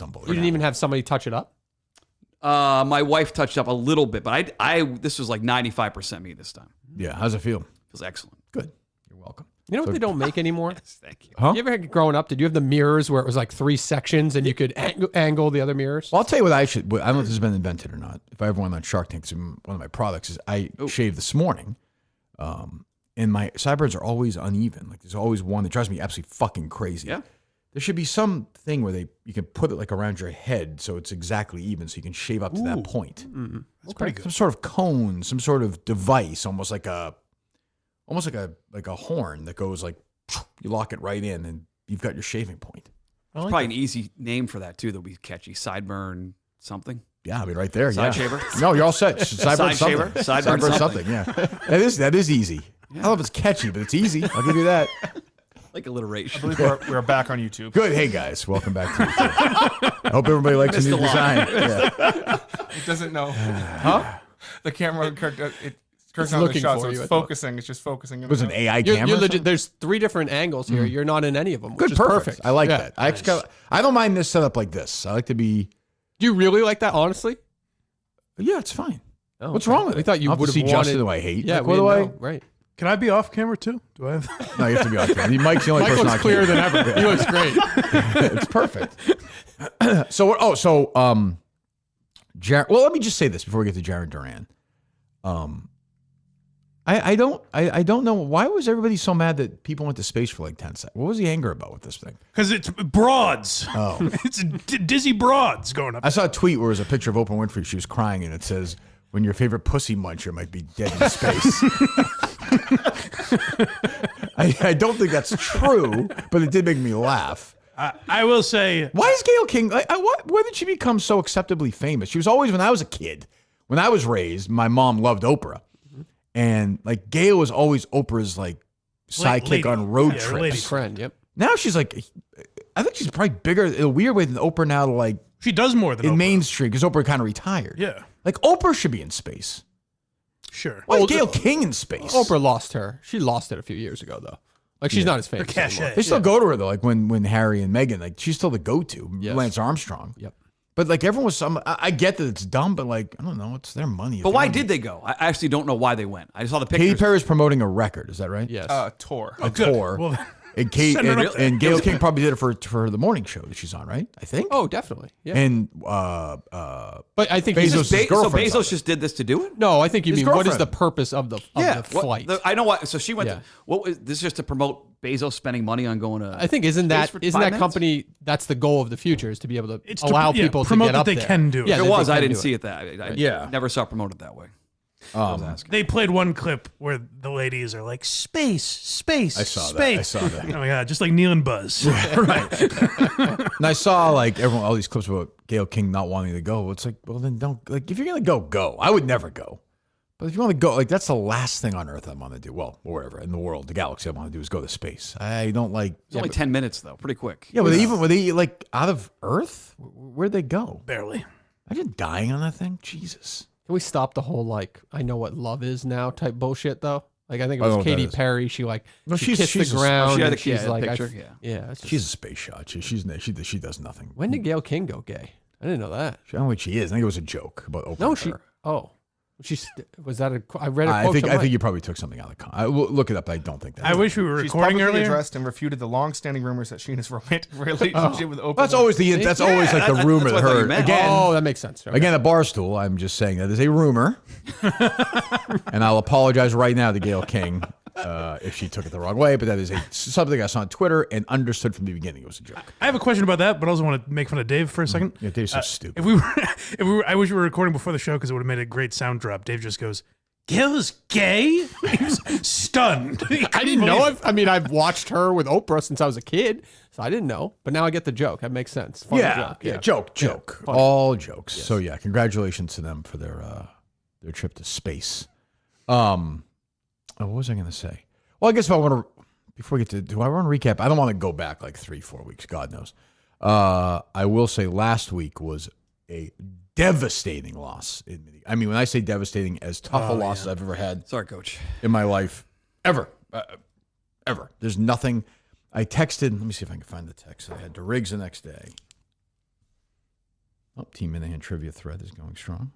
It's unbelievable. You didn't even have somebody touch it up? My wife touched up a little bit, but this was like 95% me this time. Yeah, how's it feel? Feels excellent. Good. You're welcome. You know what they don't make anymore? Yes, thank you. Huh? You ever growing up, did you have the mirrors where it was like 3 sections and you could angle the other mirrors? Well, I'll tell you what I don't know if this has been invented or not. If I ever went on Shark Tank, 'cause one of my products is I shaved this morning, and my sideburns are always uneven. Like there's always one that drives me absolutely fucking crazy. Yeah. There should be some thing where you can put it like around your head so it's exactly even, so you can shave up to that point. That's pretty good. Some sort of cone, some sort of device, almost like a horn that goes like, you lock it right in and you've got your shaving point. There's probably an easy name for that too that'll be catchy. Sideburn something. Yeah, I mean right there. Side shaver. No, you're all set. Side Sideburn something. shaver. Sideburn Sideburn something. Yeah, that is easy. I don't know if it's catchy, but it's easy. I'll give you that. Like alliteration. I believe we're back on YouTube. Good. Hey guys, welcome back to YouTube. I hope everybody likes the new design. Yeah. It doesn't know. Huh? The camera, Kirk's It's not the looking shot, for so you, it's I thought. focusing. It's just focusing. It was an AI You're camera. legit, there's 3 different angles here. You're not in any of them, which Good, is perfect. I like Yeah. that. I don't mind this setup like this. I like to be. Do you really like that, honestly? Yeah, it's fine. Oh, What's okay. wrong with it? We thought you I'll have to would have see wanted... Justin who I hate. Yeah, Like, what do I? Right. Can I be off camera too? Do I have? No, you have to be off camera. Mike's the only Mike person looks on clearer camera. than ever. He looks great. It's perfect. Well, let me just say this before we get to Jared Duran. I don't know, why was everybody so mad that people went to space for like 10 seconds? What was the anger about with this thing? Because it's broads. Oh. It's dizzy broads going up. I saw a tweet where it was a picture of Oprah Winfrey. She was crying, and it says, "When your favorite pussy muncher might be dead in space." I don't think that's true, but it did make me laugh. I will say, Why is Gayle King? Why did she become so acceptably famous? She was always, when I was a kid, when I was raised, my mom loved Oprah, and like Gayle was always Oprah's like sidekick lady. on road Yeah, lady trips. Friend, yep. Now she's like, I think she's probably bigger in a weird way than Oprah now. To like she does more than in Oprah. mainstream, because Oprah kind of retired. Yeah, like Oprah should be in space. sure. Why is Gayle King in space? Oprah lost her. She lost it a few years ago, though. Like, she's not as famous cachet. anymore. They still go to her though, like when Harry and Meghan, like she's still the go-to. Yes. Lance Armstrong. Yep. But like everyone was I get that it's dumb, but like I don't know, it's their money. But why did they go? I actually don't know why they went. I saw the Katy pictures. Perry's promoting a record? Is that right? Yes. Tour. A tour. Well, and send her up there. and Gayle King probably did it for the morning show that she's on, right? I think. Oh, definitely. Yeah. And but I think Bezos' he's just, So girlfriend's on Bezos it. just did this to do it? no, I think you His mean what is the girlfriend. purpose of the What- flight? I know why. So she went. Yeah. What was this? Just to promote Bezos spending money on going to? I think isn't space that for isn't 5 that minutes? company? That's the goal of the future is to be able to It's to allow yeah, people to promote get that up they there. can do it. Yeah, If it that was, they I can didn't do see it that. I Yeah. never saw it promoted that way. I was asking. They played one clip where the ladies are like, space. I saw that. space. I saw that. Oh my God, just like Neil and Buzz. And I saw like all these clips about Gayle King not wanting to go. It's like, well then don't, like if you're gonna go. I would never go. But if you want to go, like that's the last thing on earth I want to do. Well, or wherever in the world, the galaxy I want to do is go to space. I don't like. It's only 10 minutes though, pretty quick. Yeah, were they like out of Earth? Where'd they go? Barely. Imagine dying on that thing. Jesus. Can we stop the whole like I know what love is now type bullshit though? Like I think it I don't know was what that Katy is. Perry. She like No, she she's kissed the a- ground. she had and the keys she's to the like, picture, yeah. It's just, She's a space shot. She does nothing. when did Gayle King go gay? I didn't know that. I don't know what she is. I think it was a joke about Oprah. No, and she. her. Oh, she's. Was that a? I read a I quote. think somewhere. you probably took something out of the will look it up. I don't think that. I wish we were She's recording publicly earlier. addressed and refuted the long-standing rumors that she and his romantic relationship with Oprah. That's always always like the rumor that's that what I thought you heard. meant. Again, Oh, that makes sense. Okay. Again, at Barstool, I'm just saying that is a rumor, and I'll apologize right now to Gayle King if she took it the wrong way. But that is something I saw on Twitter and understood from the beginning. It was a joke. I have a question about that, but I also want to make fun of Dave for a second. Yeah, Dave's so stupid. If we were, I wish we were recording before the show because it would have made a great sound drop. Dave just goes, Gail is gay? He was stunned. I didn't know. I've watched her with Oprah since I was a kid, so I didn't know. But now I get the joke. That makes sense. Funny joke. Joke. Funny. All jokes. Yes. So yeah, congratulations to them for their trip to space. What was I going to say? Well, I guess if I want to, before we get to, do I want to recap? I don't want to go back like 3-4 weeks. God knows. I will say last week was a devastating loss. I mean, when I say devastating, as tough a loss as I've ever had. Sorry, Coach. In my life, ever. There's nothing. I texted. Let me see if I can find the text I had to Riggs the next day. Team Minahan trivia thread is going strong.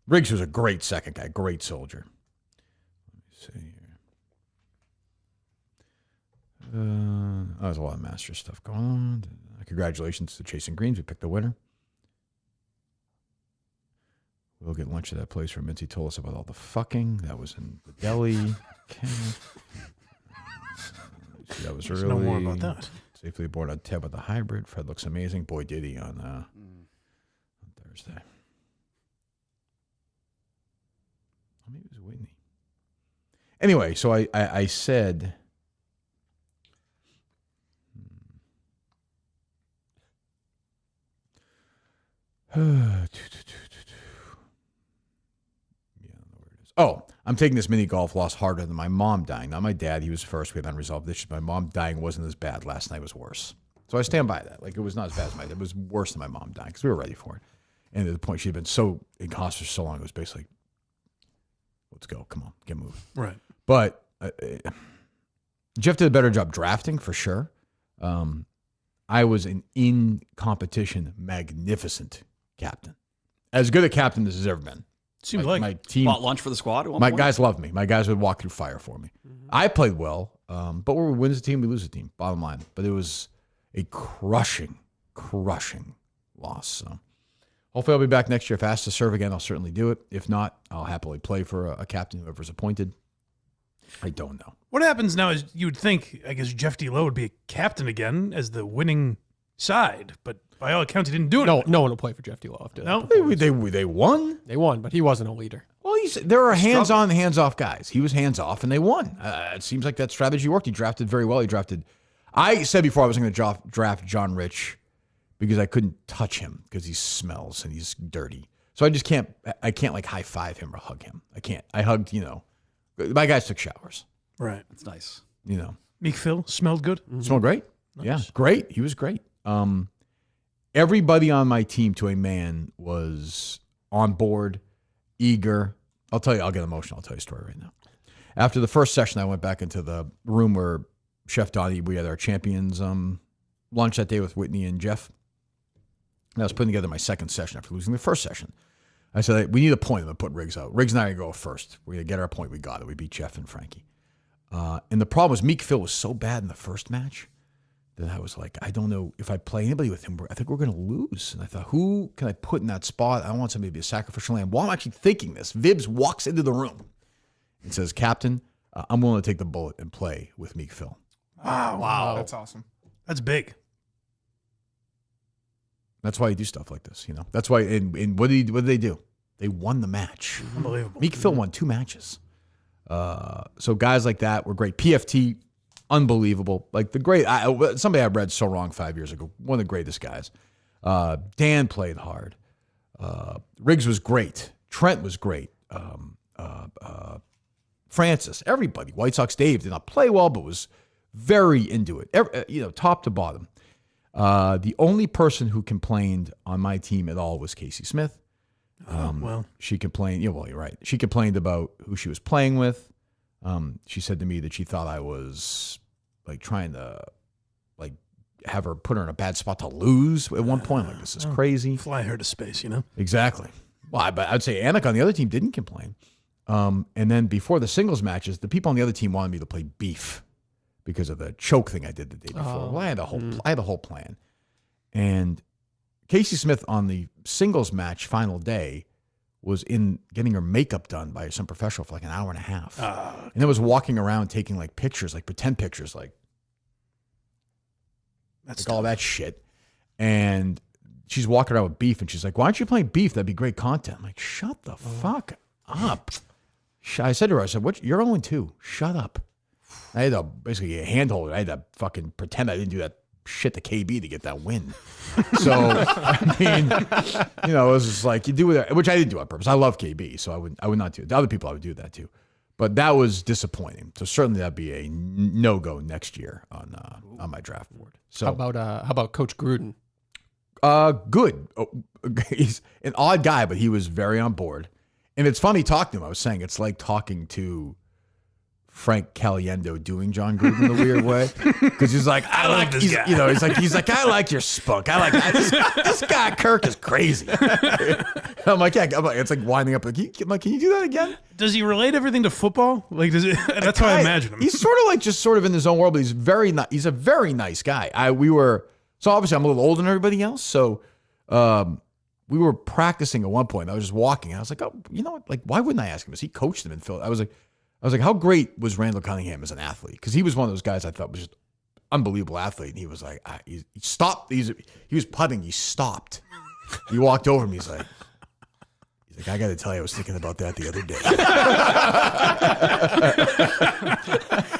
Riggs was a great second guy, great soldier. Let me see here. There's a lot of Master stuff going on. Congratulations to Chasing Greens. We picked the winner. We'll get lunch at that place where Mincy told us about all the fucking. That was in the deli. Okay. That was early. No more about that. Safely aboard on 10 with the hybrid. Fred looks amazing. Boy, did he on Thursday. Maybe it was Whitney. Anyway, so I said... Oh, I'm taking this mini golf loss harder than my mom dying. Not my dad. He was first. We had unresolved issues. My mom dying wasn't as bad. Last night was worse. So I stand by that. Like, it was not as bad as my dad. It was worse than my mom dying because we were ready for it. And at the point, she had been so in hospice for so long, it was basically, let's go. Come on, get moving. Right. But Jeff did a better job drafting for sure. I was an in-competition magnificent captain. As good a captain as has ever been. Seems my team Bought lunch for the squad at one my point? guys loved me. My guys would walk through fire for me. Mm-hmm. I played well, but we win a team, we lose a team, bottom line. But it was a crushing loss. So hopefully I'll be back next year. If asked to serve again, I'll certainly do it. If not, I'll happily play for a captain, whoever's appointed. I don't know. What happens now is you would think, I guess, Jeff D. Lowe would be a captain again as the winning side, but by all accounts, he didn't do it. No one will play for Jeff D. Lowe after No? that. They won. They won, but he wasn't a leader. Well, there are hands-on and hands-off guys. He was hands-off, and they won. It seems like that strategy worked. He drafted very well. I said before I was going to draft John Rich because I couldn't touch him because he smells and he's dirty. So I can't like high-five him or hug him. I can't. I hugged, my guys took showers. Right. That's nice. Meek Phil smelled good. Mm-hmm. Smelled great. Nice. Yeah, great. He was great. Everybody on my team to a man was on board, eager. I'll get emotional. I'll tell you a story right now. After the first session, I went back into the room where Chef Donnie, we had our champions lunch that day with Whitney and Jeff. And I was putting together my second session after losing the first session. I said, we need a point. I'm going to put Riggs out. Riggs and I are going to go first. We're going to get our point. We got it. We beat Jeff and Frankie. And the problem was Meek Phil was so bad in the first match that I was like, I don't know if I play anybody with him. I think we're going to lose. And I thought, who can I put in that spot? I don't want somebody to be a sacrificial lamb. While I'm actually thinking this, Vibbs walks into the room and says, Captain, I'm willing to take the bullet and play with Meek Phil. Wow. That's awesome. That's big. That's why you do stuff like this, That's why. And what did they do? They won the match. Unbelievable. Meek Phil won 2 matches. So guys like that were great. PFT, unbelievable. Like somebody I read so wrong 5 years ago. One of the greatest guys. Dan played hard. Riggs was great. Trent was great. Francis, everybody. White Sox Dave did not play well, but was very into it. Top to bottom. The only person who complained on my team at all was Casey Smith. She complained. You're right. She complained about who she was playing with. She said to me that she thought I was like trying to have her put her in a bad spot to lose at one point. Like, this is crazy. Fly her to space, Exactly. Well, I'd say Anik on the other team didn't complain. And then before the singles matches, the people on the other team wanted me to play beef because of the choke thing I did the day before. Well, I had a whole plan. And Casey Smith on the singles match final day was in getting her makeup done by some professional for like an hour and a half. And then was walking around taking like pictures, like pretend pictures, like That's all that shit. And she's walking around with beef and she's like, why aren't you playing beef? That'd be great content. I'm like, shut the fuck up. I said to her, what? You're 0-2. Shut up. I had to basically a handhold. I had to fucking pretend I didn't do that shit to KB to get that win. So, I mean, it was just like, you do it, which I didn't do on purpose. I love KB, so I would not do it. The other people, I would do that too. But that was disappointing. So certainly that'd be a no-go next year on my draft board. So How about Coach Gruden? Good. He's an odd guy, but he was very on board. And it's funny talking to him. I was saying it's like talking to Frank Caliendo doing John Gruden in a weird way because he's like, I like this he's, guy. you know, he's like, I like your spunk. I like this guy. Kirk is crazy. I'm like, yeah. I'm like, it's like winding up. Like, can you do that again? Does he relate everything to football? Like, does it? That's how I imagine him. He's sort of like just sort of in his own world, but he's he's a very nice guy. So obviously I'm a little older than everybody else, so we were practicing at one point. I was just walking. I was like, oh, you know what? Like, why wouldn't I ask him? He coached him in Philly. I was like, how great was Randall Cunningham as an athlete? Because he was one of those guys I thought was just unbelievable athlete. And he was like, he stopped. He was putting. He stopped. He walked over me. He's like, I got to tell you, I was thinking about that the other day.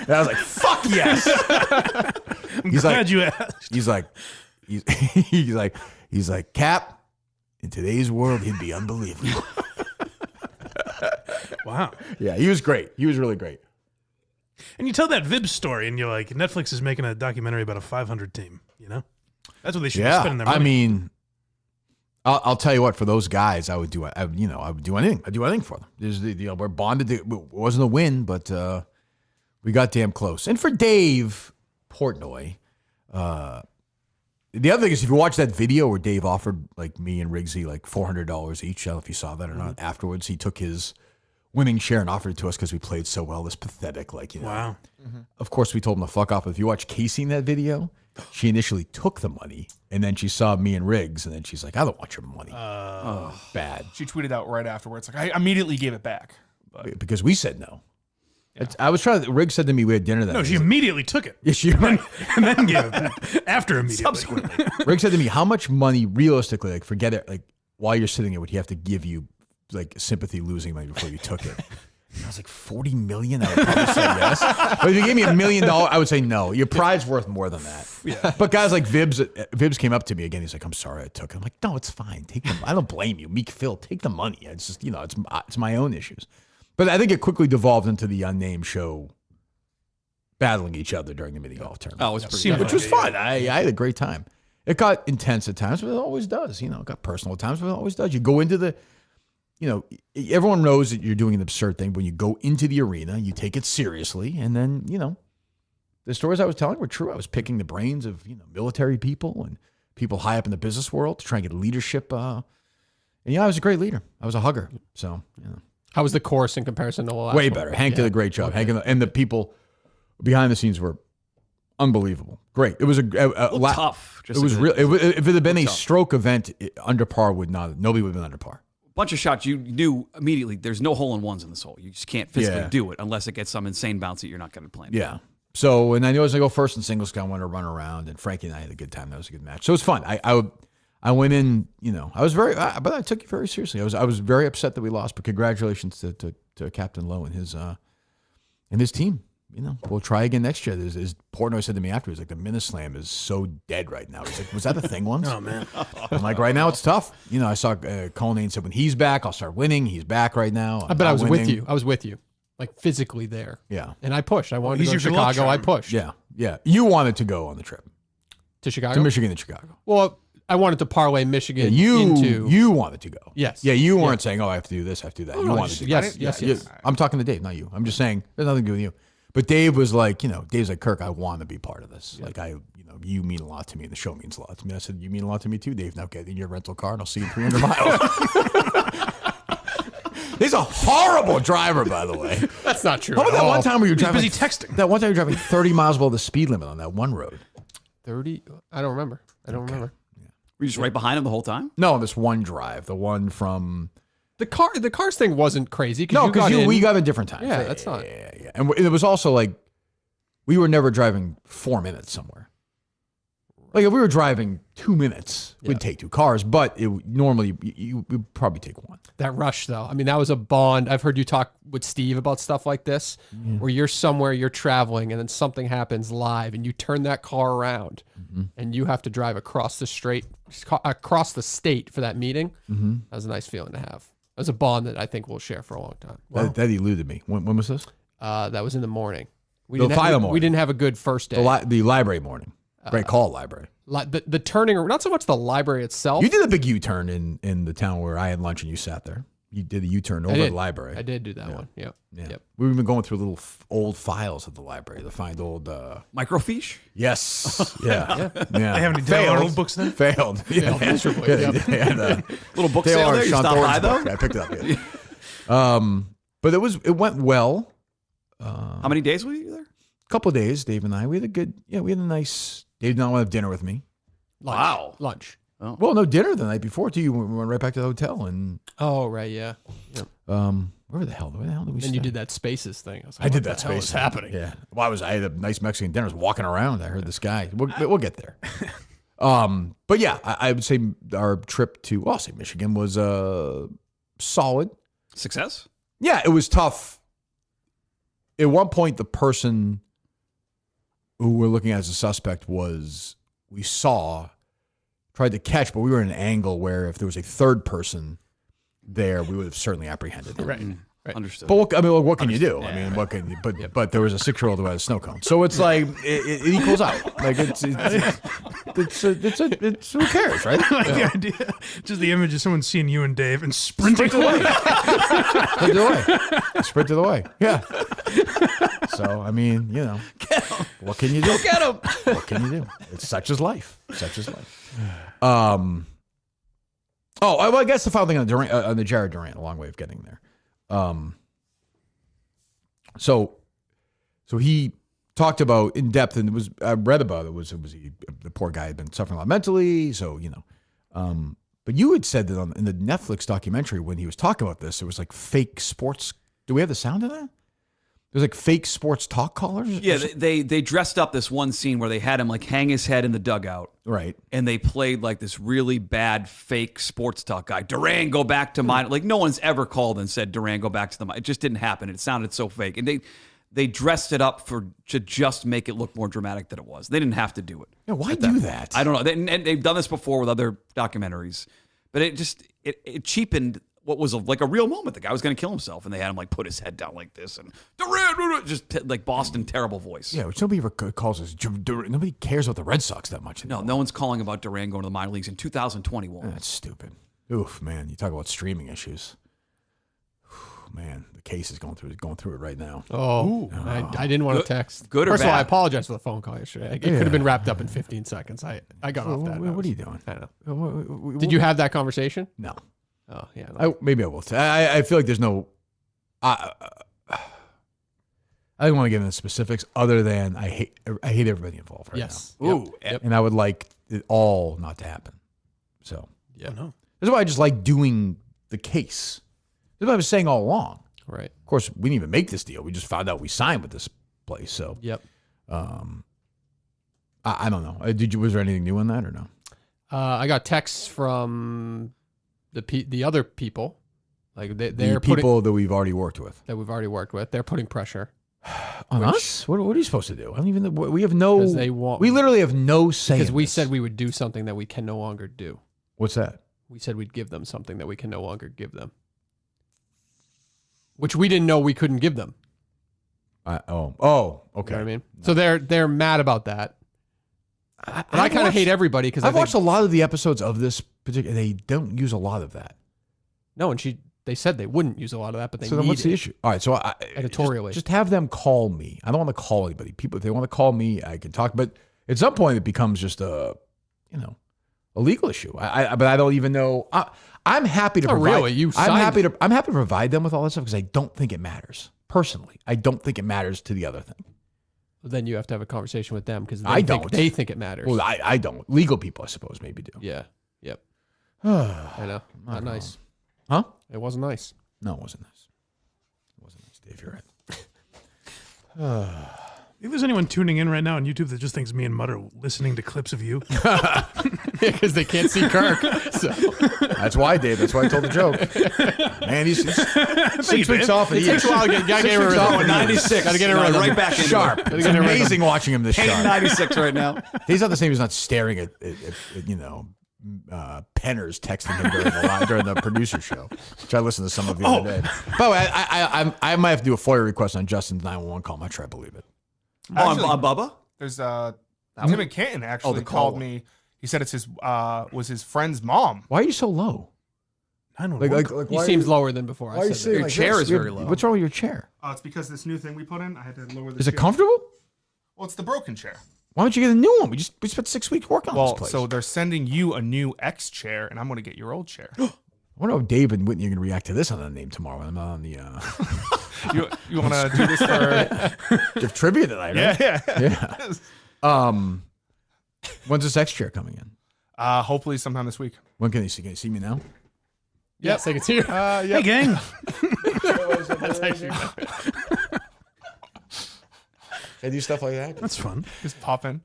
And I was like, fuck yes. I'm glad you asked. He's like, Cap, in today's world, he'd be unbelievable. Wow. Yeah, he was great. He was really great. And you tell that Vibs story, and you're like, Netflix is making a documentary about a 500 team. You know, that's what they should be spending their money. I mean, I'll tell you what. For those guys, I would do anything. I'd do anything for them. We're bonded. It wasn't a win, but we got damn close. And for Dave Portnoy, the other thing is, if you watch that video where Dave offered like me and Riggsy like $400 each, I don't know if you saw that or not. Afterwards, he took his winning share and offered it to us because we played so well. This pathetic, like, you know. Wow. Of course, we told him to fuck off. But if you watch Casey in that video, she initially took the money, and then she saw me and Riggs, and then she's like, I don't want your money. Bad. She tweeted out right afterwards, like, I immediately gave it back. But Because we said no. I was trying to, Riggs said to me, we had dinner that No, night. she immediately took it. Yeah, she, And then gave it back. After immediately. Subsequently. Riggs said to me, how much money, realistically, like, forget it, like, while you're sitting there, would he have to give you, like, sympathy losing money before you took it? And I was like, $40 million? I would probably say yes. But if you gave me $1 million, I would say no. Your pride's worth more than that. Yeah. But guys like Vibs came up to me again. He's like, I'm sorry I took it. I'm like, no, it's fine. Take them. I don't blame you. Meek Phil, take the money. It's just, it's my own issues. But I think it quickly devolved into the unnamed show battling each other during the mini golf tournament. Oh, it was pretty good. Which was fun. I had a great time. It got intense at times, but it always does. It got personal at times, but it always does. You go into the, everyone knows that you're doing an absurd thing. When you go into the arena, you take it seriously. And then, the stories I was telling were true. I was picking the brains of, military people and people high up in the business world to try and get leadership. I was a great leader. I was a hugger. So, How was the course in comparison to the last way one? better. Hank did a great job. Hank and the people behind the scenes were unbelievable. Great. It was Tough. It was real. If it had been a stroke event, under par nobody would have been under par. Bunch of shots you knew immediately. There's no hole in ones in this hole. You just can't physically do it unless it gets some insane bounce that you're not going to play. Yeah. So, and I knew I was going to go first in singles. I wanted to run around, and Frankie and I had a good time. That was a good match. So it was fun. I went in, I was but I took it very seriously. I was very upset that we lost, but congratulations to Captain Lowe and his team. We'll try again next year. As Portnoy said to me after, he's like, the Minislam is so dead right now. He's like, was that a thing once? Oh, man. I'm like, right now it's tough. I saw Colnane said, when he's back, I'll start winning. He's back right now. But I was with you. I was with you, like physically there. Yeah. And I pushed. I wanted He's to go to your good luck Chicago. I charm. pushed. Yeah. Yeah. You wanted to go on the trip To Chicago? to Michigan and Chicago. Well, I wanted to parlay Michigan Yeah, into... you wanted to go. Yes. Yeah, you weren't saying, I have to do this, I have to do that. You no, wanted to. yes, Yeah, yes. I'm talking to Dave, not you. I'm just saying, there's nothing to do with you. But Dave was like, Dave's like, Kirk, I want to be part of this. Yeah. Like, you mean a lot to me, and the show means a lot to me. I said, you mean a lot to me too, Dave. Now get in your rental car, and I'll see you in 300 miles. He's a horrible driver, by the way. That's not true. How about that one time where you were driving? busy texting. That one time you were driving 30 miles below the speed limit on that one road. 30? I don't remember. Remember. Were you just right behind him the whole time? No, this one drive, the one from... The cars thing wasn't crazy. No, because we got a different time. Yeah, that's not... Yeah. And it was also like, we were never driving 4 minutes somewhere. Like, if we were driving 2 minutes, we'd take two cars, but normally you would probably take one. That rush, though. I mean, that was a bond. I've heard you talk with Steve about stuff like this, where you're somewhere, you're traveling, and then something happens live, and you turn that car around, and you have to drive across the state for that meeting. That was a nice feeling to have. That was a bond that I think we'll share for a long time. That eluded me. When was this? That was in the morning. We The didn't have, final we morning. didn't have a good first day. The library morning. Great call, library. The turning, not so much the library itself. You did a big U-turn in the town where I had lunch and you sat there. You did the U-turn over did. the library. I did do that one. Yep. Yeah. Yep. We've been going through little old files at the library to find old. Microfiche? Yes. Yeah. Yeah. They have any Dale Arnold books then? Failed. Yeah. miserably, Yeah, yep. they had a Little book Dale sale Arnold, there? You Sean stopped by, Thorne's book. though? I picked it up. Yeah. But it went well. How many days were you there? A couple of days, Dave and I. We had a nice. Dave did not want to have dinner with me. Lunch. Wow. Lunch. Well, no dinner the night before too. We went right back to the hotel and Oh, right. Yeah. Yep. where the hell did we stay? And you did that Spaces thing. I was like, I did what that the hell space is happening? Yeah. Well, I had a nice Mexican dinner. I was walking around. I heard this guy. We'll get there. But yeah, I would say our trip to I'll say Michigan was solid. Success? Yeah, it was tough. At one point, the person who we're looking at as a suspect tried to catch, but we were in an angle where if there was a third person there, we would have certainly apprehended him. Right. Right. Understood. But what can you do? I mean, what can you? But there was a 6-year-old who had a snow cone, so it's like it equals out. Like it's who cares, right? The idea, just the image of someone seeing you and Dave and sprinting away. Sprint to the way. Yeah. So I mean, what can you do? Get him! What can you do? It's such is life. Such is life. Well, I guess the final thing on the Jared Duran, a long way of getting there. So he talked about in depth, and I read about it. The poor guy had been suffering a lot mentally. So but you had said that in the Netflix documentary when he was talking about this, it was like fake sports. Do we have the sound of that? There's like fake sports talk callers. Yeah, they dressed up this one scene where they had him like hang his head in the dugout. Right. And they played like this really bad fake sports talk guy. Duran, go back to mine. Like no one's ever called and said, Duran, go back to the mine. It just didn't happen. It sounded so fake. And they dressed it up to just make it look more dramatic than it was. They didn't have to do it. Yeah, why do that? I don't know. And they've done this before with other documentaries. But it just it cheapened what was like a real moment. The guy was going to kill himself, and they had him like put his head down like this, and Duran, just like Boston terrible voice. Yeah, which nobody ever calls us. Nobody cares about the Red Sox that much anymore. No one's calling about Duran going to the minor leagues in 2021. That's stupid. Oof, man. You talk about streaming issues. Man, the case is going through it right now. Oh, I didn't want to text. Good or First of all, I bad? apologize for the phone call yesterday. It could have been wrapped up in 15 seconds. I got off that. What are you doing? I know. Did you have that conversation? No. Oh, yeah. No. Maybe I will. I feel like there's no. I don't want to get into specifics other than I hate everybody involved right Yes. now. Ooh. Yep. And I would like it all not to happen. So Yeah. No. this is why I just like doing the case. This is what I was saying all along. Right. Of course, we didn't even make this deal. We just found out we signed with this place. So Yep. I don't know. Was there anything new on that or no? I got texts from the other people, like they're The putting, people that we've already worked with. that we've already worked with. They're putting pressure On us? What are you supposed to do? I don't even know. We have no. 'Cause they want- we literally have no say. because in we this. said we would do something that we can no longer do. What's that? We said we'd give them something that we can no longer give them, which we didn't know we couldn't give them. Okay. You know what I mean? So they're mad about that. And I kind of hate everybody because I've watched a lot of the episodes of this particular. They don't use a lot of that. No, and they said they wouldn't use a lot of that, but they So then, need what's the it. issue? All right. So Editorially. just have them call me. I don't want to call anybody. People, if they want to call me, I can talk. But at some point, it becomes just a legal issue. But I don't even know. I'm happy to Not provide. really. You I'm signed happy to provide them with all that stuff because I don't think it matters. Personally, I don't think it matters to the other thing. Then you have to have a conversation with them because I don't. They think it matters. Well, I don't. Legal people, I suppose, maybe do. Yeah. Yep. I know. Not nice. Huh? It wasn't nice. No, it wasn't nice. It wasn't nice, Dave. You're right. If there's anyone tuning in right now on YouTube that just thinks me and Mutt are listening to clips of you, Because they can't see Kirk. So That's why, Dave. That's why I told the joke. Man, he's 6 weeks off. And it takes a while to get a rhythm. 96. Gotta get a rhythm. Right back into Sharp. it. It's amazing watching him this Pain sharp. 96 right now. He's not the same. He's not staring at penners texting him during the producer show, which I listened to some of the other day. By the way, I might have to do a FOIA request on Justin's 911 call. I'm not sure I believe it. Actually, On Bubba? There's Tim and Canton actually the call called me. He said it's was his friend's mom. Why are you so low? 911. He seems lower than before. Why are you saying Your like chair this? is very low. What's wrong with your chair? It's because this new thing we put in, I had to lower the Is it chair. comfortable? Well, it's the broken chair. Why don't you get a new one? We spent 6 weeks working on this place. So they're sending you a new X chair, and I'm going to get your old chair. I wonder how Dave and Whitney are going to react to this on the name tomorrow when I'm not on the You want to do this for... the trivia tonight, right? Yeah. When's this X chair coming in? Hopefully sometime this week. When can you see me now? Yes, I can see you. Hey, gang. That's actually I do stuff like that. That's fun. Just pop in.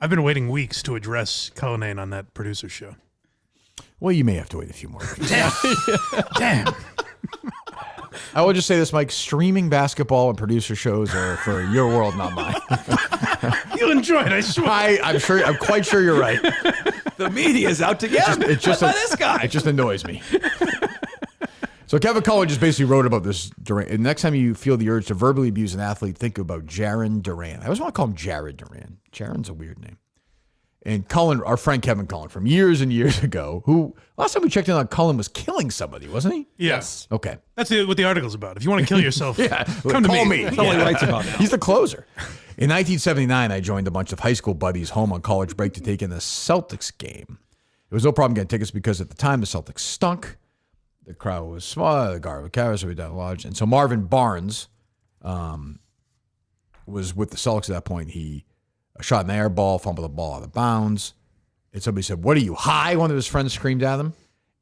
I've been waiting weeks to address Cullinane on that producer show. Well, you may have to wait a few more weeks. Damn. I will just say this, Mike. Streaming basketball and producer shows are for your world, not mine. You'll enjoy it, I swear. I'm quite sure you're right. The media is out to get him. It's just this guy. It just annoys me. So Kevin Cullen just basically wrote about this. Duran. And next time you feel the urge to verbally abuse an athlete, think about Jaron Duran. I always want to call him Jared Duran. Jaron's a weird name. And Cullen, our friend Kevin Cullen from years and years ago, who last time we checked in on Cullen was killing somebody, wasn't he? Yes. Okay. That's what the article's about. If you want to kill yourself, come to call me. me. That's all he writes about now. He's the closer. In 1979, I joined a bunch of high school buddies home on college break to take in a Celtics game. It was no problem getting tickets because at the time the Celtics stunk. The crowd was small. The guard was careless, so we down lodge. And so Marvin Barnes was with the Celtics at that point. He shot an air ball, fumbled the ball out of bounds. And somebody said, "What are you, high?" One of his friends screamed at him.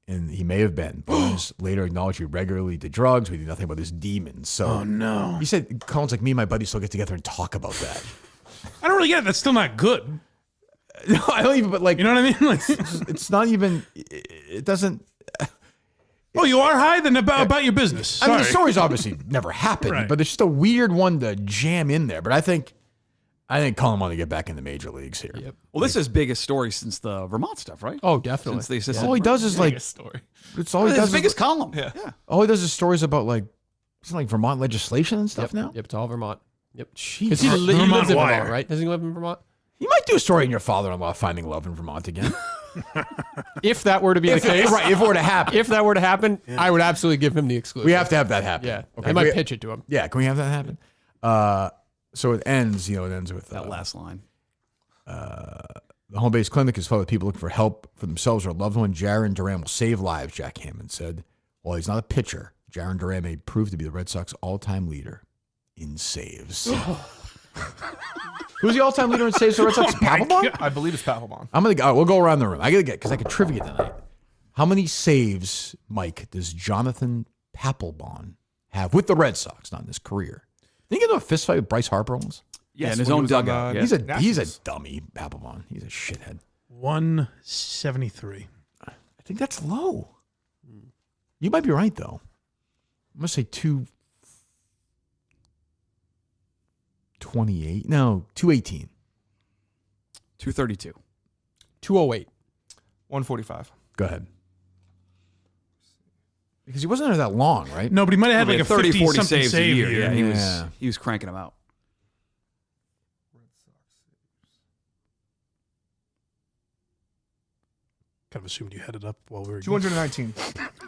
And he may have been. Barnes later acknowledged he regularly did drugs. We knew nothing about his demons. So Oh, no. he said, Colin's like, me and my buddies still get together and talk about that. I don't really get it. That's still not good. No, I don't even, but like, You know what I mean? Like, it's not even, it doesn't. oh, you are high? Then about your business. I mean, the Sorry. story's obviously never happened, Right. but it's just a weird one to jam in there. But I think Colin wanted to get back in the major leagues here. Yep. Well, this is his biggest story since the Vermont stuff, right? Oh, definitely. Since the assistant. All he does is like, story. it's all he His does. biggest Is, column. Yeah. all he does is stories about like, isn't it like Vermont legislation and stuff now. Yep, it's all Vermont. Yep. Jeez. Because he Vermont lives in Wire. Vermont, right? Doesn't he live in Vermont? You might do a story on your father-in-law finding love in Vermont again. If that were to be the case, Right, if it were to happen. If that were to happen, I would absolutely give him the exclusive. We have to have that happen. Yeah, Okay. I might pitch it to him. Yeah, can we have that happen? So it ends with That last line. the home base clinic is full of people looking for help for themselves or a loved one. Jaron Duran will save lives, Jack Hammond said. While he's not a pitcher, Jaron Duran may prove to be the Red Sox all-time leader in saves. Who's the all-time leader in saves for the Red Sox? Papelbon? I believe it's Papelbon. I'm gonna go. We'll go around the room. I gotta get because I could trivia tonight. How many saves, Mike, does Jonathan Papelbon have with the Red Sox? Not in his career. Didn't he get into a fist fight with Bryce Harper once? Yeah, in his when he own was on dugout. the Yeah. He's a Nationals. dummy, Papelbon. He's a shithead. 173. I think that's low. You might be right though. I'm gonna say 228. No, 218. 232. 208. 145. Go ahead. Because he wasn't there that long, right? No, but he might have had like a 30, 40 50-something saves save a year. Yeah, Yeah. he was cranking them out. Kind of assumed you had it up while we were 219.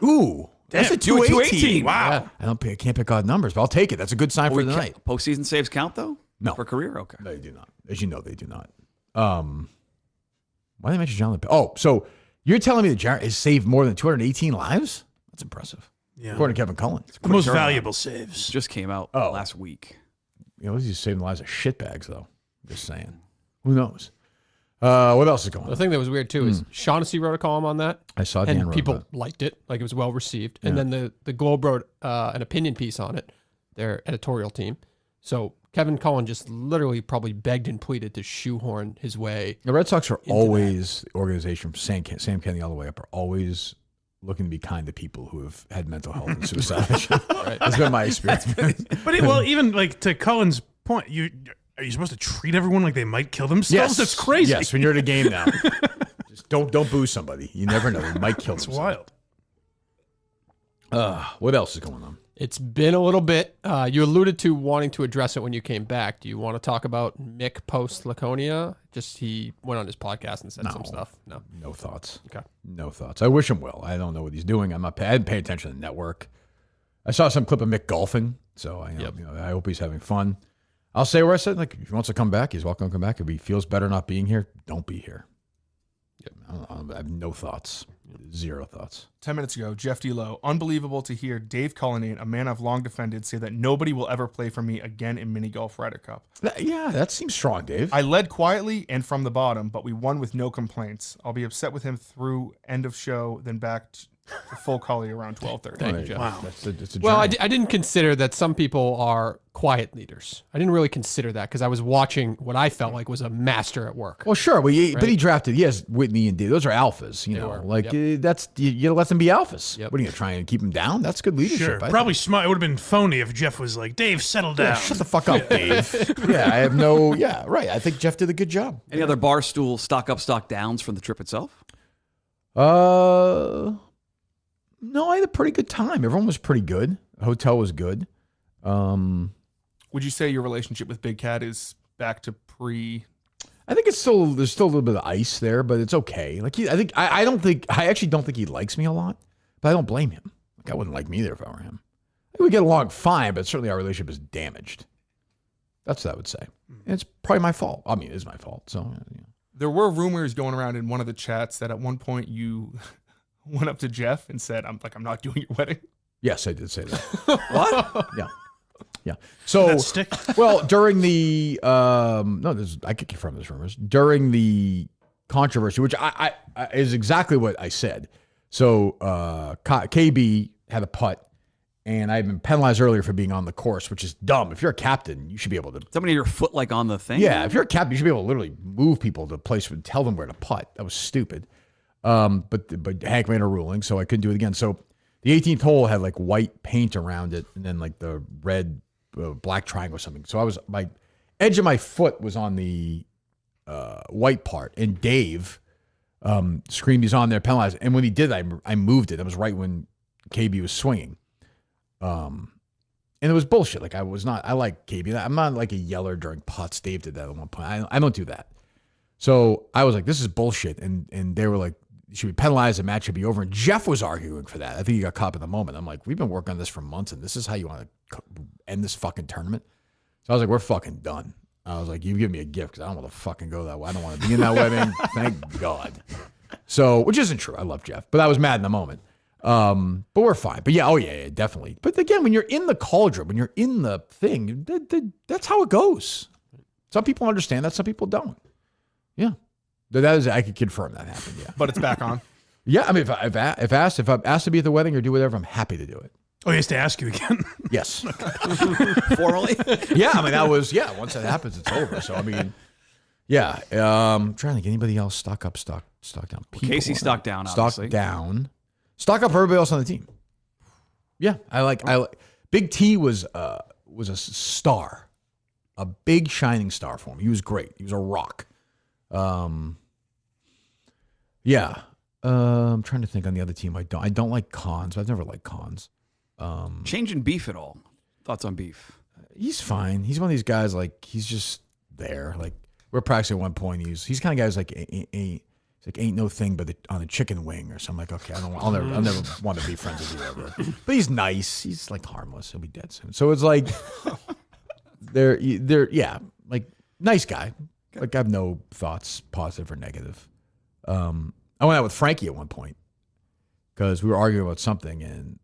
Ooh, that's a 218. Wow. I can't pick odd numbers, but I'll take it. That's a good sign for the night. Postseason saves count though? No. For career? Okay. No, they do not. As you know, they do not. Why did they mention John? Oh, so you're telling me that Jared has saved more than 218 lives? That's impressive. Yeah. According to Kevin Cullen. The most turnaround. valuable saves. Just came out Oh. last week. You know, he's saving the lives of shitbags, though. Just saying. Who knows? What else is going The on? thing that was weird too is Shaughnessy wrote a column on that, I saw Dan and wrote people about liked it, like it was well received. And then the Globe wrote an opinion piece on it, their editorial team. So Kevin Cullen just literally probably begged and pleaded to shoehorn his way. The Red Sox are always, the organization from Sam Kenny all the way up, are always looking to be kind to people who have had mental health and suicide. Right. That's been my experience. But even like to Cullen's point, are you supposed to treat everyone like they might kill themselves? That's crazy. Yes, when you're at a game now. Just don't boo somebody. You never know. You might kill It's themselves. wild. What else is going on? It's been a little bit. You alluded to wanting to address it when you came back. Do you want to talk about Mick post Laconia? Just he went on his podcast and said some stuff. No thoughts. Okay. No thoughts. I wish him well. I don't know what he's doing. I didn't pay attention to the network. I saw some clip of Mick golfing, so I hope he's having fun. I'll say where I said, like, if he wants to come back, he's welcome to come back. If he feels better not being here, don't be here. I have no thoughts. Zero thoughts. 10 minutes ago, Jeff D-Low. Unbelievable to hear Dave Cullinane, a man I've long defended, say that nobody will ever play for me again in mini golf Ryder Cup. That seems strong, Dave. I led quietly and from the bottom, but we won with no complaints. I'll be upset with him through end of show, then back to full collie around 12:30. Thank you, Jeff. Wow. That's a Well, I journey. didn't consider that some people are quiet leaders. I didn't really consider that because I was watching what I felt like was a master at work. Well, sure. But he drafted. Yes, Whitney and Dave. Those are alphas. You know, were. like Yep. that's you let them be alphas. Yep. What are you gonna try and keep them down? That's good leadership. Sure. I think. Probably smart. It would have been phony if Jeff was like, Dave, settle down. Yeah, shut the fuck up, Dave. Yeah, I have no. Yeah, right. I think Jeff did a good job. Any other Barstool stock up, stock downs from the trip itself? No, I had a pretty good time. Everyone was pretty good. The hotel was good. Would you say your relationship with Big Cat is back to pre? I think there's still a little bit of ice there, but it's okay. Like I actually don't think he likes me a lot, but I don't blame him. Like I wouldn't like me either if I were him. I think we get along fine, but certainly our relationship is damaged. That's what I would say. And it's probably my fault. I mean, it is my fault. So There were rumors going around in one of the chats that at one point you went up to Jeff and said, I'm not doing your wedding. yes, I did say that. What? Yeah. So That stick? well, during the I could confirm this rumors during the controversy, which I is exactly what I said. So KB had a putt, and I had been penalized earlier for being on the course, which is dumb. If you're a captain, you should be able to. Somebody your foot like on the thing? Yeah, if you're a captain, you should be able to literally move people to a place and tell them where to putt. That was stupid. But Hank made a ruling, so I couldn't do it again. So the 18th hole had like white paint around it, and then like the red black triangle or something. So my edge of my foot was on the white part, and Dave screamed he's on there, penalized. And when he did, I moved it. It was right when KB was swinging. And it was bullshit. Like I like KB. I'm not like a yeller during putts. Dave did that at one point. I don't do that. So I was like, this is bullshit. And they were like, you should be penalized. The match should be over. And Jeff was arguing for that. I think he got caught in the moment. I'm like, we've been working on this for months, and this is how you want to end this fucking tournament. So I was like, we're fucking done. I was like, you give me a gift because I don't want to fucking go that way. I don't want to be in that wedding. Thank God. So, which isn't true. I love Jeff, but I was mad in the moment. But we're fine. But yeah, definitely. But again, when you're in the cauldron, when you're in the thing, that's how it goes. Some people understand that. Some people don't. Yeah. I could confirm that happened. Yeah. But it's back on. Yeah. I mean, if I'm asked to be at the wedding or do whatever, I'm happy to do it. Oh, he has to ask you again. Yes. Formally? Yeah. I mean, once that happens, it's over. So, I mean, yeah. I'm trying to think anybody else stock up, stock down. Casey stock down, obviously. Stock down. Stock up for everybody else on the team. Yeah. I like Big T was a star, a big shining star for him. He was great. He was a rock. Yeah. I'm trying to think on the other team. I don't like Cons. I've never liked Cons. Change in beef at all? Thoughts on beef? He's fine. He's one of these guys, like, he's just there. Like, we're practicing at one point. He's kind of guys like, he's like, ain't no thing but on a chicken wing or something. Like, okay, I'll never want to be friends with you ever. But he's nice. He's like harmless. He'll be dead soon. So it's like, yeah, like nice guy. Like I have no thoughts, positive or negative. I went out with Frankie at one point because we were arguing about something, and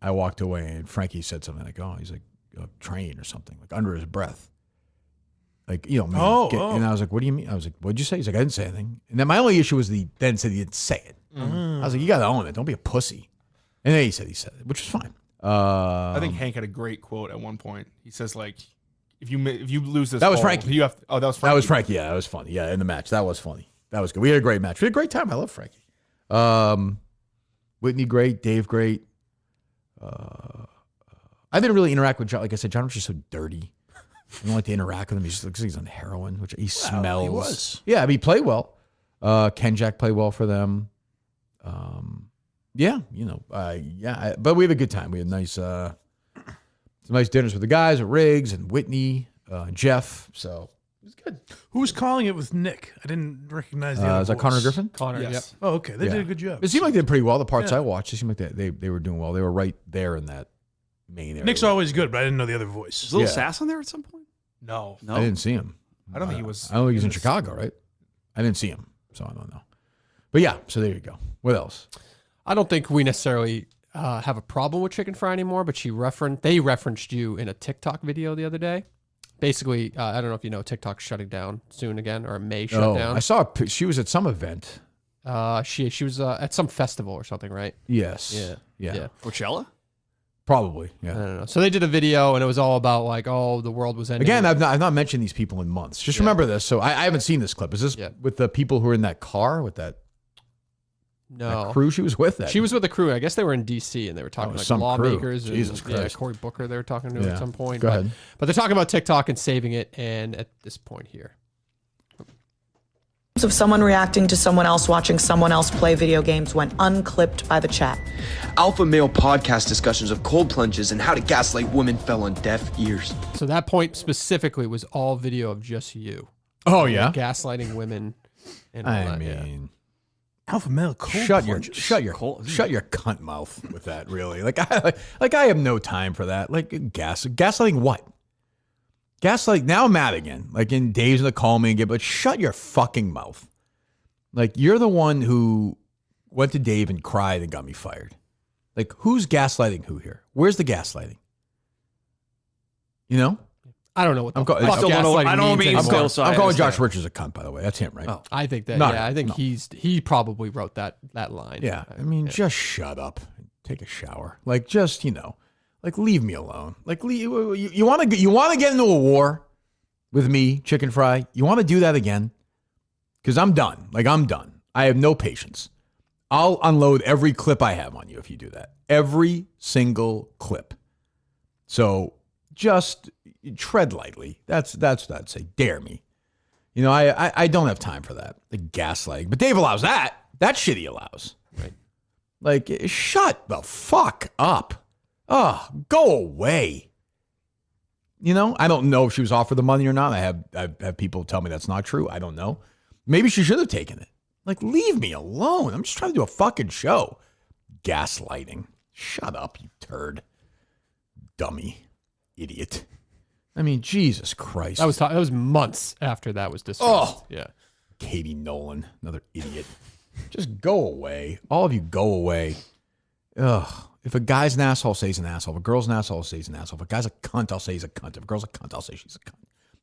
I walked away, and Frankie said something like, "Oh, he's like train or something," like under his breath, like and I was like, "What do you mean?" I was like, "What'd you say?" He's like, "I didn't say anything." And then my only issue was then said he didn't say it. I was like, "You got to own it. Don't be a pussy." And then he said it, which was fine. I think Hank had a great quote at one point. He says like, if you lose this, that was ball, Frankie. you have to, that was Frankie. That was Frankie. Yeah, that was funny. Yeah, in the match, that was funny. That was good. We had a great match. We had a great time. I love Frankie. Whitney, great. Dave, great. I didn't really interact with John. Like I said, John was just so dirty. I don't like to interact with him. He just looks like he's on heroin, which he smells. He was. Yeah, I mean, he played well. Ken Jack played well for them. But we had a good time. We had nice some nice dinners with the guys, with Riggs and Whitney, and Jeff. So it was good. Who was calling it with Nick? I didn't recognize the other Is that voice. Connor Griffin? Connor, Yes. Oh, okay. They Yeah. did a good job. It seemed like they did pretty well. The parts I watched, it seemed like they were doing well. They were right there in that main area. Nick's always good, but I didn't know the other voice. Is Little Yeah. Sass on there at some point? No. No. I didn't see him. I don't think he was. I don't think he's in Chicago, right? I didn't see him, so I don't know. But yeah, so there you go. What else? I don't think we necessarily have a problem with chicken fry anymore, but they referenced you in a TikTok video the other day. Basically, I don't know if you know, TikTok's shutting down soon again, or may shut down. I saw she was at some event. She was at some festival or something, right? Yes. Yeah. Coachella? Probably. I Yeah. don't know. So they did a video, and it was all about like, oh, the world was ending. Again, I've not mentioned these people in months. Just remember this. So I haven't seen this clip. Is this with the people who were in that car with that crew she was with? She was with a crew. I guess they were in D.C. and they were talking like some lawmakers. crew. And, Jesus Christ. Cory Booker they were talking to Yeah. at some point. Go ahead. But they're talking about TikTok and saving it. And at this point here, of someone reacting to someone else watching someone else play video games went unclipped by the chat. Alpha male podcast discussions of cold plunges and how to gaslight women fell on deaf ears. so that point specifically was all video of just you. Oh yeah. Gaslighting women. And all I that, yeah. mean, Alpha male cold shut your plunges. shut your cunt mouth with that. Really, like I have no time for that. Like gaslighting what? Gaslight. Now I'm mad again. Like in Dave's gonna call me again, but shut your fucking mouth. Like you're the one who went to Dave and cried and got me fired. Like who's gaslighting who here? Where's the gaslighting? You know, I don't know what the I'm fuck I still don't know what- gaslighting I don't know what means means anymore. still, so I'm I calling Josh understand. Richards a cunt, by the way. That's him, right? Oh. I think that. No, I think no. he probably wrote that line. Yeah, I mean, just shut up and take a shower. Like, just like leave me alone. Like, you want to get into a war with me, Chicken Fry? You want to do that again? Because I'm done. Like, I'm done. I have no patience. I'll unload every clip I have on you if you do that. Every single clip. So just tread lightly. That's what I'd say. Dare me. You know, I don't have time for that. The gaslighting. But Dave allows that. That shit he allows. Right. Like, shut the fuck up. Oh, go away. You know, I don't know if she was offered the money or not. I've had people tell me that's not true. I don't know. Maybe she should have taken it. Like, leave me alone. I'm just trying to do a fucking show. Gaslighting. Shut up, you turd. Dummy. Idiot. I mean, Jesus Christ. That was months after that was discussed. Oh. Yeah. Katie Nolan, another idiot. Just go away. All of you go away. Ugh. If a guy's an asshole, say he's an asshole. If a girl's an asshole, say he's an asshole. If a guy's a cunt, I'll say he's a cunt. If a girl's a cunt, I'll say she's a cunt.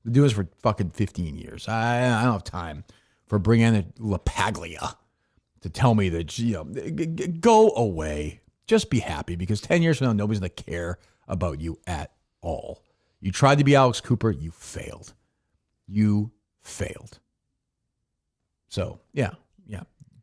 Been doing this for fucking 15 years. I don't have time for Brianna LaPaglia to tell me that, go away. Just be happy because 10 years from now, nobody's going to care about you at all. You tried to be Alex Cooper. You failed. You failed. So, yeah.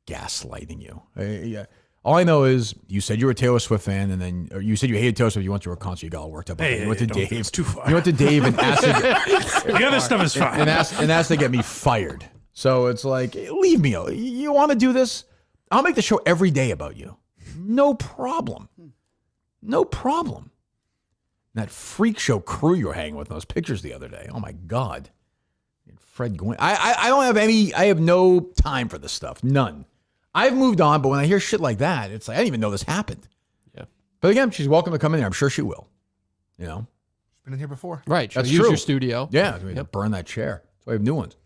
Gaslighting you. Yeah. All I know is you said you were a Taylor Swift fan, and then or you said you hated Taylor Swift. You went to her concert, you got all worked up. Hey, you went to don't- Dave. it's too far. You went to Dave and asked The other stuff is fine. and asked to get me fired. So it's like, leave me. You want to do this? I'll make the show every day about you. No problem. No problem. That freak show crew you were hanging with in those pictures the other day. Oh my God. Fred Gwynn. I don't have any. I have no time for this stuff. None. I've moved on, but when I hear shit like that, it's like, I didn't even know this happened. Yeah. But again, she's welcome to come in here. I'm sure she will. You know? She's been in here before. Right. She'll That's use true. your studio. Yeah. We burn that chair. That's why we have new ones.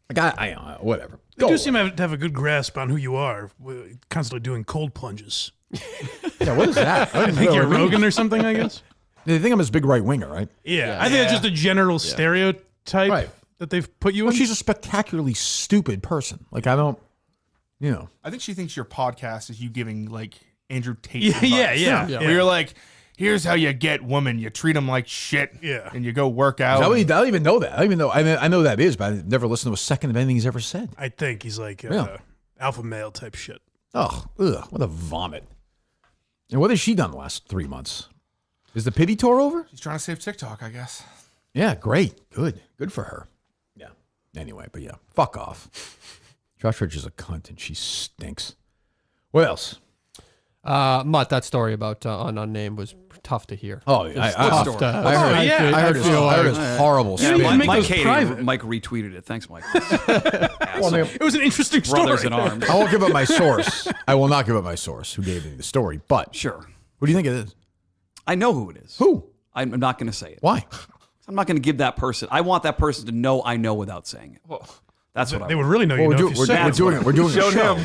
Like, I whatever. They Go do away. seem to have a good grasp on who you are, constantly doing cold plunges. Yeah, what is that? I think you're Rogan or something, I guess. They think I'm this big right winger, right? Yeah, I think that's just a general stereotype Right. that they've put you Well, in. she's a spectacularly stupid person. Like, I don't, I think she thinks your podcast is you giving like Andrew Tate. Yeah, advice. yeah. Where you're like, here's how you get women. You treat them like shit. Yeah. And you go work out. I don't even know that. I don't even know. I know that is, but I've never listened to a second of anything he's ever said. I think he's like Yeah. alpha male type shit. Oh, ugh, what a vomit. And what has she done the last 3 months? Is the pity tour over? She's trying to save TikTok, I guess. Yeah, great. Good for her. Yeah. Anyway, but yeah, fuck off. Josh Richards is a cunt and she stinks. What else? Mutt, that story about an unnamed was tough to hear. Oh, I Tough to- I heard his horrible You didn't story. even make Mike those hated it. private. Mike retweeted it. Thanks, Mike. It was an interesting story. Brothers in arms. I won't give up my source. I will not give up my source who gave me the story. But Sure. who do you think it is? I know who it is. Who? I'm not going to say it. Why? I'm not going to give that person. I want that person to know I know without saying it. That's what I They want. would really know you know if you said it. We're doing a show.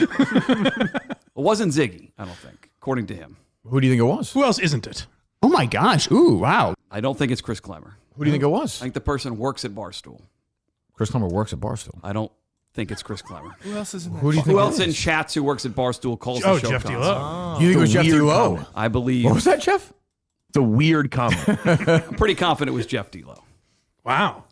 It wasn't Ziggy, I don't think, according to him. Who do you think it was? Who else isn't it? Oh my gosh. Ooh, wow. I don't think it's Chris Clemmer. Who do you think it was? I think the person works at Barstool. Chris Clemmer works at Barstool. I don't think it's Chris Clemmer. Who else is in Who do you think? Who it else in is? chats who works at Barstool calls Oh, the show Jeff constantly? D'Lo. Do you think it was Jeff D'Lo? I believe. What was that, Jeff? It's a weird comment. I'm pretty confident it was Jeff D'Lo. Wow.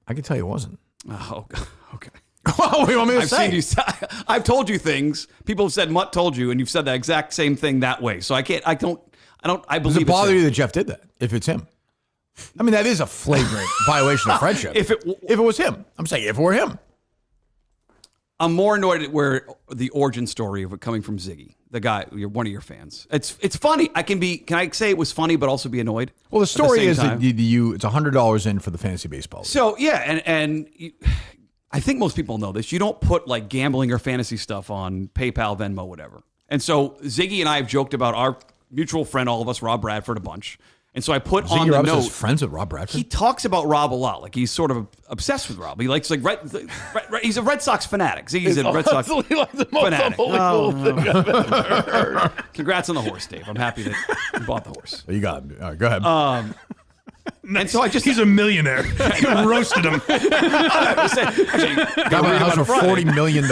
I can tell you it wasn't. Oh, okay. What do you want me to I've say? seen you. I've told you things. People have said Mutt told you, and you've said that exact same thing that way. So I can't. I don't. I Does believe it bother it's you him. that Jeff did that? If it's him, I mean that is a flagrant violation of friendship. If it was him, I'm saying if it were him. I'm more annoyed at where the origin story of it coming from Ziggy, the guy, one of your fans. It's funny. Can I say it was funny, but also be annoyed? Well, the story same is time? that it's $100 in for the fantasy baseball. So yeah, and I think most people know this. You don't put like gambling or fantasy stuff on PayPal, Venmo, whatever. And so Ziggy and I have joked about our mutual friend, all of us, Rob Bradford, a bunch. And so I put on the Ziggy note. is friends with Rob Bradford. He talks about Rob a lot. Like he's sort of obsessed with Rob. He likes he's a Red Sox fanatic. Ziggy's a Red Sox fanatic. Congrats on the horse, Dave. I'm happy that you bought the horse. You got him. All right, go ahead. And so He's a millionaire. You roasted him. Got my house for $40 million.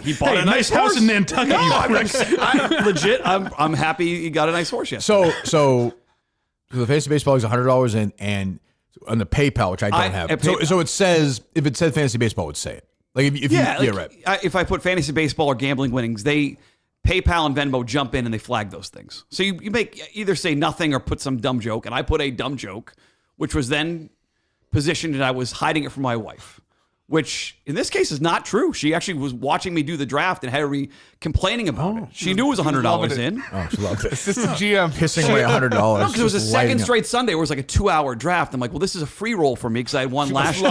He bought Hey, a nice house in Nantucket. No, you I'm prick. legit. I'm happy he got a nice horse yesterday. So the fantasy baseball is $100 in, and on the PayPal, which I don't have. at So it says, if it said fantasy baseball, it would say it. Like if Yeah, you, like, right. If I put fantasy baseball or gambling winnings, they PayPal and Venmo jump in and they flag those things. So you make either say nothing or put some dumb joke, and I put a dumb joke, which was then positioned and I was hiding it from my wife, which in this case is not true. She actually was watching me do the draft and had me complaining about it. She knew it was $100 in. Oh, she loved it. Assistant GM. Pissing away $100. No, because it was a just second lighting up. straight Sunday where it was like a 2-hour draft. I'm like, well, this is a free roll for me because I had won last year.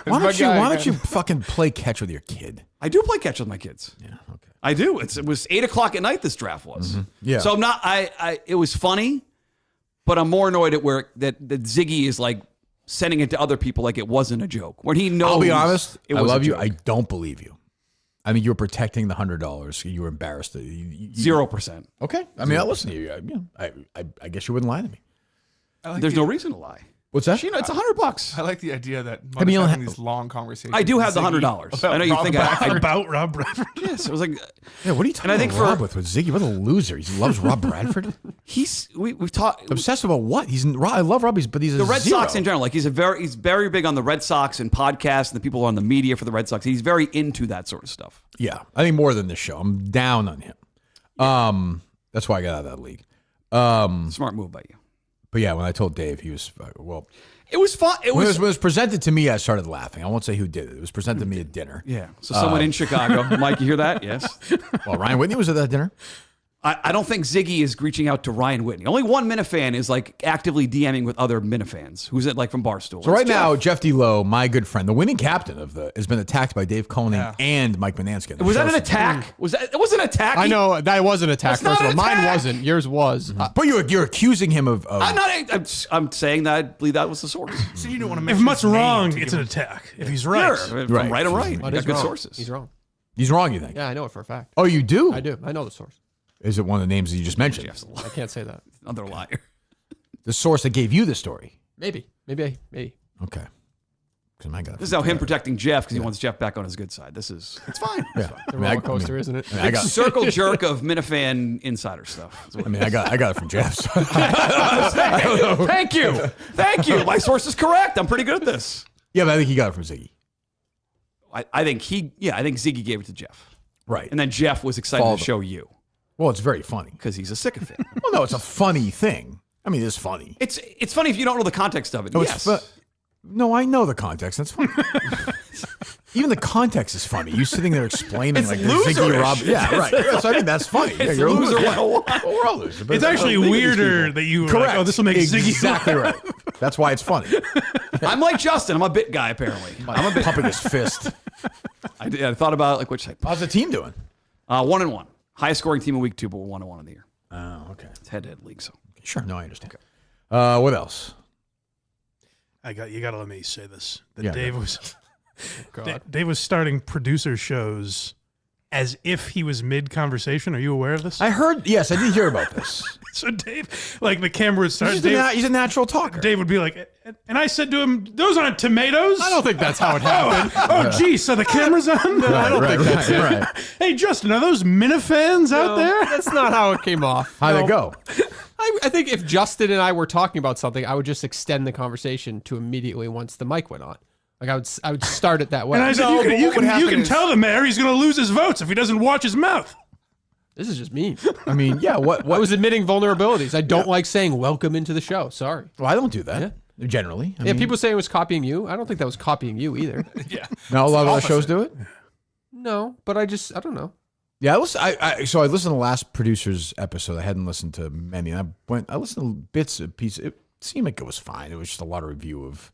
Why don't you fucking play catch with your kid? I do play catch with my kids. Yeah, okay. I do. It was 8:00 at night. This draft was. Yeah. So I'm not. It was funny, but I'm more annoyed at where that Ziggy is like sending it to other people like it wasn't a joke. When he knows. I'll be honest. It I was a love you. joke. I don't believe you. I mean, you were protecting the $100. You were embarrassed. 0%. Okay. I mean, I listen to you. I guess you wouldn't lie to me. There's no reason to lie. What's that? You know, it's $100. I like the idea that I mean, Muddy's you'll having ha- these long conversations. I do with have the Ziggy $100. about I know you Rob think Bradford. About Rob Bradford. Yes, it was like Yeah, what are you talking And I think about for- Rob with Ziggy? What a loser. He loves Rob Bradford. we've talked. Obsessed about what? I love Rob, but he's a The Red zero. Sox in general, like he's very big on the Red Sox and podcasts and the people on the media for the Red Sox. He's very into that sort of stuff. Yeah, I think more than this show. I'm down on him. That's why I got out of that league. Smart move by you. But yeah, when I told Dave, he was well. It was fun. When it was presented to me, I started laughing. I won't say who did it. It was presented to me at dinner. Yeah. So someone in Chicago. Mike, you hear that? Yes. Well, Ryan Whitney was at that dinner. I don't think Ziggy is reaching out to Ryan Whitney. Only one Minifan is like actively DMing with other Minifans. Who's it like from Barstool? So right now, Jeff D'Lo, my good friend, the winning captain of has been attacked by Dave Koning and Mike Manansky. Was that an attack? It was an attack? I know that was an attack. That's not First of all, an mine attack. wasn't. Yours was. But you're accusing him of. I'm saying that I believe that was the source. So you don't want to If mention Mutt's his name wrong, to it's give an him- attack. If he's right. Sure. If Right. I'm right, I'm right. But I he's got good wrong. sources. He's wrong. He's wrong, you think? Yeah, I know it for a fact. Oh, you do? I do. I know the source. Is it one of the names that you just mentioned? Jeff's a liar. I can't say that. Another liar. The source that gave you the story. Maybe. Okay. Because This is how him protecting Jeff because he wants Jeff back on his good side. It's fine. Yeah. The roller coaster, isn't it? I got. Circle jerk of Minifan insider stuff. I mean, I got it from Jeff. So. Thank you. My source is correct. I'm pretty good at this. Yeah, but I think he got it from Ziggy. I think Ziggy gave it to Jeff. Right. And then Jeff was excited Follow to show you Well, it's very funny. because he's a sycophant. Well, no, it's a funny thing. I mean, it's funny. It's funny if you don't know the context of it. No, Yes. no, I know the context. That's funny. Even the context is funny. You sitting there explaining It's like the Ziggy loserish. Rob. Yeah, right. So I think that's funny. Yeah, you're a loser. Yeah. Well, we're all losers. but It's actually weirder that you were correct. like, oh, this will make Ziggy exactly right. That's why it's funny. I'm like Justin. I'm a bit guy, apparently. I'm pumping his fist. I thought about like which type. How's the team doing? 1-1. Highest scoring team in week 2, but we're 1-1 in the year. Oh, okay. It's head-to-head league, so. Sure. No, I understand. Okay. What else? You got to let me say this. That Yeah, Dave was Dave was starting producer shows as if he was mid-conversation. Are you aware of this? I heard. Yes, I did hear about this. So Dave, like the camera would start. He's a natural talker. Dave would be like, and I said to him, "Those aren't tomatoes." I don't think that's how it happened. Oh, geez, so the camera's on? No, I don't think that's it. Right. Hey, Justin, are those Minifans out there? That's not how it came off. How'd it go? I think if Justin and I were talking about something, I would just extend the conversation to immediately once the mic went on. Like I would start it that way. And I said, you can tell the mayor he's going to lose his votes if he doesn't watch his mouth. This is just mean. I mean, yeah. What? I was admitting vulnerabilities. I don't like saying welcome into the show. Sorry. Well, I don't do that generally. I mean, People say it was copying you. I don't think that was copying you either. Now a lot of other shows do it. No, but I don't know. Yeah, I listened to the last producer's episode. I hadn't listened to many. I listened to bits and pieces. It seemed like it was fine. It was just a lot of review of,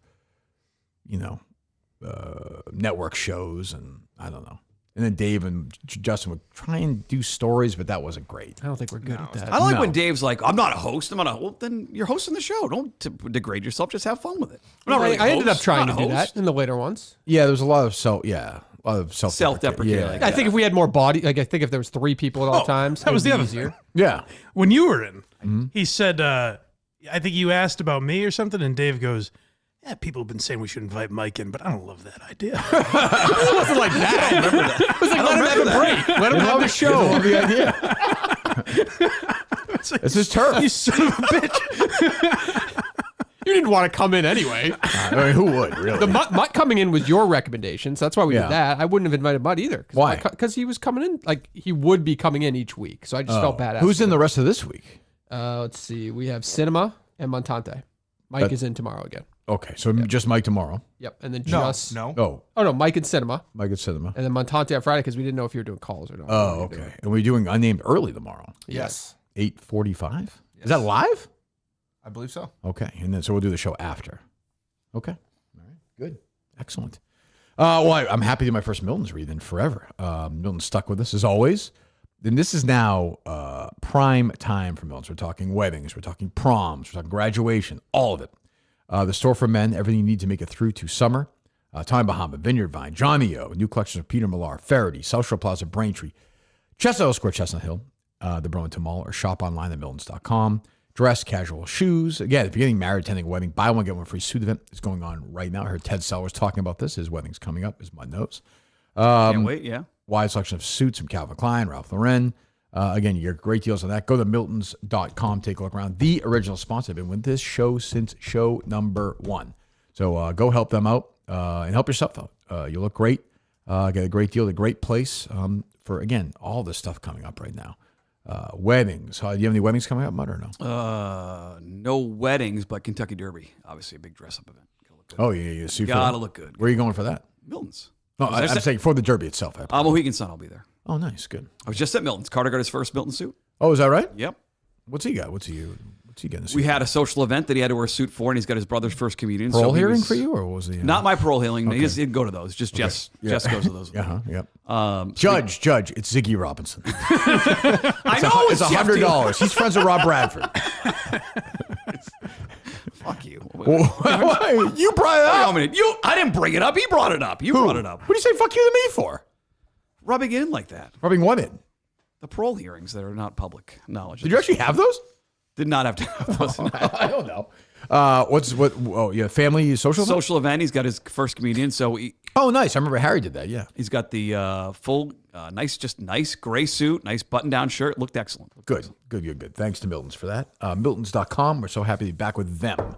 network shows, and I don't know. And then Dave and Justin would try and do stories, but that wasn't great. I don't think we're good at that. I like when Dave's like, I'm not a host. Well, then you're hosting the show. Don't degrade yourself. Just have fun with it. I'm not really a I ended up host. trying to I'm not do a that host. in the later ones. Yeah, there was a lot of self-deprecating. Yeah. I think if we had more body, like I think if there was 3 people at all times, that was it would the be other easier. Yeah. When you were in, he said, I think you asked about me or something, and Dave goes, yeah, people have been saying we should invite Mike in, but I don't love that idea. It wasn't like that. I remember that. It was like, let him have a break. Let him have the show. Love the idea. This is turf. You son of a bitch. You didn't want to come in anyway. I mean, who would really? The Mutt coming in was your recommendation, so that's why we Yeah. did that. I wouldn't have invited Mutt either. Why? Because he was coming in, like he would be coming in each week. So I just felt bad. Who's in the rest of this week? Let's see. We have Cinema and Montante. Mike is in tomorrow again. Okay, so just Mike tomorrow. Yep, and then No, just no. Oh, no, Mike and Cinema, Mike at Cinema. and then Montante on Friday because we didn't know if you were doing calls or not. Oh, okay. And we're doing Unnamed early tomorrow. Yes. 8:45. Is that live? I believe so. Okay, and then so we'll do the show after. Okay, all right, good, excellent. Well, I'm happy to do my first Milton's read in forever. Milton stuck with us as always. And this is now prime time for Milton's. We're talking weddings, we're talking proms, we're talking graduation, all of it. The store for men, everything you need to make it through to summer. Tommy Bahama, Vineyard Vine, Johnny O, new collections of Peter Millar, Faraday, South Shore Plaza, Braintree, Chestnut Square, Chestnut Hill, the Burlington Mall, or shop online at miltons.com. Dress, casual shoes. Again, if you're getting married, attending a wedding, buy one, get one free suit event is going on right now. I heard Ted Sellers talking about this. His wedding's coming up, as Mud knows. Can't wait, yeah. Wide selection of suits from Calvin Klein, Ralph Lauren. Again, you get great deals on that. Go to miltons.com, take a look around. The original sponsor. I've been with this show since show number 1. So go help them out and help yourself out. You look great. Get a great deal, a great place for, again, all this stuff coming up right now. Weddings. Do you have any weddings coming up, Mud, or no? No weddings, but Kentucky Derby. Obviously, a big dress-up event. Gotta look good. Oh, yeah. Suit for Gotta that? look good. Where are you going for that? Milton's. No, I'm saying for the Derby itself. Mohegan Sun, I'll be there. Oh, nice. Good. I was just at Milton's. Carter got his first Milton suit. Oh, is that right? Yep. What's he got? What's he getting? We had a social event that he had to wear a suit for, and he's got his brother's first communion. Parole so he hearing was- for you, or what was he? Not my parole hearing. Okay. He didn't go to those. Just Jess. Yeah. Jess goes to those. Yep. So Judge, it's Ziggy Robinson. I know It's $100. He's friends with Rob Bradford. Fuck you. Why? You brought it Wait up. a minute. I didn't bring it up. He brought it up. You brought it up. What do you say fuck you to me for? Rubbing it in like that. Rubbing what in? The parole hearings that are not public knowledge. Did you actually have those? Did not have to have those. I don't know. Family social event? Social event. He's got his first communion, so Oh, nice. I remember Harry did that, yeah. he's got the full, nice gray suit, nice button-down shirt. Looked excellent. Good. Thanks to Milton's for that. Miltons.com. We're so happy to be back with them.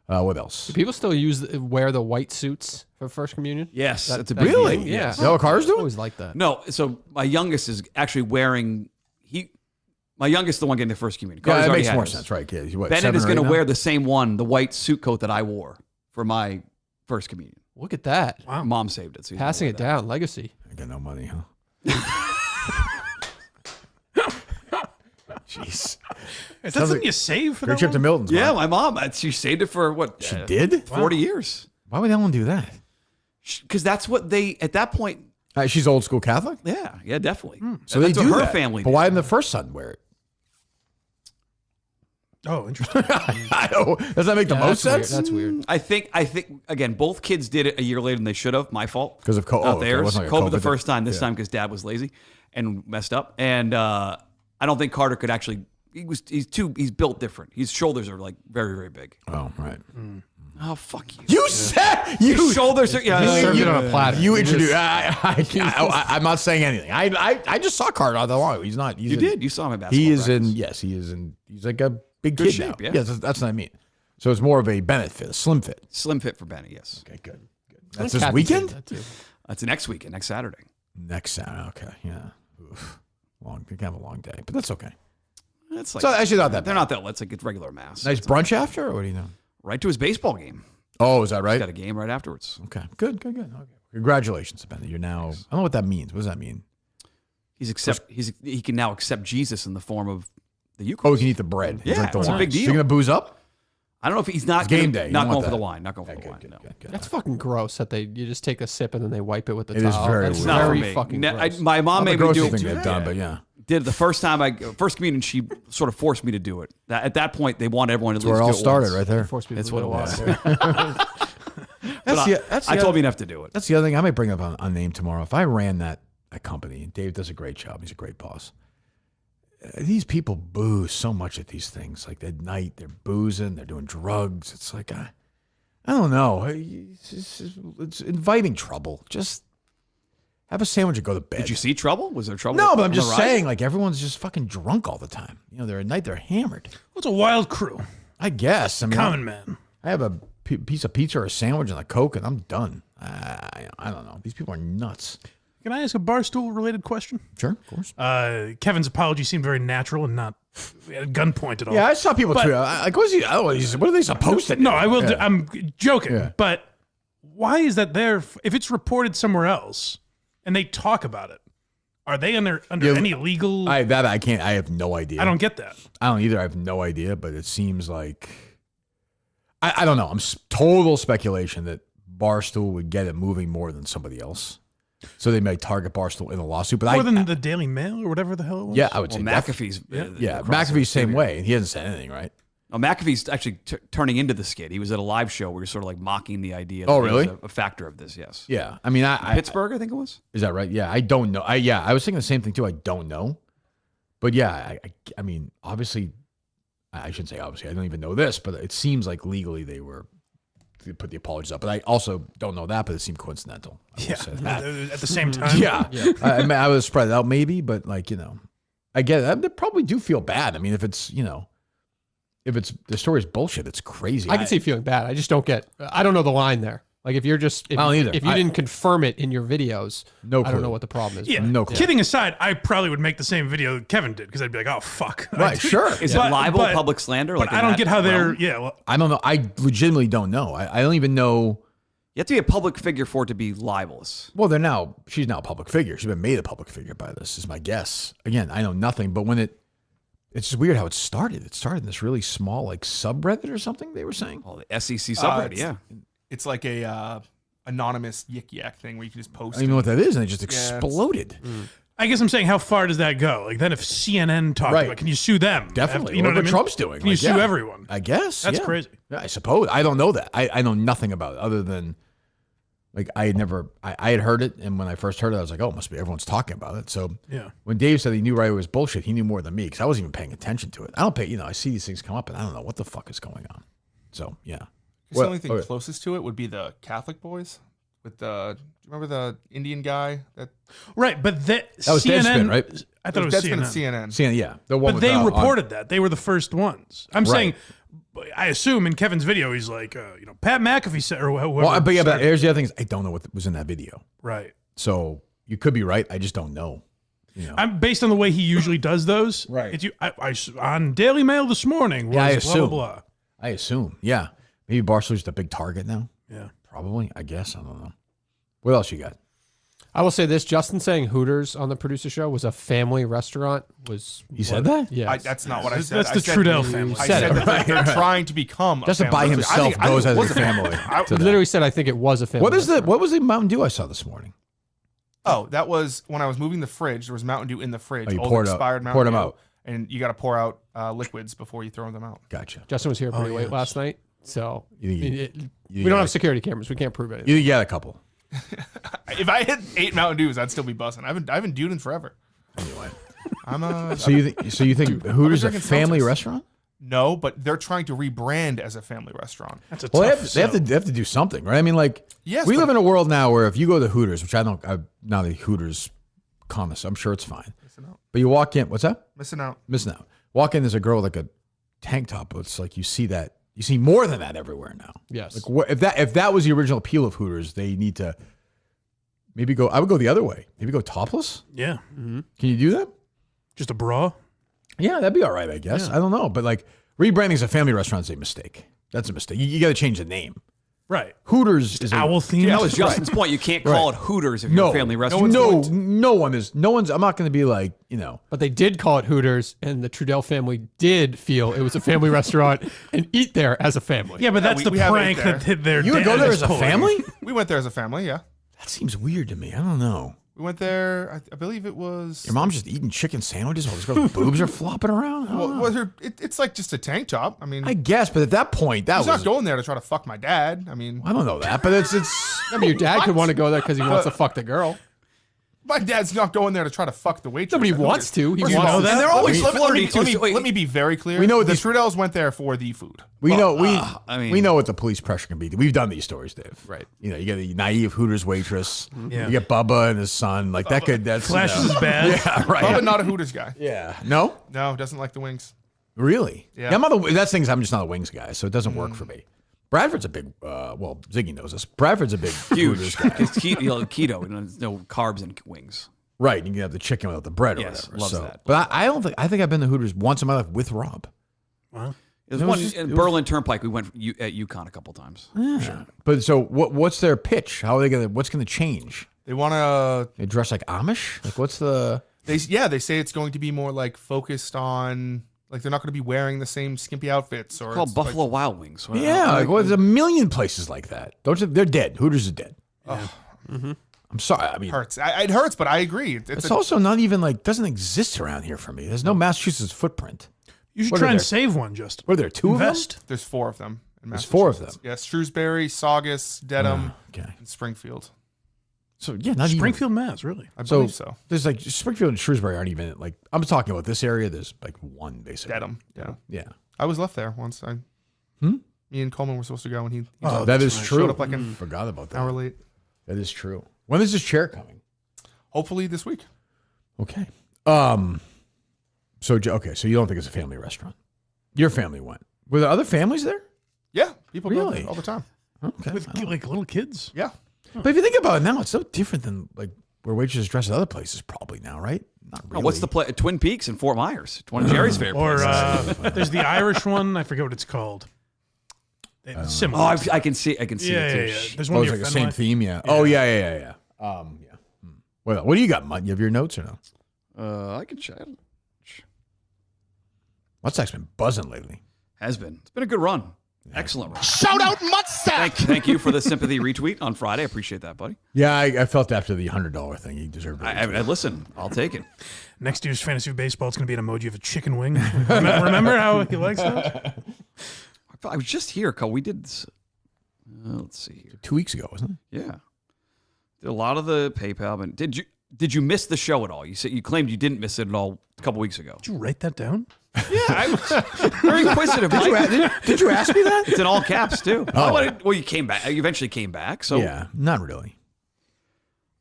What else? Do people still wear the white suits for First Communion? Yes, that's a that's big Really? deal. Yeah. Yes. Is that what Carter's I doing? always like that. No, so my youngest is actually wearing. My youngest is the one getting the first communion. Yeah, Carter's that already makes had more his. sense, right? Yeah, he's what, Bennett 7 is or going 8 to now? wear the same one, the white suit coat that I wore for my first communion. Look at that. Wow. Mom saved it. So he's gonna Passing wear it that. down. Legacy. I got no money, huh? Jeez. Is that something you save for Great that trip to long? Milton's. Yeah, Mom. my mom. She saved it for what? She did? 40 years. Why would anyone do that? Because that's what they at that point. She's old school Catholic? Yeah, definitely. So that's they what do her that. family. But did. why didn't the first son wear it? Oh, interesting. I know. Does that make the most Weird. sense? That's weird. I think again, both kids did it a year later than they should have. My fault. Because of COVID. Not theirs. It wasn't like a COVID the thing. first time. This Yeah. time because Dad was lazy and messed up. And I don't think Carter could actually. He's built different. His shoulders are like very, very big. Oh, right. Oh, fuck you. You said His shoulders are. Yeah, served it on a platter. You introduced. I'm not saying anything. I just saw Carter not that long. He's not. you did. You saw him at basketball. He is practice. in. Yes, he is in. He's like a big Good kid shape, now. yeah. Yes, that's what I mean. So it's more of a Bennett fit, a slim fit. Slim fit for Benny. Yes. Okay, good. That's this Kathy weekend. said that too. That's next weekend, next Saturday. Next Saturday. Okay, yeah. Oof. Long. We can have a long day, but that's okay. It's like So actually not that they're bad. not that. It's like it's regular mass. Nice It's brunch after, or what do you know? right to his baseball game. Oh, is that He's right? got a game right afterwards. Okay, good. Okay. Congratulations, Bennett. You're now. I don't know what that means. What does that mean? He can now accept Jesus in the form of the Eucharist. Oh, he can eat the bread. He Yeah, drink the it's a wine. big So deal. you're gonna booze up? I don't know if he's not It's game gonna- day. You Not don't going want for the that. wine. Not going for Okay, the wine. good, No. good. That's fucking gross that you just take a sip and then they wipe it with the It is towel. very That's weird. Not for very me. fucking Ne- gross. my mom Not the made me do grossest it. thing they've done, but yeah. Did the first time first communion, she sort of forced me to do it. At that point, they wanted everyone to That's where it all do it started, once. right there. Force people That's to what do it was. That's I told me enough to do it. That's the other thing. I might bring up on name tomorrow. If I ran that company, and Dave does a great job. He's a great boss. These people booze so much at these things. Like at night, they're boozing, they're doing drugs. It's like I don't know. It's inviting trouble. Just have a sandwich and go to bed. Did you see trouble? Was there trouble? No, but I'm on the just rise? saying, like everyone's just fucking drunk all the time. You know, they're at night, they're hammered. Well, it's a wild crew. I guess. I mean, Common man. I have a piece of pizza or a sandwich and a Coke, and I'm done. I don't know. These people are nuts. Can I ask a Barstool related question? Sure, of course. Kevin's apology seemed very natural and not at gunpoint at all. Yeah, I saw people But- tweet. Like, what are they supposed to do? No, I will. Yeah. I'm joking. Yeah. But why is that there? If it's reported somewhere else and they talk about it, are they under Yeah, any legal? I can't. I have no idea. I don't get that. I don't either. I have no idea. But it seems like I don't know. I'm total speculation that Barstool would get it moving more than somebody else, so they may target Barstool in a lawsuit. But More than the Daily Mail or whatever the hell it was? yeah, I would Well, say McAfee's. Yeah, across McAfee's the- same way. He hasn't said anything, right? Oh, McAfee's actually turning into the skit. He was at a live show where he was sort of like mocking the idea. That Oh, he was really? a factor of this, yes. Yeah. I mean, Pittsburgh, I think it was. Is that right? Yeah, I don't know. I was thinking the same thing too. I don't know, but yeah, I mean, obviously, I shouldn't say obviously. I don't even know this, but it seems like legally they put the apologies up. But I also don't know that, but it seemed coincidental. I will Yeah. say that. At the same time. Yeah, I mean, I was spread it out maybe, but like I get it. They probably do feel bad. I mean, if it's if it's the story is bullshit, it's crazy. I can see feeling bad. I just don't get. I don't know the line there. Like if you're just, if, I don't either. if you didn't confirm it in your videos, No I don't clue. know what the problem is. Yeah. No clue. Kidding aside, I probably would make the same video Kevin did because I'd be like, oh, fuck. Right, sure. Is But- it libel, but- public slander? But Like in I don't that get how they're, realm? yeah. Well, I don't know. I legitimately don't know. I don't even know. You have to be a public figure for it to be libelous. Well, she's now a public figure. She's been made a public figure by this, is my guess. Again, I know nothing, but when it's just weird how it started. It started in this really small, like subreddit or something. They were saying. Oh, the SEC subreddit, yeah. It's like a anonymous yik yak thing where you can just I post. don't even know what that is, and it just Yeah, it's- exploded. I guess I'm saying, how far does that go? Like, then if CNN talked Right. about it, can you sue them? Definitely. You know Or what I what mean? Trump's doing. Can you Like, sue yeah. everyone? I guess That's yeah. crazy. Yeah, I suppose. I don't know that. I know nothing about it other than like I had heard it, and when I first heard it, I was like, oh, it must be everyone's talking about it. So Yeah. when Dave said he knew right away it was bullshit, he knew more than me because I wasn't even paying attention to it. I don't pay. I see these things come up, and I don't know what the fuck is going on. So yeah. The only thing closest to it would be the Catholic boys with the. Do you remember the Indian guy that? Right, but that was CNN, Deadspin, right? I thought it was Deadspin CNN. and CNN. CNN, yeah, the one. But with, they on- reported that. They were the first ones. I'm Right. saying, I assume in Kevin's video, he's like, Pat McAfee said, or whoever. Well, but yeah, but started- here's the other thing: is I don't know what was in that video. right. So you could be right. I just don't know. I'm based on the way he usually does those. Right. It's on Daily Mail this morning. Was Yeah, I blah, assume. blah, blah. I assume. Yeah, maybe Barstool's just a big target now. Yeah. Probably, I guess. I don't know. What else you got? I will say this: Justin saying Hooters on the producer show was a family restaurant. He said that? Yeah, That's not what I said. That's the I said- Trudell family. I said that they're trying to become. Justin a by family. himself I goes think as it was a family. to that. literally said I think it was a family. What was the Mountain Dew I saw this morning? Oh, that was when I was moving the fridge. There was Mountain Dew in the fridge. Oh, you old poured out- expired Mountain poured 'em Dew, out. and you got to pour out liquids before you throw them out. Gotcha. Justin was here pretty late last night, so You think I mean, you we don't got have a- security cameras. We can't prove it. You got a couple. If I hit 8 Mountain Dews, I'd still be buzzing. I haven't dewed in forever. Anyway. I'm a So you think Hooters is a drinking family seltzers. restaurant? no, but they're trying to rebrand as a family restaurant. That's a Well, tough they have sell. to do something, right? I mean, like, Yes, we but- live in a world now where if you go to Hooters, which I'm not a Hooters connoisseur, I'm sure it's fine. Missing out. But you walk in, what's that? Missing out. Missing out. Walk in, there's a girl with like a tank top, but it's like you see more than that everywhere now. Yes. Like if that was the original appeal of Hooters, they need to maybe I would go the other way. Maybe go topless. Yeah. Can you do that? Just a bra. Yeah, that'd be all right, I guess. I don't know, but like rebranding as a family restaurant is a mistake. That's a mistake. You got to change the name. Right. Hooters is Owl themed. That was Justin's point. You can't call it Hooters if you're a family restaurant. No one is. No one's. I'm not going to be like, But they did call it Hooters, and the Trudell family did feel it was a family restaurant and eat there as a family. Yeah, but that's we the have prank it there. that their You would go dad there is as a pulling. family? We went there as a family. Yeah, That seems weird to me. I don't know. we went there. I believe it was. Your mom's just eating chicken sandwiches while this girl's boobs are flopping around. I don't know. Well, it's like just a tank top. I mean, I guess, but at that point, that he's was. not going there to try to fuck my dad. I mean, I don't know that, but it's. I mean, your dad could want to go there because he wants to fuck the girl. my dad's not going there to try to fuck the waitress. Nobody at wants Hooters. to. He First of wants all, to. And they're always let flirty, too. me be very clear. We know the this- Trudells went there for the food. We know I mean- we know what the police pressure can be. We've done these stories, Dave. Right. You get the naive Hooters waitress. Yeah. You get Bubba and his son. Like that's Flashes is bad. Yeah, right. Bubba, not a Hooters guy. Yeah. No. No, doesn't like the wings. Really? Yeah. I'm not that's things. I'm just not a wings guy, so it doesn't work for me. Bradford's a big. Well, Ziggy knows this. Bradford's a big Hooters Huge. guy. Because keto, there's no carbs in wings. Right. You can have the chicken without the bread or Yes, whatever. loves so, that. But I don't think. I think I've been to Hooters once in my life with Rob. Well, There's It one was just- in it was- Berlin Turnpike. We went at UConn a couple times. Yeah. But so what's their pitch? How are they gonna? What's gonna change? They want to. They dress like Amish? Like what's the? They say it's going to be more like focused on like they're not going to be wearing the same skimpy outfits or Called it's like- Buffalo Wild Wings. What- Yeah, like there's a million places like that. Don't you? They're dead. Hooters is dead. I'm sorry. I mean, hurts. It hurts, but I agree. it's also not even like doesn't exist around here for me. There's no Massachusetts footprint. you should What are try and there? save one, Justin. Were there two Invest. There's 4 of them. In There's 4 of them. Massachusetts. Yes, Shrewsbury, Saugus, Dedham, Okay. and Springfield. So yeah, not Springfield, Mass, really. I So, believe so. There's like Springfield and Shrewsbury aren't even like I'm talking about this area. There's like one basically. Dedham. Yeah. Yeah. I was left there once. Me and Coleman were supposed to go, and he Oh, that is showed true. up like an Forgot about that. hour late. That is true. When is this chair coming? Hopefully this week. Okay. So you don't think it's a family restaurant? Your family went. Were there other families there? Yeah, people go Really? there all the time. Okay. With like little kids. Yeah. But if you think about it now, it's so different than like where waitresses dress at other places, probably now, right? Not really. Oh, what's the Twin Peaks in Fort Myers? It's one of Jerry's favorite Or places. there's the Irish one. I forget what it's called. It's similar. Oh, I can see yeah, it too. yeah, yeah. There's Oh, one it's near like the same Fenway. theme, yeah. Oh, yeah. Yeah. What do you got, Mutt? You have your notes or no? I can check. Muttsack's been buzzing lately. Has been. It's been a good run. Excellent run. Shout out Muttsack! Thank you for the sympathy retweet on Friday. I appreciate that, buddy. Yeah, I felt after the $100 thing, he deserved it. I listen, I'll take it. Next year's fantasy baseball, it's going to be an emoji of a chicken wing. Remember how he likes that? I was just here. We did this. Let's see here. 2 weeks ago, wasn't it? Yeah. Did a lot of the PayPal. But did you miss the show at all? You claimed you didn't miss it at all a couple weeks ago. Did you write that down? Yeah, I was very inquisitive. Did you ask me that? It's in all caps too. Oh. Well, you came back. You eventually came back. So Yeah, not really.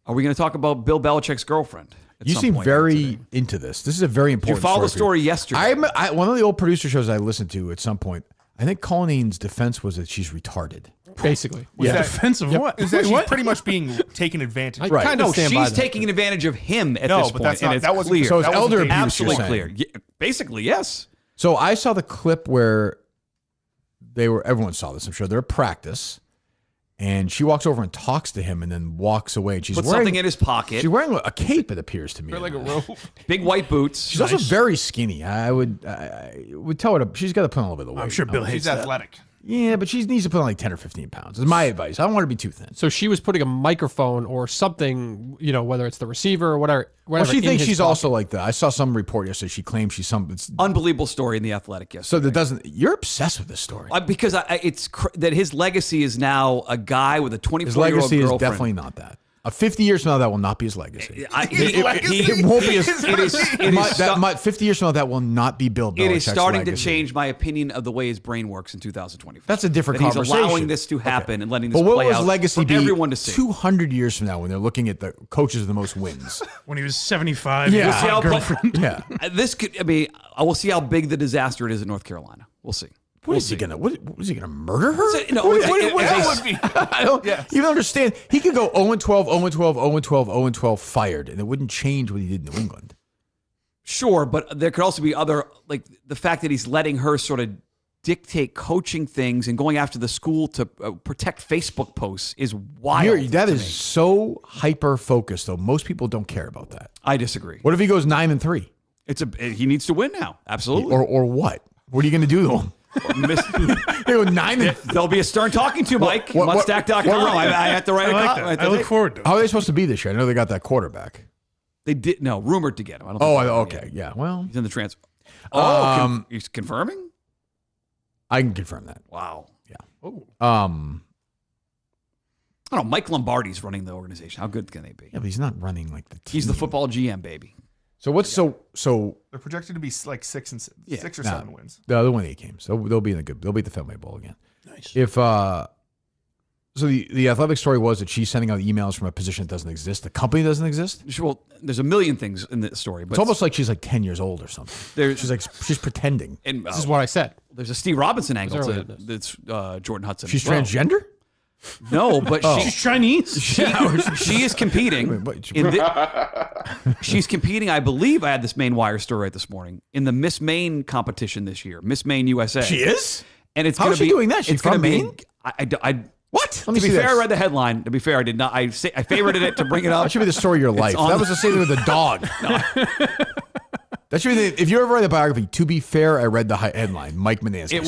are we going to talk about Bill Belichick's girlfriend? at You some seem point very today? into this. This is a very Did you important follow the for story you. yesterday? One of the old producer shows I listened to at some point, I think Colleen's defense was that she's retarded. Basically. Yeah. Defensive what? Is that Wait, she's what? pretty much being taken advantage of. Right. Kind of No, stand by she's that. taking advantage of him at No, this but point, that's and not- it's that wasn't- clear. So it's That wasn't elder the case. abuse, you're Absolutely saying. clear. Yeah, basically, yes. So I saw the clip where everyone saw this, I'm sure. They're at practice, And she walks over and talks to him and then walks away. And she's Put wearing something in his pocket. She's wearing a cape, it appears to me. Like a robe. Big white boots. She's also very skinny. I would tell her she's got to put on a little bit of weight. I'm sure Bill hates She's that. athletic. Yeah, but she needs to put on like 10 or 15 pounds. Is my advice. I don't want her to be too thin. So she was putting a microphone or something, whether it's the receiver or whatever. Well, she in thinks his she's pocket. also like that. I saw some report yesterday. She claims she's some. Unbelievable story in The Athletic yesterday. So that doesn't. You're obsessed with this story. Because that his legacy is now a guy with a 24-year-old His girlfriend. legacy is definitely not that. 50 years from now, that will not be his legacy. It won't be his. It is 50 years from now, that will not be Bill Belichick's It is starting to legacy. change my opinion of the way his brain works in 2024. That's a different that conversation. He's allowing this to happen and letting this But what play will his out legacy for be everyone to see. 200 years from now when they're looking at the coaches with the most wins? When he was 75, Yeah. with See how hot girlfriend. Yeah. This could. I mean, I will see how big the disaster it is in North Carolina. We'll see. What is he gonna? What is he gonna murder her? No, I don't even understand. He could go 0-12, 0-12, 0-12, 0-12 fired, and it wouldn't change what he did in New England. Sure, but there could also be other, like the fact that he's letting her sort of dictate coaching things and going after the school to protect Facebook posts is wild. That to is me. so hyper focused, though. Most people don't care about that. I disagree. What if he goes 9-3? He needs to win now. Absolutely. Or what? What are you going to do to him? They go 9. There'll be a stern talking to Mike. Mudstack.com. I have to write I a like comment. that. I look forward to it. How are they supposed to be this year? I know they got that quarterback. They did rumored to get him. I don't. Oh, think okay, yeah. Well, he's in the transfer. He's confirming. I can confirm that. Wow. Yeah. Oh. I I don't know. Mike Lombardi's running the organization. How good can they be? Yeah, but he's not running like the team. He's the football GM, baby. So what's so They're projected to be like 6 or Nah. 7 wins. they'll win 8 games. They'll be in the good. They'll beat the Fenway Bowl again. Nice. If so the athletic story was that she's sending out emails from a position that doesn't exist. The company doesn't exist. Well, there's a million things in this story, but It's almost like she's like 10 years old or something. She's pretending. And, This is what I said. there's a Steve Robinson angle earlier to than that's Jordan Hudson. She's as well. transgender? No, but She's Chinese. she is competing. She's competing. I believe I had this Maine Wire story right this morning in the Miss Maine competition this year, Miss Maine USA. She is? And it's How gonna is she be, doing that? She's it's gonna from be- Maine? What? Let me to be see fair, this. I read the headline. To be fair, I did not. I favorited it to bring it up. That should be the story of your life. on That the- was the same thing with the dog. That should be if you ever write a biography. To be fair, I read the headline. Mike Manansky. It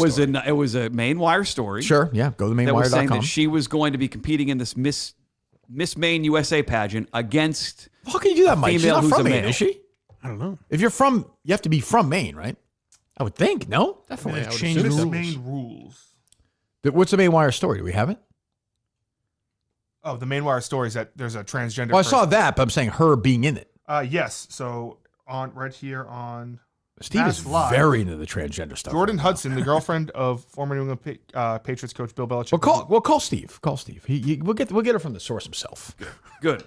was a Maine Wire story. Sure, yeah. Go to That was saying mainwire.com. that she was going to be competing in this Miss Maine USA pageant against. How can you do that, Mike? She's female not who's from a Maine, male. is she? I don't know. If you're from, you have to be from Maine, right? I would think. No. Definitely. They've I would changed assume the so. rules. Main rules. What's the Maine Wire story? Do we have it? Oh, the main wire story is that there's a transgender. Well, I saw person. that, but I'm saying her being in it. Yes. So right here on Steve is That's live. very into the transgender stuff. Jordan Hudson, the girlfriend of former New England Patriots coach Bill Belichick. Call Steve. Call Steve. We'll get her from the source himself. Good.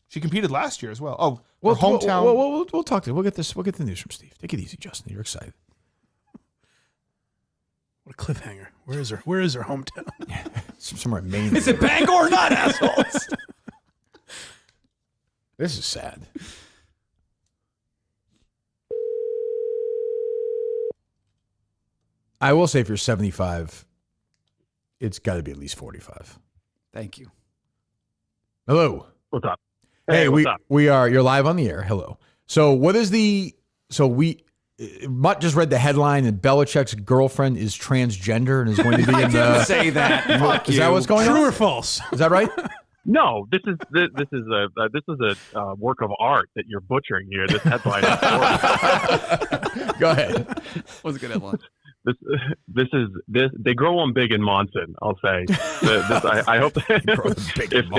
She competed last year as well. Oh, Well, her hometown. We'll talk to. We'll get this. We'll get the news from Steve. Take it easy, Justin. You're excited. What a cliffhanger. Where is her? Where is her hometown? Somewhere in Maine. Is it Bangor or not, assholes? This is sad. I will say, if you're 75, it's got to be at least 45. Thank you. Hello. What's up? Hey, what's up? we are. You're live on the air. Hello. So, what is the? So we. Mutt just read the headline, and Belichick's girlfriend is transgender and is going to be in the. Say that. Fuck Is you. that what's going True on? or false? Is that right? No, this is a work of art that you're butchering here. This headline. Go ahead. was a good headline. This they grow them big in Monson. I'll say. I hope Grow them big in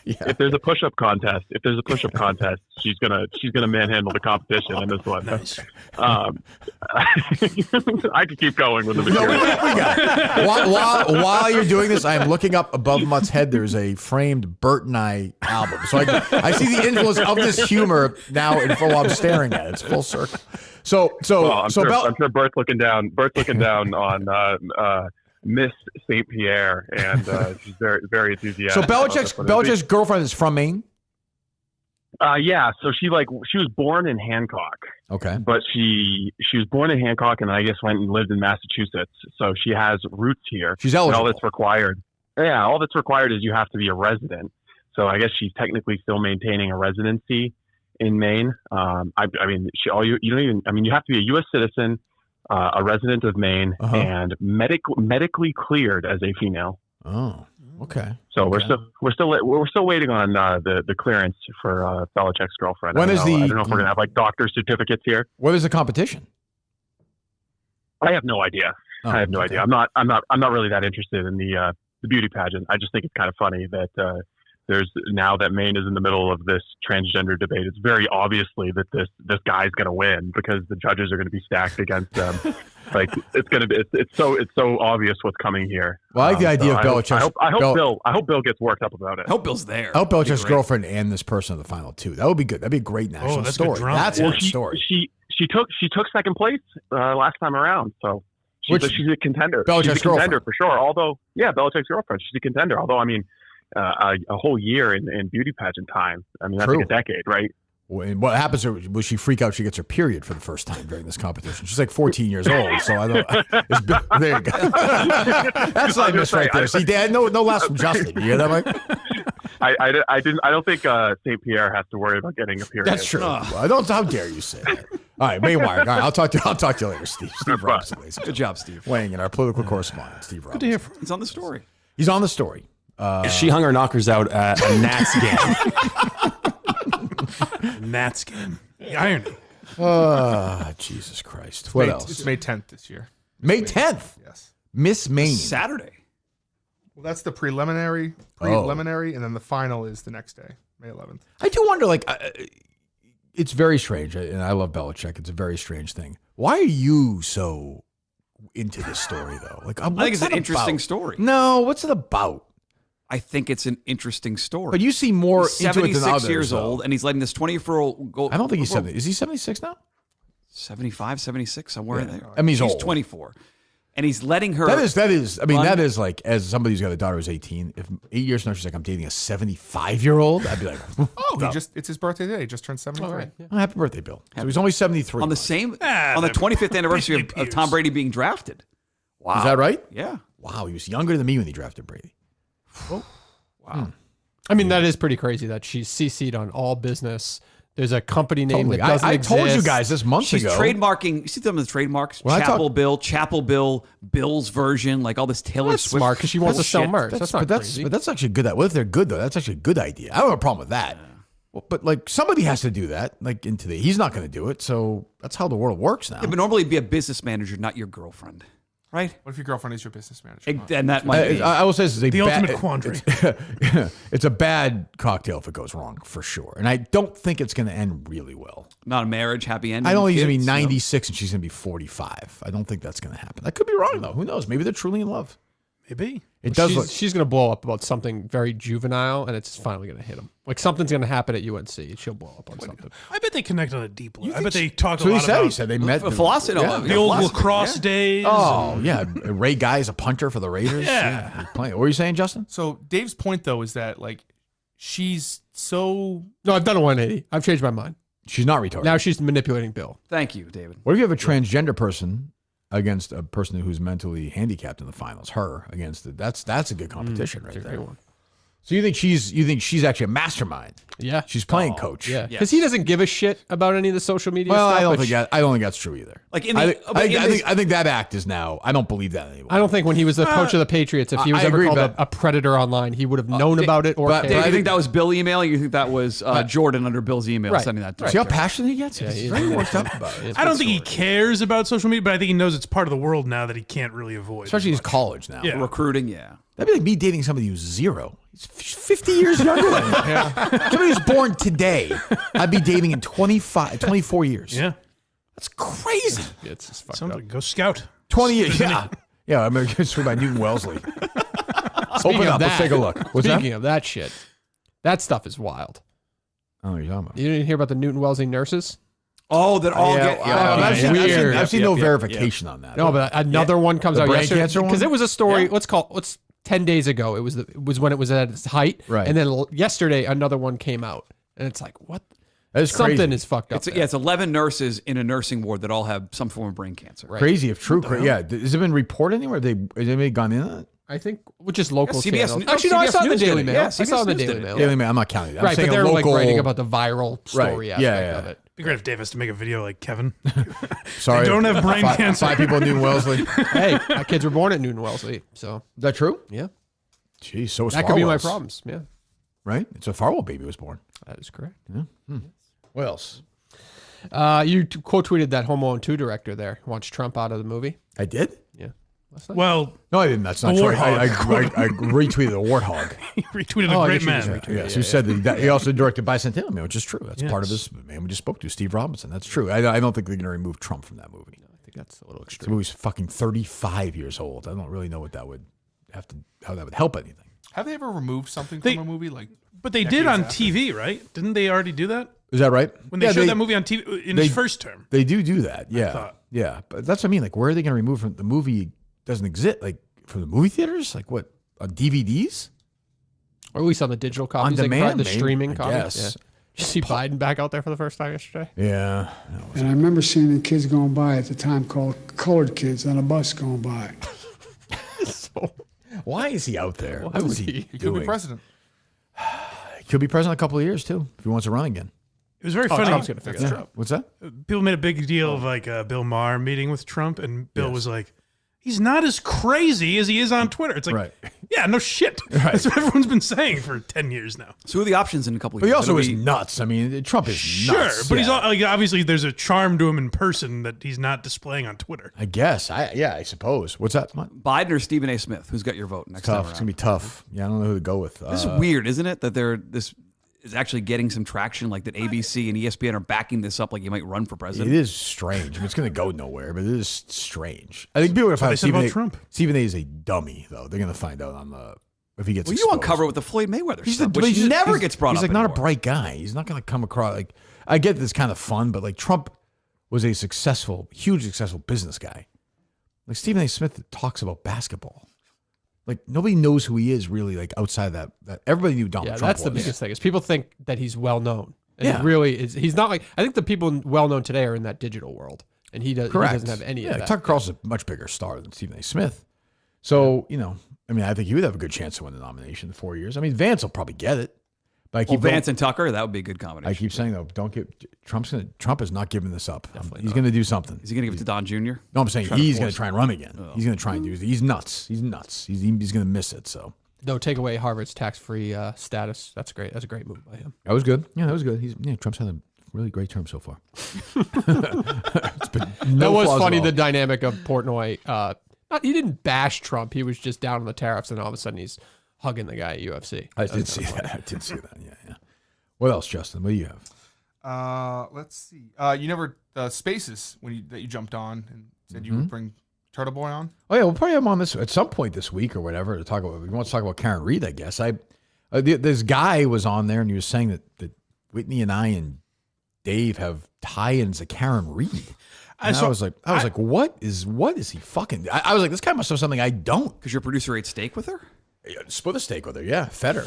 if there's a push-up contest, she's gonna manhandle the competition in this one. Nice. I could keep going with the No, we material. got it. While you're doing this, I'm looking up above Mutt's head. There's a framed Bert and I album, so I see the influence of this humor now while I'm staring at it. It's full circle. So I'm sure Bert's looking down on Miss St. Pierre, and she's very, very enthusiastic. So Belichick's girlfriend is from Maine. Yeah. So she was born in Hancock, Okay. but she was born in Hancock, and I guess went and lived in Massachusetts. So she has roots here. She's And eligible. all that's required. Yeah, all that's required is you have to be a resident. So I guess she's technically still maintaining a residency in Maine. I mean, you have to be a U.S. citizen, a resident of Maine, and medically cleared as a female. Oh, okay. So we're still waiting on the clearance for Belichick's girlfriend. I don't know if we're gonna have like doctor certificates here. What is the competition? I have no idea. I have no idea. I'm not really that interested in the beauty pageant. I just think it's kind of funny that there's now that Maine is in the middle of this transgender debate. It's very obviously that this guy's going to win because the judges are going to be stacked against them. Like it's so obvious what's coming here. Well, I like the idea of Belichick. I hope Bill gets worked up about it. I hope Bill's there. I hope Belichick's girlfriend and this person in the final two. That would be good. That'd be a great national story. That's a good story. She took second place last time around, so she's a contender. Belichick's she's a contender for sure. Although, Belichick's girlfriend, she's a contender. Although, I mean, a whole year in beauty pageant time. I mean, that's like a decade, right? And what happens? Will she freak out? She gets her period for the first time during this competition. She's like 14 years old, so I don't. There you go. That's what I missed right there. See, Dad, no laughs from Justin. You hear that, Mike? I don't think St. Pierre has to worry about getting a period. That's true. I don't. How dare you say that? All right, Maywire. All right, I'll talk to you later, Steve. Steve Robinson. Good job, Steve. Weighing in, our political correspondent, Steve Robinson. Good to hear from. He's on the story. He's on the story. She hung her knockers out at a Nats game. Nats game. The irony. Jesus Christ. What else? It's May 10th this year. May 10th? Yes. Miss Maine. Saturday. Well, that's the preliminary, and then the final is the next day, May 11th. I do wonder, like, it's very strange, and I love Belichick. It's a very strange thing. Why are you so into this story, though? Like, I think it's an interesting story. No, what's it about? I think it's an interesting story. But you see more he's into it than others. 76 years old, and he's letting this 24-year-old go. I don't think he's 70. Is he 76 now? 75, 76, somewhere in there. I mean, he's old. 24. And he's letting her. That is. I mean, that is like, as somebody who's got a daughter who's 18. If 8 years from now she's like, I'm dating a 75-year-old, I'd be like, it's his birthday today. He just turned 73. Right. Yeah. Happy birthday, Bill. So he's only 73. On the 25th anniversary of Tom Brady being drafted. Wow. Is that right? Yeah. Wow, he was younger than me when he drafted Brady. Oh. Wow. I mean, that is pretty crazy that she's CC'd on all business. There's a company name that doesn't I exist. told you guys this months ago. She's trademarking. You see some of the trademarks? Chapel Bill, Bill's version, like all this Taylor That's Swift. smart because she wants to sell merch. But that's actually good. What if they're good though? That's actually a good idea. I don't have a problem with that. Well, but like somebody has to do that. Like he's not going to do it. So that's how the world works now. Yeah, but normally it'd be a business manager, not your girlfriend. Right? What if your girlfriend is your business manager? And that might be. I will say this is the ultimate quandary. It's a bad cocktail if it goes wrong, for sure. And I don't think it's going to end really well. Not a marriage, happy ending. I don't think he's going to be 96 and she's going to be 45. I don't think that's going to happen. That could be wrong, though. Who knows? Maybe they're truly in love. Maybe. It does look. She's going to blow up about something very juvenile, and it's finally going to hit him. Like something's going to happen at UNC. She'll blow up on something. I bet they connect on a deep level. I bet they talk a So lot about. he said they met. Philosophy. The old lacrosse days. Oh, yeah. Ray Guy is a punter for the Raiders. Yeah. What were you saying, Justin? So Dave's point, though, is that, like, she's so... No, I've done a 180. I've changed my mind. She's not retarded. Now she's manipulating Bill. Thank you, David. What if you have a transgender person against a person who's mentally handicapped in the finals? Her against that's a good competition right there. So you think she's actually a mastermind? Yeah, she's playing coach. Yeah, because he doesn't give a shit about any of the social media. Well, stuff, I don't think that's true either. Like I think that act is now. I don't believe that anymore. I don't think when he was the coach of the Patriots, if he was ever called a predator online, he would have known about it. Or Dave, you think that was Bill emailing? You think that was Jordan under Bill's email sending that? See how passionate he gets? He's very worked up about it. I don't think he cares about social media, but I think he knows it's part of the world now that he can't really avoid. Especially he's college now. Yeah. Recruiting, yeah. That'd be like me dating somebody who's 0. He's 50 years younger than me. Somebody who's born today, I'd be dating in 24 years. Yeah. That's crazy. It's just fucked Sounds up. like go scout. 20 years. Yeah. Yeah, I'm going to swim by Newton Wellesley. Open up. Let's take a look. Speaking of that shit, that stuff is wild. Oh, you're talking about. You didn't hear about the Newton Wellesley nurses? Oh, that all get. I've seen no verification on that. No, but another one comes out yesterday because it was a story. Yeah. Let's 10 days ago. It was when it was at its height, right? And then yesterday another one came out, and it's like what? That is crazy. Something is fucked up. It's 11 nurses in a nursing ward that all have some form of brain cancer. Right. Crazy if true. Yeah, has it been reported anywhere? Has anybody gone in on it? I think, which is local CBS channels. News- Actually, no, I CBS saw the News Daily did it. Mail. Yeah, I saw CBS the News Daily did it. Mail. Daily Mail, I'm not counting that. I'm Right, saying but they're a local, like writing about the viral story Right. aspect Yeah, of yeah. it. Be great if Dave has to make a video like Kevin. Sorry. They don't have brain cancer. 5 people knew Wellesley. Hey, my kids were born at Newton Wellesley, so Is that true? yeah, Jeez, so was that could be my Farwell's, problems. Yeah, right? It's a Farwell baby was born. that is correct. What else? You quote tweeted that Home Alone 2 director there wants Trump out of the movie. I did? Yeah, Well, No, I didn't. That's not The true. warthog. I retweeted the warthog. he retweeted Oh, a I great guess you man. just Yes, who said that he also directed Bicentennial Man, which is true. That's part of Yes. this man we just spoke to, Steve Robinson. That's true. I don't think they're going to remove Trump from that movie. I think that's a little The extreme. movie's fucking 35 years old. I don't really know what that would how that would help anything. Have they ever removed something They- from a movie? Like, But they did decades on after? TV, right? Didn't they already do that? Is that right? When they showed that movie on TV in his first term. They do that. Yeah. thought. Yeah. But that's what I mean. Like, where are they going to remove from the movie doesn't exist? Like, from the movie theaters? Like, what? On DVDs? Or at least on the digital copies, On demand, the maybe, streaming I copies. guess. Yeah. Did you see Biden back out there for the first time yesterday? Yeah. And I remember seeing the kids going by at the time called colored kids on a bus going by. Why is he out there? What is he He could doing? be president. He could be president in a couple of years, too, if he wants to run again. It was very Oh, funny. Trump's gonna figure that out. What's that? People made a big deal of like Bill Maher meeting with Trump, and Bill was like, he's not as crazy as he is on Twitter. It's like, Right. yeah, no shit. That's what everyone's been saying for 10 years now. So who are the options in a couple of But he years? also It'll is be- nuts. I mean, Trump is Sure, nuts. but he's Yeah. all, like, obviously there's a charm to him in person that he's not displaying on Twitter. I guess. I suppose. What's that? Biden or Stephen A. Smith? Who's got your vote next Tough. time It's around? gonna be tough. Yeah, I don't know who to go with. This is weird, isn't it? That this is actually getting some traction, like that ABC and ESPN are backing this up, like you might run for It president. is strange. I mean, it's going to go nowhere, but it is strange. I think people are going to what find they said Stephen about A. Trump. Stephen A. is a dummy, though. They're going to find out on the if he gets. Well, you exposed. uncover it with the Floyd Mayweather He's stuff, but which he's- never he's- gets brought He's up. like not a anymore. bright guy. He's not going to come across like. I get this kind of fun, but like Trump was a hugely successful business guy. Like Stephen A. Smith talks about basketball. Like nobody knows who he is really. Like outside that everybody knew Donald Yeah, Trump. that's the was. biggest thing. Is people think that he's well known, and Yeah. he really is. He's not like I think the people well known today are in that digital world, and he doesn't have any of that. Tucker Carlson's a much bigger star than Stephen A. Smith. So, I mean, I think he would have a good chance to win the nomination in 4 years. I mean, Vance will probably get it. But I keep Vance and Tucker, that would be a good combination. I keep saying though, Trump is not giving this up. He's going to do something. Is he going to give it to Don Jr.? No, I'm saying Try to he's going force to try and run again. He's going to try and do. He's nuts. He's nuts. He's going to miss it. So No, take away Harvard's tax-free status. That's great. That's a great move by him. that was good. Yeah, that was good. Trump's had a really great term so far. It's been no That was flaws at funny. all. The dynamic of Portnoy. He didn't bash Trump. He was just down on the tariffs, and all of a sudden he's hugging the guy at UFC. I did see that. I did see that. Yeah. What else, Justin? What do you have? Let's see. You never Spaces that you jumped on and said you would bring Turtle Boy on. Oh yeah, we'll probably have him on this at some point this week or whatever to talk about. We want to talk about Karen Reed, I guess. This guy was on there and he was saying that Whitney and I and Dave have tie-ins to Karen Reed. And I was like, what is he fucking? I was like, this guy must have something I don't. Because your producer ate steak with her? Split a steak with her, yeah, fed her.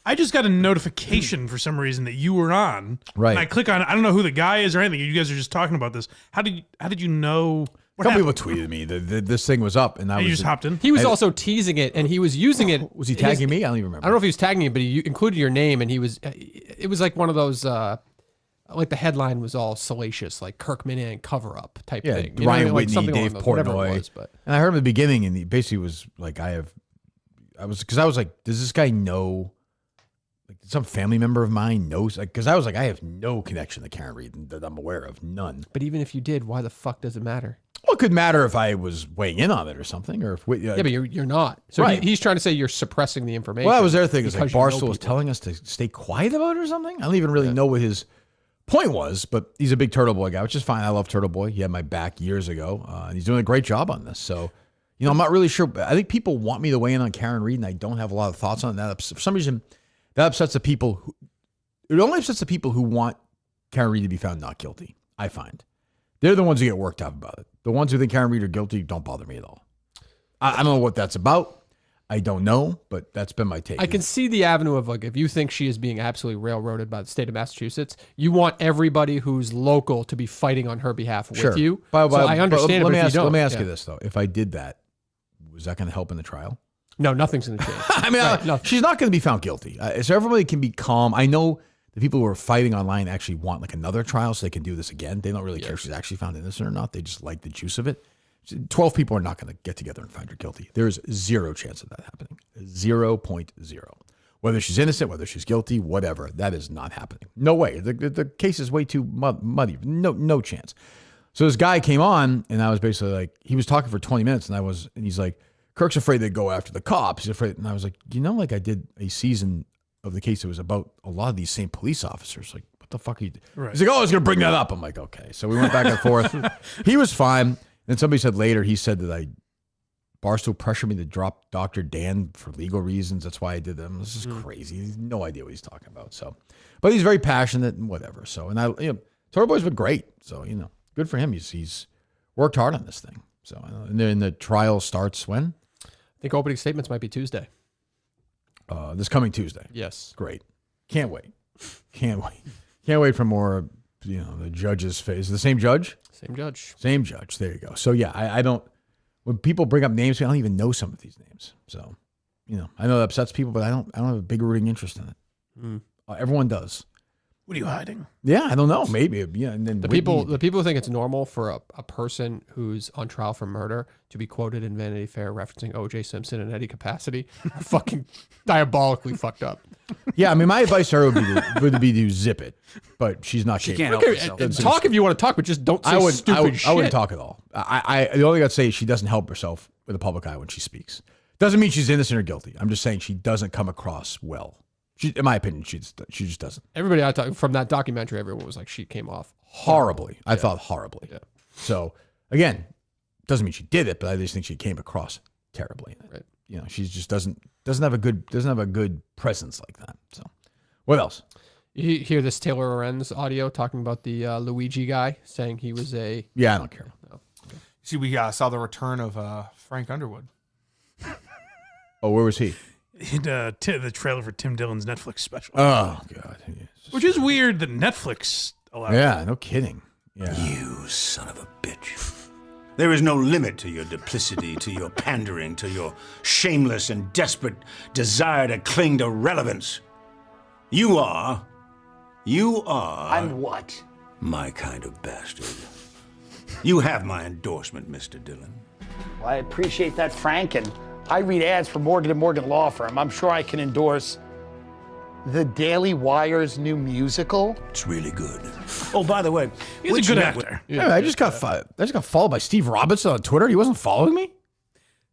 I just got a notification for some reason that you were on. Right. And I click on it. I don't know who the guy is or anything. You guys are just talking about this. How did you know? A couple people tweeted me that this thing was up, and I You was just hopped in? He was also teasing it, and he was using it. Was he tagging me? I don't even remember. I don't know if he was tagging you, but he included your name, and he was. It was like one of those. Like the headline was all salacious, like Kirk Minihane cover up type Yeah, thing. You know what I Ryan mean? Like Whitney, something Dave along those- whatever it Portnoy. was, but And I heard him at the beginning, and he basically was like, I was like, does this guy know? Like, did some family member of mine knows? Like, because I was like, I have no connection to Karen Reed that I'm aware of, none. But even if you did, why the fuck does it matter? Well, it could matter if I was weighing in on it or something, or if Yeah, but you're not. So Right. he's trying to say you're suppressing the information. Well, that was their thing. Is like because you know Barstool was people. telling us to stay quiet about it or something. I don't even really know what his point was, but he's a big Turtle Boy guy, which is fine. I love Turtle Boy. He had my back years ago, and he's doing a great job on this. So, I'm not really sure. I think people want me to weigh in on Karen Reed, and I don't have a lot of thoughts on that. For some reason, that upsets the people. It only upsets the people who want Karen Reed to be found not guilty. I find they're the ones who get worked up about it. The ones who think Karen Reed are guilty don't bother me at all. I don't know what that's about. I don't know, but that's been my take. I can see the avenue of like if you think she is being absolutely railroaded by the state of Massachusetts, you want everybody who's local to be fighting on her behalf with you. So I understand. Let but me if ask, you don't, let me ask yeah. you this though: if I did that, was that going to help in the trial? No, nothing's going to change. I mean, she's not going to be found guilty. So everybody can be calm. I know the people who are fighting online actually want like another trial so they can do this again. They don't really care if she's actually found innocent or not. They just like the juice of it. 12 people are not going to get together and find her guilty. There's zero chance of that happening. 0.0. Whether she's innocent, whether she's guilty, whatever, that is not happening. No way. The case is way too muddy. No chance. So this guy came on, and I was basically like, he was talking for 20 minutes, and he's like, Kirk's afraid they'd go after the cops. He's afraid. And I was like, like I did a season of the case that was about a lot of these same police officers. Like, what the fuck are you doing? Right. He's like, I was going to bring that up. I'm like, okay. So we went back and forth. He was fine. Then somebody said later, he said that Barstool pressured me to drop Dr. Dan for legal reasons. That's why I did them. This is crazy. He has no idea what he's talking about. So, but he's very passionate and whatever. So, and Toro Boy's been great. So, good for him. He's worked hard on this thing. So, and then the trial starts when? I think opening statements might be Tuesday. This coming Tuesday. Yes. Great. Can't wait. Can't wait for more, the judge's face. The same judge? Same judge. Same judge. There you go. So, yeah, I don't, when people bring up names, I don't even know some of these names. So, I know that upsets people, but I don't have a big rooting interest in it. Everyone does. What are you hiding? Yeah, I don't know. Maybe. Yeah. And then the people who think it's normal for a person who's on trial for murder to be quoted in Vanity Fair referencing O.J. Simpson in any capacity are fucking diabolically fucked up. Yeah, I mean, my advice to her would be to zip it, but she's not. She can't help herself. Talk if you want to talk, but just don't say stupid shit. I wouldn't talk at all. The only thing I'd say is she doesn't help herself with the public eye when she speaks. Doesn't mean she's innocent or guilty. I'm just saying she doesn't come across well. In my opinion, she just doesn't. Everybody I talked from that documentary, everyone was like, she came off horribly. I thought horribly. Yeah. So again, doesn't mean she did it, but I just think she came across terribly. Right. She just doesn't have a good presence like that. So, what else? You hear this Taylor Lorenz audio talking about the Luigi guy saying he was a. Yeah, I don't care. No. Okay. See, we saw the return of Frank Underwood. Oh, where was he? The trailer for Tim Dillon's Netflix special. Oh, God. Which is weird that Netflix allowed. Yeah, no kidding. Yeah. You son of a bitch. There is no limit to your duplicity, to your pandering, to your shameless and desperate desire to cling to relevance. You are. I'm what? My kind of bastard. You have my endorsement, Mr. Dillon. Well, I appreciate that, Frank, and I read ads for Morgan & Morgan Law Firm. I'm sure I can endorse the Daily Wire's new musical. It's really good. Oh, by the way, he's a good actor. Yeah, I just got followed by Steve Robinson on Twitter. He wasn't following me.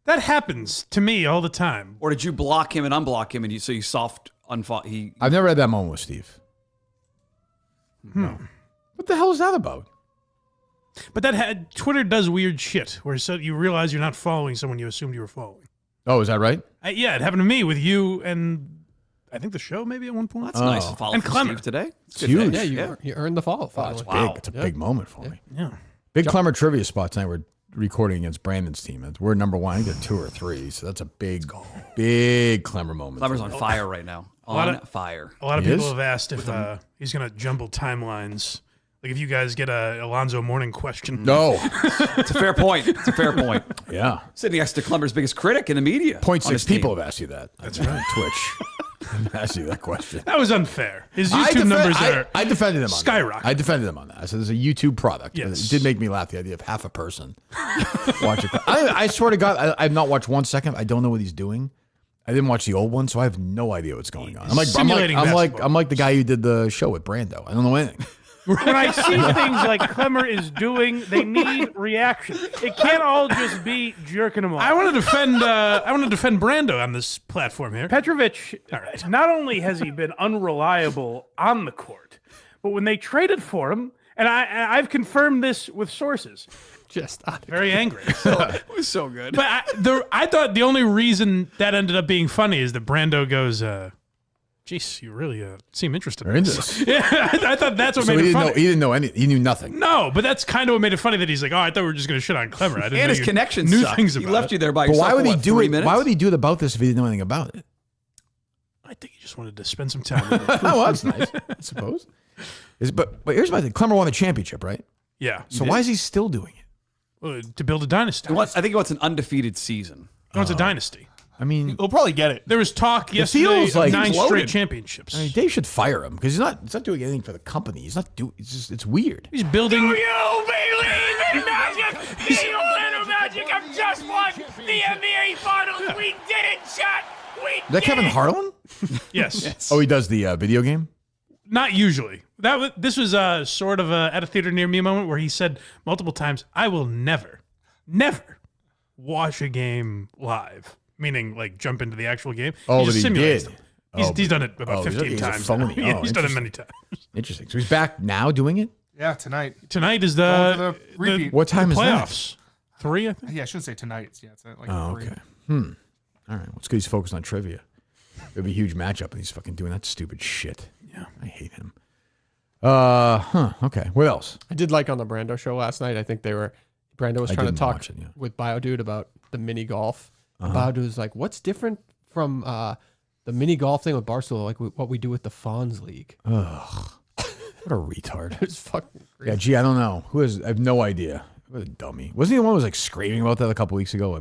That happens to me all the time. Or did you block him and unblock him, and you soft unfollow? I've never had that moment with Steve. No. What the hell is that about? But Twitter does weird shit where you realize you're not following someone you assumed you were following. Oh, is that right? Yeah, it happened to me with you and I think the show maybe at one point. That's nice to follow and Clemmer today. It's huge. Yeah, you earned the follow. It's big. It's a big moment for me. Yeah. Big Clemmer trivia spot tonight. We're recording against Brandon's team. We're number one. I think 2 or 3. So that's a big Clemmer moment. Clemmer's on fire right now. Fire. A lot of people have asked if he's going to jumble timelines. Like if you guys get a Alonzo Mourning question. No. It's a fair point. Yeah. Sitting next to Clemmer's biggest critic in the media. 0.6 people have asked you that. That's right. On Twitch. I've asked you that question. That was unfair. His YouTube numbers are I defended him on skyrocketing. That. I defended him on that. I said there's a YouTube product. Yes. It did make me laugh, the idea of half a person watching. I swear to God, I've not watched 1 second. I don't know what he's doing. I didn't watch the old one, so I have no idea what's going on. I'm like the guy who did the show with Brando. I don't know anything. When I see things like Clemmer is doing, they need reaction. It can't all just be jerking them off. I want to defend Brando on this platform here. Petrovic, not only has he been unreliable on the court, but when they traded for him, and I've confirmed this with sources, just very angry. It was so good. But I thought the only reason that ended up being funny is that Brando goes, "Jeez, you really seem interested in this." Yeah, I thought that's what made it funny. He didn't know anything. He knew nothing. No, but that's kind of what made it funny that he's like, "Oh, I thought we were just going to shit on Clemmer." I didn't and know his connection knew sucked. things about He left it. you there by But yourself. why would he do 3 it? minutes? Why would he do it about this if he didn't know anything about it? I think he just wanted to spend some time with it. Oh, that's nice. I suppose. But here's my thing. Clemmer won the championship, right? Yeah. So why is he still doing it? Well, to build a dynasty. I think he wants an undefeated season. He wants a dynasty. I mean, he'll probably get it. There was talk It yesterday feels like of 9 he's straight loaded. championships. I mean, Dave should fire him because he's not doing anything for the company. He's not doing. It's weird. He's building. Do you believe in magic? The little magic of just won the NBA Finals. We did it, Chet. We Is that Kevin Harlan? Yes. Oh, he does the video game. Not usually. This was sort of a at a theater near me moment where he said multiple times, "I will never watch a game live," meaning like jump into the actual game. Oh, he but just he simulates did. them. He's done it about 15 he's a times. phony. Yeah, Oh, he's done it many interesting. times. Interesting. So he's back now doing it. Yeah, tonight. Tonight is Going the for the repeat. What time the is that? playoffs. 3, I think. Yeah, I shouldn't say tonight. Yeah, it's like Oh, 3. okay. All right. Well, it's good he's focused on trivia. It'll be a huge matchup, and he's fucking doing that stupid shit. Yeah, I hate him. Okay. What else? I did like on the Brando show last night. I think Brando was I trying to didn't talk watch it, yeah. with Biodude about the mini golf. And Biodude was like, "What's different from the mini golf thing with Barstool? Like what we do with the Fonz League?" Ugh. What a retard. It's fucking crazy. Yeah, gee, I don't know. I have no idea. What a dummy. Wasn't he the one who was like screaming about that a couple weeks ago,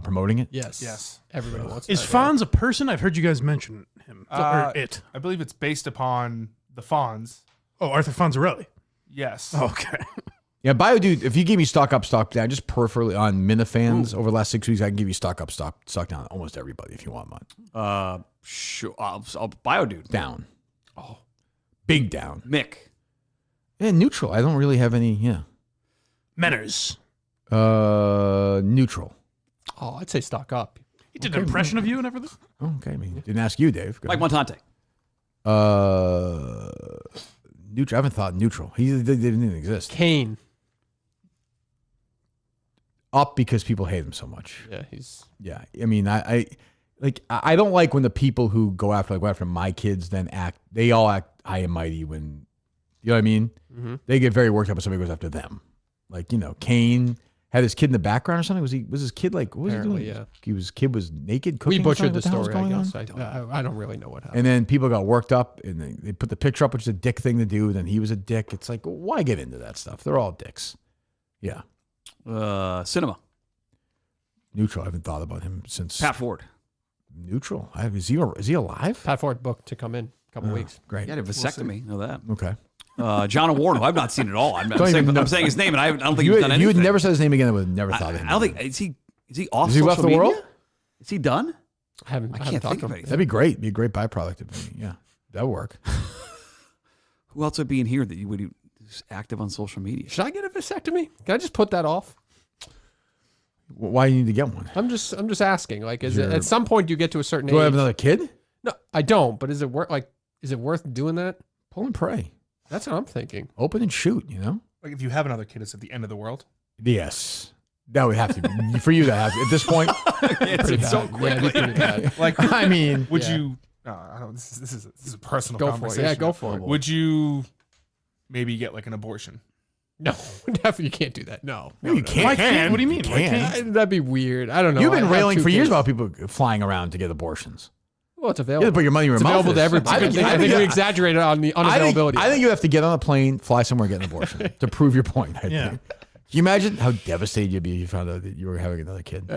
promoting it? Yes. Everybody wants. Is that. Fonz a person? I've heard you guys mention him. Or it. I believe it's based upon the Fonz. Oh, Arthur Fonzarelli. Yes. Okay. Yeah, Biodude, if you give me stock up, stock down, just peripherally on Minifans over the last 6 weeks, I can give you stock up, stock down. Almost everybody if you want mine. Sure. I'll Biodude. Down. Oh. Big down. Mick. Yeah, neutral. I don't really have any, yeah. Menners. Neutral. Oh, I'd say stock up. He did an impression of you and everything. Okay, I mean, didn't ask you, Dave. Go Mike ahead. Montante. Neutral. I haven't thought neutral. They didn't even exist. Kane. Up because people hate him so much. Yeah, he's. Yeah, I mean, I don't like when the people who go after my kids then they all act high and mighty when, you know what I mean? Mm-hmm. They get very worked up when somebody goes after them. Like, Kane had his kid in the background or something. Was his kid like, what was Apparently, he doing? yeah. Kid was naked We cooking. butchered the What hell was story, I going guess. on? I don't really know what happened. And then people got worked up and they put the picture up, which is a dick thing to do. Then he was a dick. It's like, why get into that stuff? They're all dicks. Yeah. Cinema. Neutral. I haven't thought about him since. Pat Ford. Neutral. Is he alive? Pat Ford booked to come in a couple weeks. Great. He had a vasectomy. Know that. Okay. John Warno. I've not seen it all. I'm saying his name, and I don't think you, he's done if anything. you had never said his name again, I would have never thought of him. I don't think is he off. Has he social left the media? world? Is he done? I haven't I can't talked think to of him. anything. That'd be great. Be a great byproduct of me. Yeah, that'd work. Who else would be in here that you would be active on social media? Should I get a vasectomy? Can I just put that off? Why do you need to get one? I'm just asking. Like, is it at some point you get to a certain age? Do I have another kid? No, I don't. But is it worth doing that? Pull and pray. That's what I'm thinking. Open and shoot. Like if you have another kid, it's at the end of the world. Yes. That would have to be for you to have at this point. It's so quickly. Like, I mean, would you? I don't. This is a personal Go for it. conversation. Yeah, go for it. Would you maybe get like an abortion? No, definitely you can't do that. No, you can't. Why can't? What do you mean? You Why can't. can't? That'd be weird. I don't know. You've been I have railing 2 for years kids. about people flying around to get abortions. Well, it's You available. have to put your money where It's your mouth available to is. everybody. I think we exaggerated on the unavailability. I think you have to get on a plane, fly somewhere, get an abortion to prove your point. I Yeah. think. Can you imagine how devastated you'd be if you found out that you were having another kid?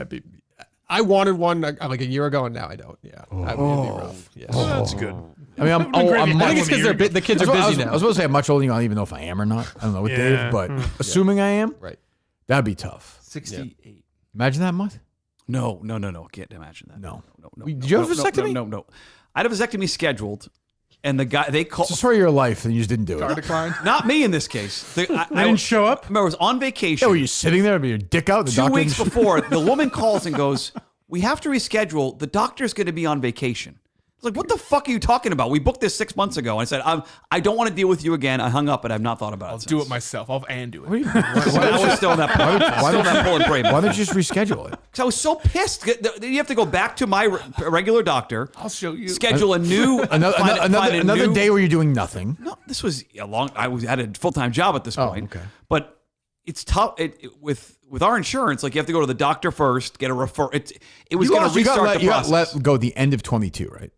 I wanted one like a year ago, and now I don't. Yeah, that'd be rough. Yes. That's good. I mean, I'm I think it's because the kids are busy now. I was supposed to say I'm much older than you. I don't even know if I am or not. I don't know with Yeah. Dave, but assuming I am, Right. that'd be tough. 68. Imagine that much. No. Can't imagine that. No. Did you have a vasectomy? No. I had a vasectomy scheduled, and the guy they called. It's a story of your life, and you just didn't do Car it. declined. Not me in this case. I didn't show up? Remember, I was on vacation. Yeah, were you sitting there with your dick out? The 2 doctor weeks didn't- before, the woman calls and goes, "We have to reschedule. The doctor's going to be on vacation." I was like, "What the fuck are you talking about? We booked this 6 months ago." And I said, "I don't want to deal with you again." I hung up, and I've not thought about it. I'll since. do it myself. I'll do it. Why I was still in that. Still in that pull and pray. don't you just reschedule it? Because I was so pissed. You have to go back to my regular doctor. I'll show you. Schedule a new find Another new- day where you're doing nothing. No, this was a long. I had a full time job at this point. okay. But it's tough with our insurance. Like you have to go to the doctor first, get a refer. It was going to restart the process. You got let go the end of 22, right?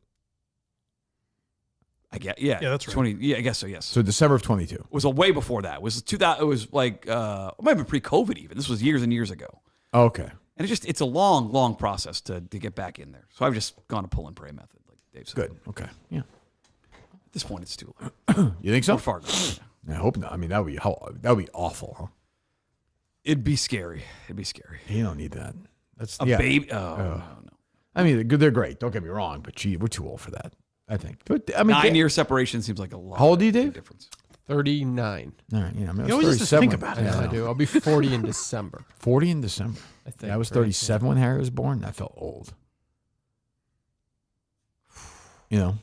I get yeah. Yeah, that's right. 20. Yeah, I guess so. Yes. So December of 22. It was a way before that. It was 2000. It was like it might have been pre-COVID even. This was years and years ago. Okay. And it's a long, long process to get back in there. So I've just gone a pull and pray method, like Dave said. Good. Okay. Yeah. At this point, it's too late. You think so? We're far gone. I hope not. I mean, that would be awful. Huh? It'd be scary. You don't need that. That's a baby. Oh, no. I mean, they're great. Don't get me wrong, but we're too old for that. I think. But I mean, 9-year separation seems like a lot. How old are you, Dave? Difference. 39. All right. Yeah. I mean, You always used to think about it. Yeah, I do. I'll be 40 in December. 40 in December. I think. I was 37 when Harry was born. I felt old. You know,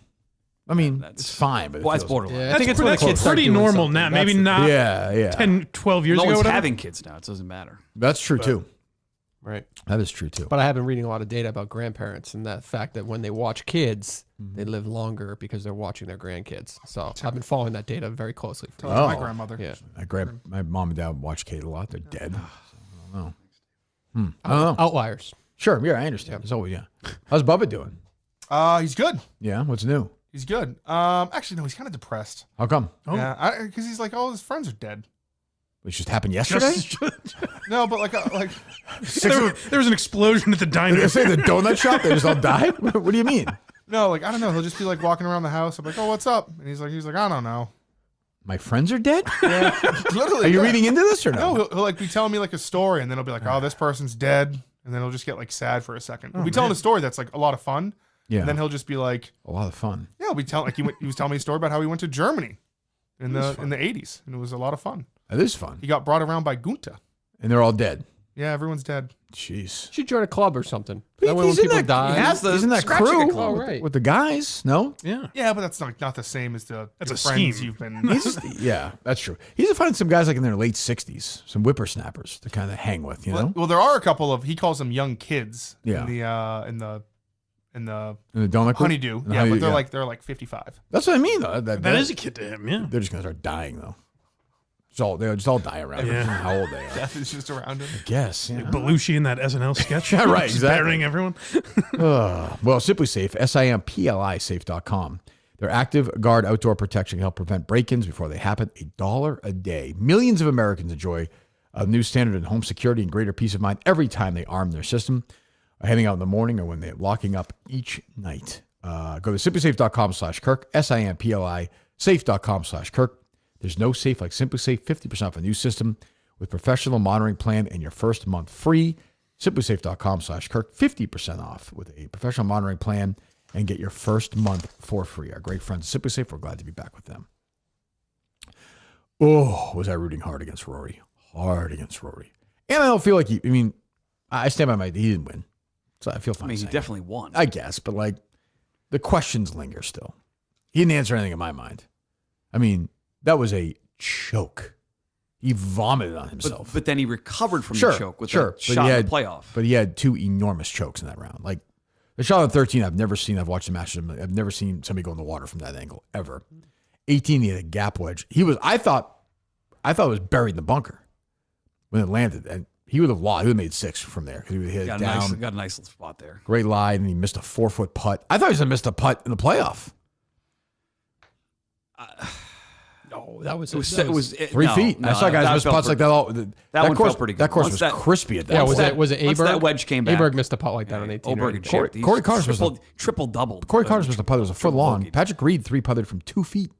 I mean, it's fine, but it's borderline. Yeah, I think it's when the kids start pretty doing normal something. now. Maybe not. 10, 12 years no ago. one's Whatever. having kids now. It doesn't matter. That's true too. Right. That is true too. But I have been reading a lot of data about grandparents and the fact that when they watch kids, they live longer because they're watching their grandkids. So I've been following that data very closely. My grandmother. Yeah. My mom and dad watch Kate a lot. They're dead. So I don't know. I don't know. Outliers. Sure. Yeah, I understand. It's always, How's Bubba doing? He's good. Yeah. What's new? He's good. Actually, no, he's kind of depressed. How come? Yeah, because he's like, all his friends are dead. Which just happened yesterday? No, but like there was an explosion at the diner. Did they say the donut shop? They just all died? What do you mean? No, like, I don't know. He'll just be like walking around the house. I'm like, oh, what's up? And he's like, I don't know. My friends are dead? Yeah, literally. Are you reading into this or no? No, he'll like be telling me like a story, and then he'll be like, oh, this person's dead, and then he'll just get like sad for a second. He'll be telling a story that's like a lot of fun. Yeah. And then he'll just be like, a lot of fun. Yeah, he'll be telling like he was telling me a story about how he went to Germany in the 80s, and it was a lot of fun. It is fun. He got brought around by Gunther. And they're all dead. Yeah, everyone's dead. Jeez. You should join a club or something. He's That way when in people that- die. he's in that crew Oh, right. with the guys. No? Yeah, but that's not the same as the That's a friends scheme. you've been. Yeah, that's true. He's to find some guys like in their late 60s, some whippersnappers to kind of hang with, you know? Well, there are a couple of, he calls them young kids. Yeah. In the In the donut group? honeydew. In the Yeah, honeydew, but they're like 55. That's what I mean, though. That is a kid to him, yeah. They're just going to start dying, though. They'll just all die around him. Yeah. How old they are. Death is just around him. I guess. Yeah. Belushi in that SNL sketch. Yeah, right, Just exactly. burying everyone. Well, Simply Safe, SIMPLISafe.com. Their active guard outdoor protection can help prevent break-ins before they happen. $1 a day. Millions of Americans enjoy a new standard in home security and greater peace of mind every time they arm their system, heading out in the morning or when they're locking up each night. Go to simplysafe.com/Kirk, SIMPLISafe.com/Kirk. There's no safe like Simply Safe. 50% off a new system with professional monitoring plan and your first month free. Simplysafe.com/Kirk. 50% off with a professional monitoring plan and get your first month for free. Our great friends at Simply Safe, we're glad to be back with them. Oh, was I rooting hard against Rory? Hard against Rory. And I don't feel like I stand by he didn't win. So I feel fine. I mean, he saying definitely won. I guess, but like the questions linger still. He didn't answer anything in my mind. I mean, that was a choke. He vomited on himself. But then he recovered from the choke with a But shot in the playoff. But he had two enormous chokes in that round. Like the shot on 13, I've watched the matches. I've never seen somebody go in the water from that angle ever. 18, he had a gap wedge. I thought it was buried in the bunker when it landed, and he would have lost. He would have made 6 from there because he would have hit it down. Got a nice little spot there. Great lie, and he missed a 4-foot putt. I thought he was gonna miss a putt in the playoff. No, that was 3 feet. I saw guys miss putts like that. That one course, felt pretty good. That course Once was crispy at that. Yeah, point. was it Once Aberg? that wedge came back. Aberg missed a putt like that on 18. Oberg and chipped. He's Corey Connors was triple-doubled. Corey Connors missed a putt. It was a foot long. Patrick Reed 3-putted from 2 feet.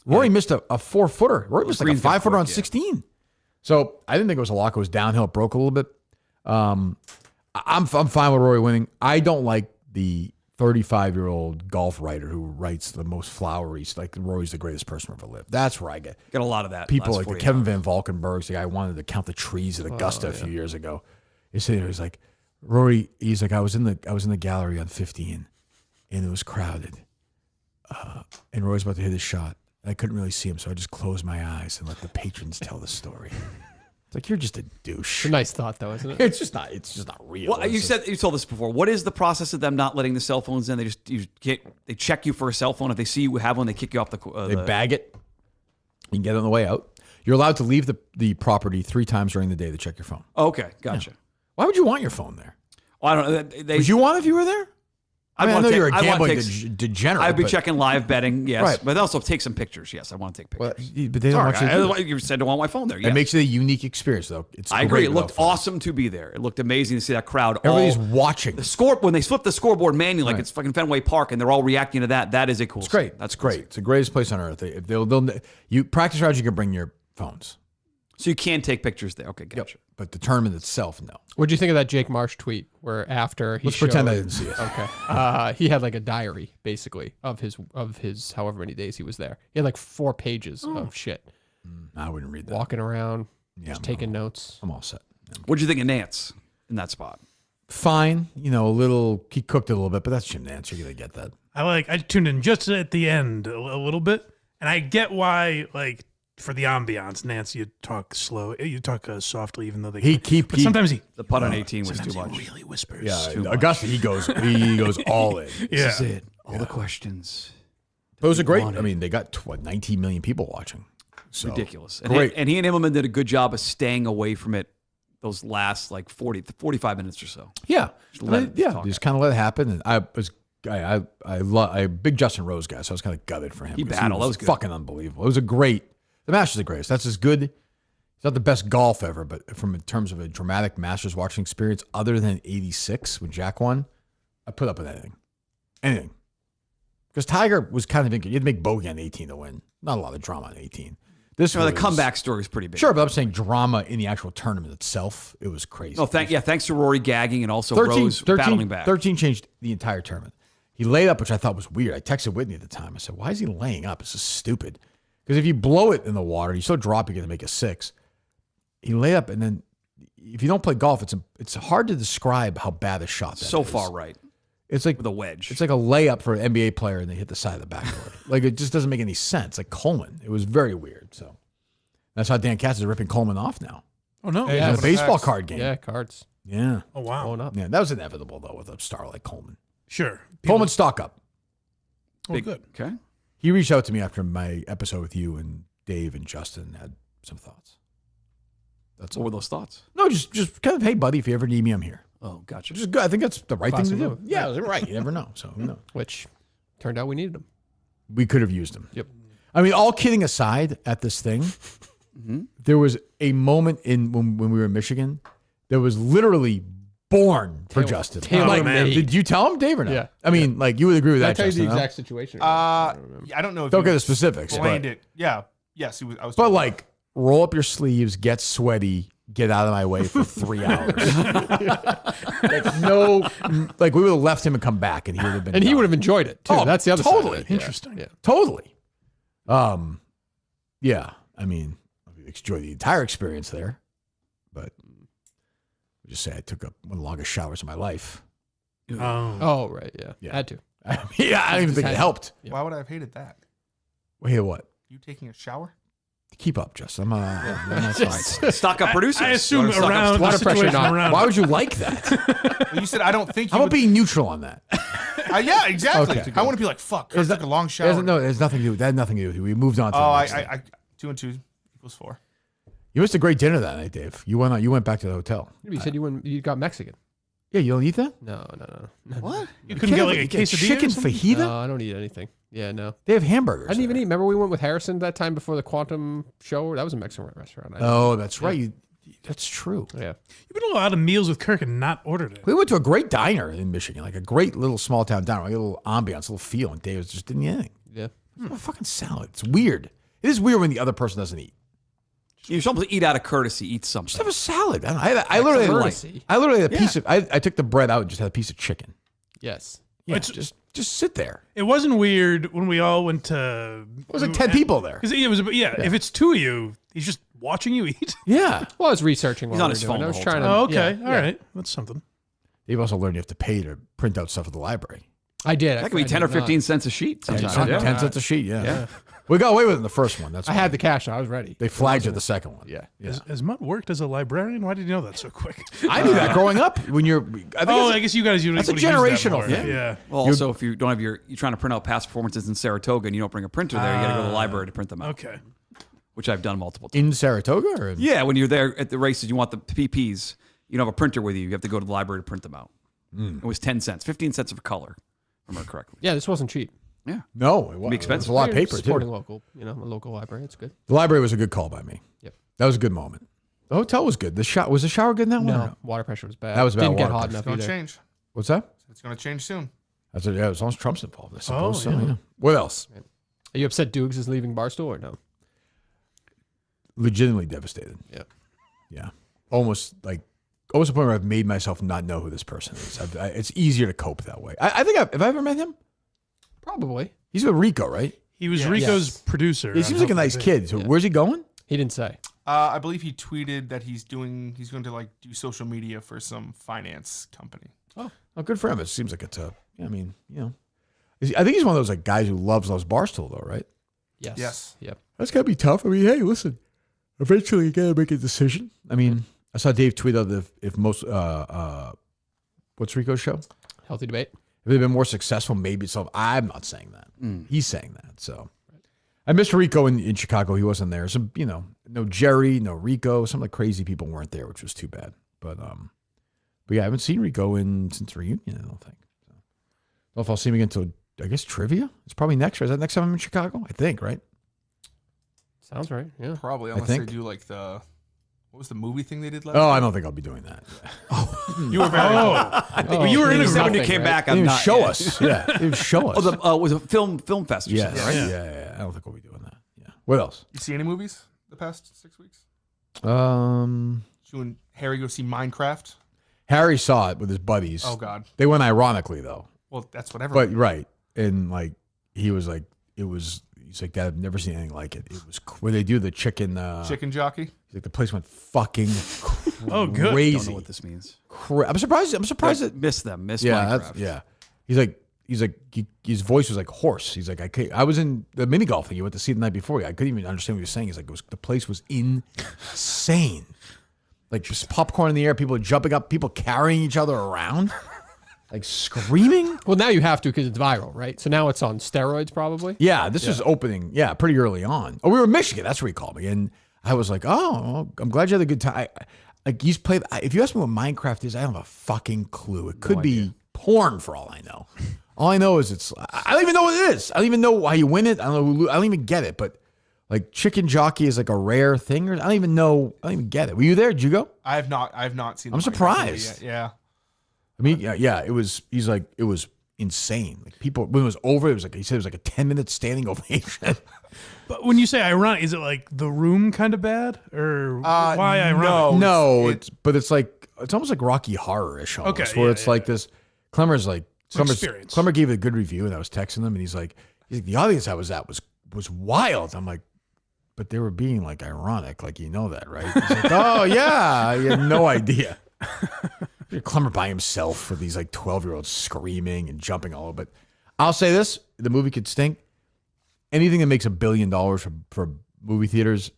Rory missed a 4-footer. Rory missed like a 5-footer on 16. So I didn't think it was a lock. It was downhill. It broke a little bit. I'm fine with Rory winning. I don't like the 35-year-old golf writer who writes the most flowery, like Rory's the greatest person who ever lived. That's where I get Got a lot of that. people last like the 40 Kevin hours. Van Valkenburgs, the guy who wanted to count the trees at Augusta a few years ago. He's sitting there, he's like, Rory, he's like, I was in the gallery on 15 and it was crowded. And Rory's about to hit his shot. I couldn't really see him, so I just closed my eyes and let the patrons tell the story. It's like, you're just a douche. It's a nice thought, though, isn't it? It's just not real. Well, you told this before. What is the process of them not letting the cell phones in? They check you for a cell phone. If they see you have one, they kick you off the. They bag it. You can get it on the way out. You're allowed to leave the property 3 times during the day to check your phone. Okay, gotcha. Yeah. Why would you want your phone there? Well, I don't know. Would you want if you were there? I know you're a I wanna gambling take- degenerate. I'd be but- checking live betting, yes, Right. but also take some pictures. Yes, I want to take pictures. Well, but they don't want you to do it. You said I want my phone there. Yes. It makes it a unique experience, though. It's I agree. great It without looked phones. awesome to be there. It looked amazing to see that crowd. Everybody's all, watching. the score when they flip the scoreboard manually, like Right. it's fucking Fenway Park, and they're all reacting to that. That is a cool. It's great. Scene. That's great. It's the greatest place on earth. You practice rounds, you can bring your phones. So you can take pictures there. Okay, gotcha. But the tournament itself, no. What'd you think of that Jake Marsh tweet where after he Let's pretend showed- I didn't see it. Okay. He had like a diary basically of his however many days he was there. He had like 4 pages of shit. I wouldn't read that. Walking around, just taking notes. I'm all set. What'd you think of Nance in that spot? Fine. He cooked it a little bit, but that's Jim Nance. You're going to get that. I tuned in just at the end a little bit, and I get why, like, for the ambiance, Nancy, you talk slow, you talk softly, even though they but sometimes the putt on 18 was too sometimes much. he really whispers. Yeah, Augusta, he goes all in. Yeah. This is it. All the questions. Those are great. I mean, they got 19 million people watching. So, Ridiculous. Great. And he and Immelman did a good job of staying away from it those last like 45 minutes or so. Yeah, Just let it talk just kind of let it happen. And I'm a big Justin Rose guy, so I was kind of gutted for him. He because battled. That was good. fucking unbelievable. It was the Masters the greatest. That's as good. It's not the best golf ever, but in terms of a dramatic Masters watching experience, other than '86 when Jack won, I put up with anything. Because Tiger was kind of, you had to make bogey on 18 to win. Not a lot of drama on 18. This the comeback story is pretty big. Sure, but I'm saying drama in the actual tournament itself, it was crazy. No, thanks to Rory gagging and also Rose battling back. 13 changed the entire tournament. He laid up, which I thought was weird. I texted Whitney at the time. I said, why is he laying up? This is stupid. Because if you blow it in the water, you still drop, you're going to make a 6. He laid up, and then if you don't play golf, it's hard to describe how bad a shot that is. So far right. It's like with a wedge. It's like a layup for an NBA player, and they hit the side of the backboard. Like, it just doesn't make any sense. Like Coleman. It was very weird. So that's how Dan Katz is ripping Coleman off now. Oh, no. In a baseball card game. Yeah, cards. Yeah. Oh, wow. Blowing up. Yeah, that was inevitable, though, with a star like Coleman. Sure. Coleman stock up. Oh, good. Okay. He reached out to me after my episode with you, and Dave and Justin had some thoughts. That's What were those thoughts? No, just kind of, hey, buddy, if you ever need me, I'm here. Oh, gotcha. Just good. I think that's the right thing to do. Possible. Yeah, right. You never know. So, who knows? Which turned out we needed him. We could have used him. Yep. I mean, all kidding aside at this thing, there was a moment when we were in Michigan that was literally born for Justin. tailor-made. Did you tell him, Dave, or no? Yeah. I mean, like, you would agree with Did I that, tell you Justin, the no? exact situation? I don't know if Don't you get the specifics, explained but- it. Yeah. Yes, he was. I was. But, like, roll up your sleeves, get sweaty, get out of my way for 3 hours. Like, no, like, we would have left him and come back, and he would have been And he done. would have enjoyed it too. Oh, That's the other totally. side of it. Yeah. Interesting. Yeah. Totally. Yeah. I mean, I enjoyed the entire experience there, but I'll just say I took one of the longest showers of my life. Oh, right. Yeah. Yeah. Had to. Yeah, I don't even think it helped. Why would I have hated that? Wait, what? You taking a shower? Keep up, Justin. I'm not fine. Stock up producers. I assume Stock up around water the pressure situation not. around. Why would you like that? Well, you said I don't think. How You about being neutral on that? yeah, exactly. Okay. I want to be like, fuck. I took a long It shower. has nothing to do with that. Had nothing to do with it. We moved on to Oh, the next thing. 2 and 2 equals 4. You missed a great dinner that night, Dave. You went back to the hotel. You said you got Mexican. Yeah, you don't eat that? No. What? You couldn't get like a You can't quesadilla. chicken or something? fajita? No, I don't eat anything. Yeah, no. They have hamburgers. I didn't even there. eat. Remember we went with Harrison that time before the Quantum show? That was a Mexican restaurant. Oh, that's right. That's true. Yeah. You've been a lot of meals with Kirk and not ordered it. We went to a great diner in Michigan, like a great little small town diner, like a little ambiance, a little feel, and Dave just didn't eat anything. Yeah. A fucking salad. It's weird. It is weird when the other person doesn't eat. You're supposed to eat out of courtesy. Eat something. Just have a salad. I literally had a piece of. I took the bread out and just had a piece of chicken. Yes. Yeah, It's- just sit there. It wasn't weird when we all went to. It was like 10 people there. It was, if it's 2 of you, he's just watching you eat. Yeah. Well, I was researching while He's on we were his doing phone it. I the was whole trying to. Oh, okay. yeah, All yeah. right. That's something. They've also learned you have to pay to print out stuff at the library. I did. That could be 10 or 15 cents a sheet sometimes. 10 cents a sheet, yeah. We got away with it in the first one. That's I why. had the cash. I was ready. They flagged you the second one. Yeah. Has Mutt worked as a librarian? Why did you know that so quick? I knew that growing up. When you're, I guess you guys. that's a would use that generational more. thing. Yeah. Well, also, if you don't have you're trying to print out past performances in Saratoga and you don't bring a printer there, you got to go to the library to print them out. Okay. Which I've done multiple times. In Saratoga? Or in, Yeah, when you're there at the races, you want the PPs. You don't have a printer with you. You have to go to the library to print them out. It was 10 cents, 15 cents for color. remember correctly. Yeah, this wasn't cheap. Yeah. No, it was expensive. a lot of paper, Supporting too. local, a local library. It's good. The library was a good call by me. Yep. That was a good moment. The hotel was good. Was the shower good in that one? or No, water pressure was bad. That was bad. Didn't get water hot pressure. enough It's going to either. change. What's that? It's going to change soon. That's it. Yeah, as long as Trump's involved, I suppose. Oh, so, yeah. yeah. What else? Are you upset Dukes is leaving Barstool or no? Legitimately devastated. Yeah. Yeah. Almost the point where I've made myself not know who this person is. It's easier to cope that way. I think have I ever met him? Probably. He's with Rico, right? He was Rico's producer. He seems like a nice kid. So where's he going? He didn't say. I believe he tweeted that he's going to like do social media for some finance company. Oh, good for him. It seems like it's a. I mean, I think he's one of those like guys who loves Barstool, though, right? Yes. Yes. Yep. That's gotta be tough. I mean, hey, listen. Eventually, you gotta make a decision. I mean, I saw Dave tweet out if most what's Rico's show? Healthy debate. If they've been more successful, maybe so. I'm not saying that. He's saying that. So I missed Rico in Chicago. He wasn't there. So no Jerry, no Rico. Some of the crazy people weren't there, which was too bad. But yeah, I haven't seen Rico since reunion. I don't think. So, I don't know if I'll see him again until I guess trivia. It's probably next. Is that next time I'm in Chicago? I think, right? Sounds right. Yeah. Probably, I unless they think. do like what was the movie thing they did last Oh, night? I don't think I'll be doing that. You were very Well, you were in it when you came back. They I'm didn't not. show us. Yeah, they didn't show us. Was it film fest or Yes. something, right? Yeah. I don't think we'll be doing that. Yeah. What else? You see any movies the past 6 weeks? You and Harry go see Minecraft? Harry saw it with his buddies. Oh, God. They went ironically though. Well, that's whatever. But right, and like he was like, he's like, Dad, I've never seen anything like it. It was where they do the chicken jockey. He's like, the place went fucking Oh, good. crazy. Don't know what this means. I'm surprised that Miss Minecraft. yeah. He's like his voice was like hoarse. He's like, I was in the mini golf thing you went to see the night before. I couldn't even understand what he was saying. He's like, the place was insane. Like just popcorn in the air, people jumping up, people carrying each other around, like screaming. Well, now you have to because it's viral, right? So now it's on steroids, probably. Yeah, this was opening. Yeah, pretty early on. Oh, we were in Michigan. That's where he called me, and I was like, "Oh, I'm glad you had a good time." Like he's played. If you ask me what Minecraft is, I don't have a fucking clue. It could be porn for all I know. All I know is I don't even know what it is. I don't even know why you win it. I don't know. I don't even get it. But like chicken jockey is like a rare thing. Or I don't even know. I don't even get it. Were you there? Did you go? I have not seen. I'm the Minecraft movie surprised. yet. Yeah. I mean, yeah. It was. He's like, it was insane. Like people, when it was over, it was like he said, it was like a 10-minute standing ovation. But when you say ironic, is it like The Room kind of bad, or why ironic? No, it's like it's almost like Rocky Horror-ish almost, Okay, where yeah, it's like this. Clemmer's like experience. Clemmer gave it a good review, and I was texting him, and he's like the audience I was at was wild. I'm like, but they were being like ironic, like that, right? He's like, oh yeah, you have no idea. Clemmer by himself for these like 12-year-olds screaming and jumping all over. But I'll say this: the movie could stink. Anything that makes $1 billion for movie theaters,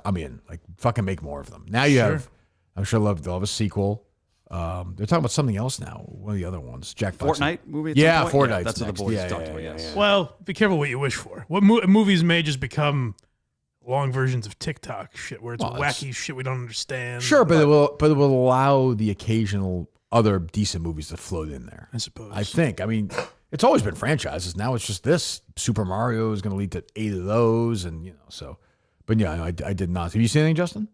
I'm in. Like, fucking make more of them. Now you have, I'm sure they'll have a sequel. They're talking about something else now. One of the other ones, Jack Black's Fortnite movie. At yeah, some point? Fortnite. That's what the boys talked about. Yes. Well, be careful what you wish for. What movies may just become long versions of TikTok shit, where it's wacky shit we don't understand. Sure, but it will allow the occasional other decent movies to float in there. I suppose. I think. I mean, it's always been franchises. Now it's just this. Super Mario is going to lead to 8 of those, and so. But yeah, I did not. Have you seen anything, Justin?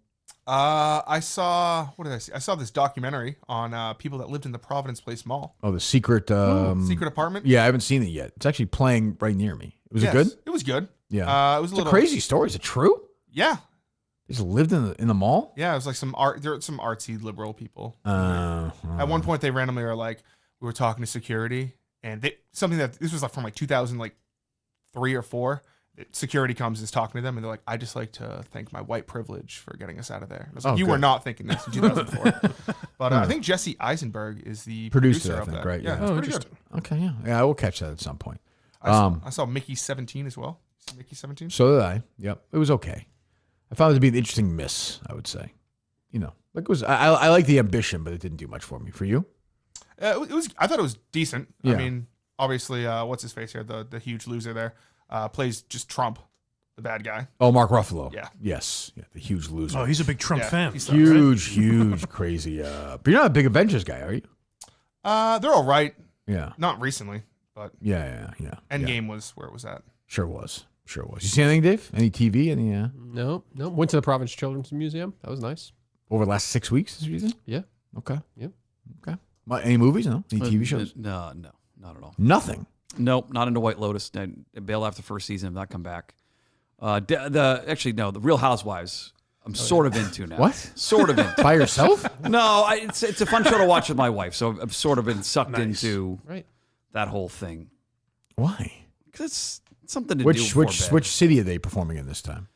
I saw. What did I see? I saw this documentary on people that lived in the Providence Place Mall. Oh, the secret secret apartment. Yeah, I haven't seen it yet. It's actually playing right near me. Was it good? It was good. Yeah, it was it's a crazy story. Is it true? Yeah. They just lived in the mall. Yeah, it was like some art. There were some artsy liberal people. At one point, they randomly are like, we were talking to security, and this was like from like 2003 or 4. Security comes and is talking to them, and they're like, "I just like to thank my white privilege for getting us out of there." And I was like, "You were not thinking this in 2004." But I think Jesse Eisenberg is the producer of that. Right? Yeah, it's pretty good. Okay, yeah, I will catch that at some point. I saw Mickey 17 as well. Mickey 17. So did I. Yep, it was okay. I found it to be an interesting miss. I would say, like it was. I like the ambition, but it didn't do much for me. For you? It was. I thought it was decent. Yeah. I mean, obviously, what's his face here? The huge loser there. Plays just Trump, the bad guy. Oh, Mark Ruffalo. Yeah. Yes. Yeah, the huge loser. Oh, he's a big Trump fan. Huge, crazy. But you're not a big Avengers guy, are you? They're all right. Yeah. Not recently, but Yeah. Endgame was where it was at. Sure was. You see anything, Dave? Any TV? Any No. Went to the Province Children's Museum. That was nice. over the last 6 weeks? Is reason? Yeah. Okay. Yep. Okay. Any movies? No. Any TV shows? No, not at all. Nothing. Nope, not into White Lotus. I bailed after the first season. Have not come back. The Real Housewives. I'm sort of into now. What? Sort of into. By yourself? No, it's a fun show to watch with my wife. So I've sort of been sucked into that whole thing. Why? Because it's something to do. Which city are they performing in this time?